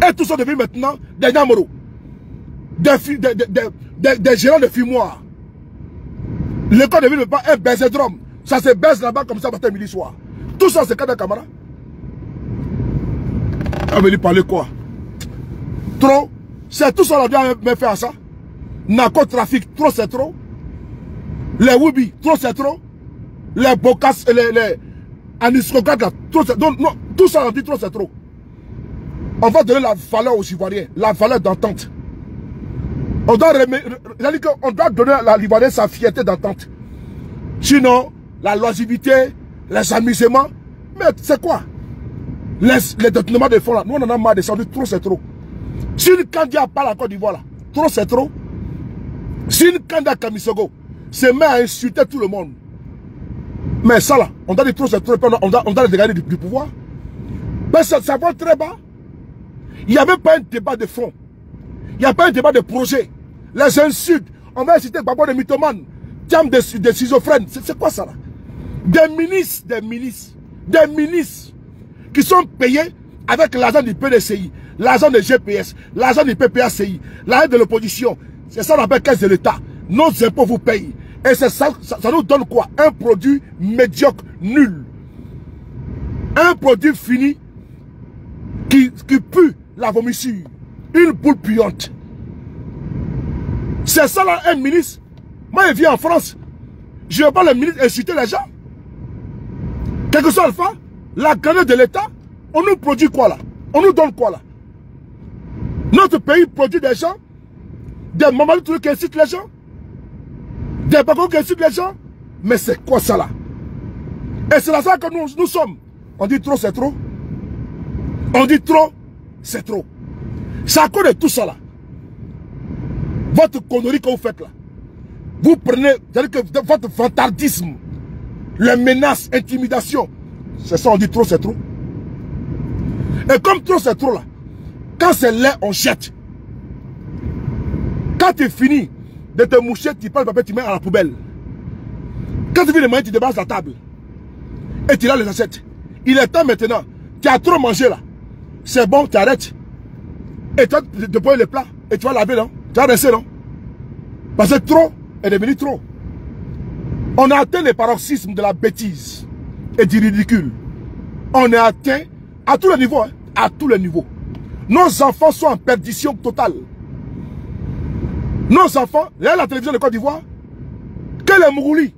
Et tous sont devenus maintenant des Namoro, des gérants de fumoirs. L'école ne devient pas un baiserdrome. Ça se baise là-bas comme ça matin, midi, soir. Tout ça, c'est Kandia Kamara. On va lui parler quoi? Trop. C'est tout ça, on doit me faire ça. Narcotrafic, trop c'est trop. Les Wubi, trop c'est trop. Les Bocas, les Aniscocat, trop c'est trop. Non, tout ça, on dit trop c'est trop. On va donner la valeur aux Ivoiriens, la valeur d'entente. On doit donner à l'Ivoirien sa fierté d'entente. Sinon, la loisibilité, les amusements, mais c'est quoi? Les détournements de fonds là, nous on en a marre descendu, trop c'est trop. Si une Kandia parle en Côte d'Ivoire là, trop c'est trop. Si une Kandia Kamisogo se met à insulter tout le monde, mais ça là, on doit dire trop c'est trop, on doit les dégager du pouvoir. Mais ça va très bas. Il n'y a même pas un débat de fond. Il n'y a pas un débat de projet. Les insultes, on va inciter Babo de mythomane, Tiam de schizophrène. C'est quoi ça là? Des ministres qui sont payés avec l'argent du PDCI, l'argent de GPS, l'argent du PPACI, l'argent de l'opposition. C'est ça qu'on appelle caisse de l'État. Nos impôts vous payent. Et ça nous donne quoi? Un produit médiocre, nul. Un produit fini qui pue la vomissure. Une boule puante. C'est ça là, un ministre. Moi, je viens en France. Je ne veux pas le ministre insulter les gens. Quel que soit Alpha, la grandeur de l'État, on nous produit quoi là? On nous donne quoi là? Notre pays produit des gens, des Mamadou Touré qui incitent les gens, des Bako qui incitent les gens. Mais c'est quoi ça là? Et c'est là ça que nous sommes. On dit trop, c'est trop. On dit trop, c'est trop. C'est à cause de tout ça là. Votre connerie que vous faites là. Vous prenez, c'est-à-dire que votre vantardisme, les menaces, intimidation, c'est ça, on dit trop, c'est trop. Et comme trop, c'est trop là, quand c'est laid, on jette. Quand tu finis de te moucher, tu prends le papier, tu mets à la poubelle. Quand tu finis de manger, tu débarrasses la table. Et tu as les assiettes. Il est temps maintenant, tu as trop mangé là. C'est bon, tu arrêtes. Et tu vas te poser le plat. Et tu vas laver, non? Tu vas rester, non? Parce que trop est devenu trop. On a atteint le paroxysme de la bêtise et du ridicule. On est atteint à tous les niveaux. Hein, à tous les niveaux. Nos enfants sont en perdition totale. Nos enfants, regardez la télévision de Côte d'Ivoire, que les Mouroulis.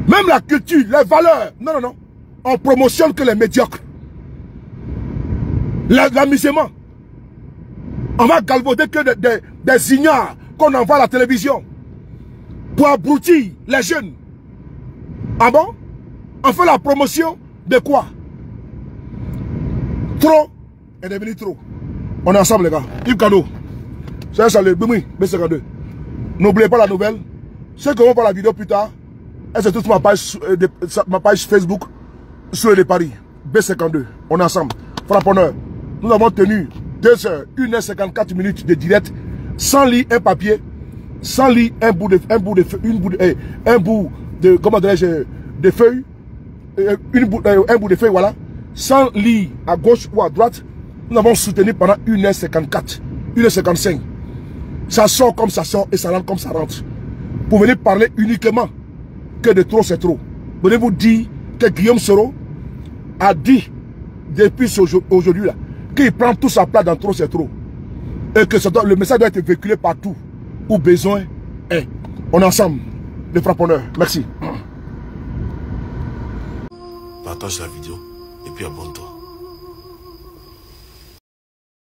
Même la culture, les valeurs. Non, non, non. On promotionne que les médiocres. L'amusement. On va galvauder que des ignares qu'on envoie à la télévision pour abrutir les jeunes. Ah bon? On fait la promotion de quoi? Trop est devenu trop. On est ensemble les gars. Yves Kado. C'est un salut. Bimi, B52. N'oubliez pas la nouvelle. Ceux qui vont voir la vidéo plus tard, c'est toute ma page Facebook sur les paris. B52. On est ensemble. Frapponneur. Nous avons tenu 2 heures, 1h54 minutes de direct, sans lire un papier, sans lire un bout de comment dirais-je, de feuilles, un bout de feuille, voilà, sans lire à gauche ou à droite, nous avons soutenu pendant 1h54, 1h55. Ça sort comme ça sort et ça rentre comme ça rentre. Pour venir parler uniquement que de trop c'est trop. Venez vous dire que Guillaume Soro a dit depuis aujourd'hui là qu'il prend tout sa place dans trop c'est trop. Et que le message doit être véhiculé partout où besoin est. On est ensemble, les frapponneurs. Merci. Partage la vidéo et puis abonne-toi.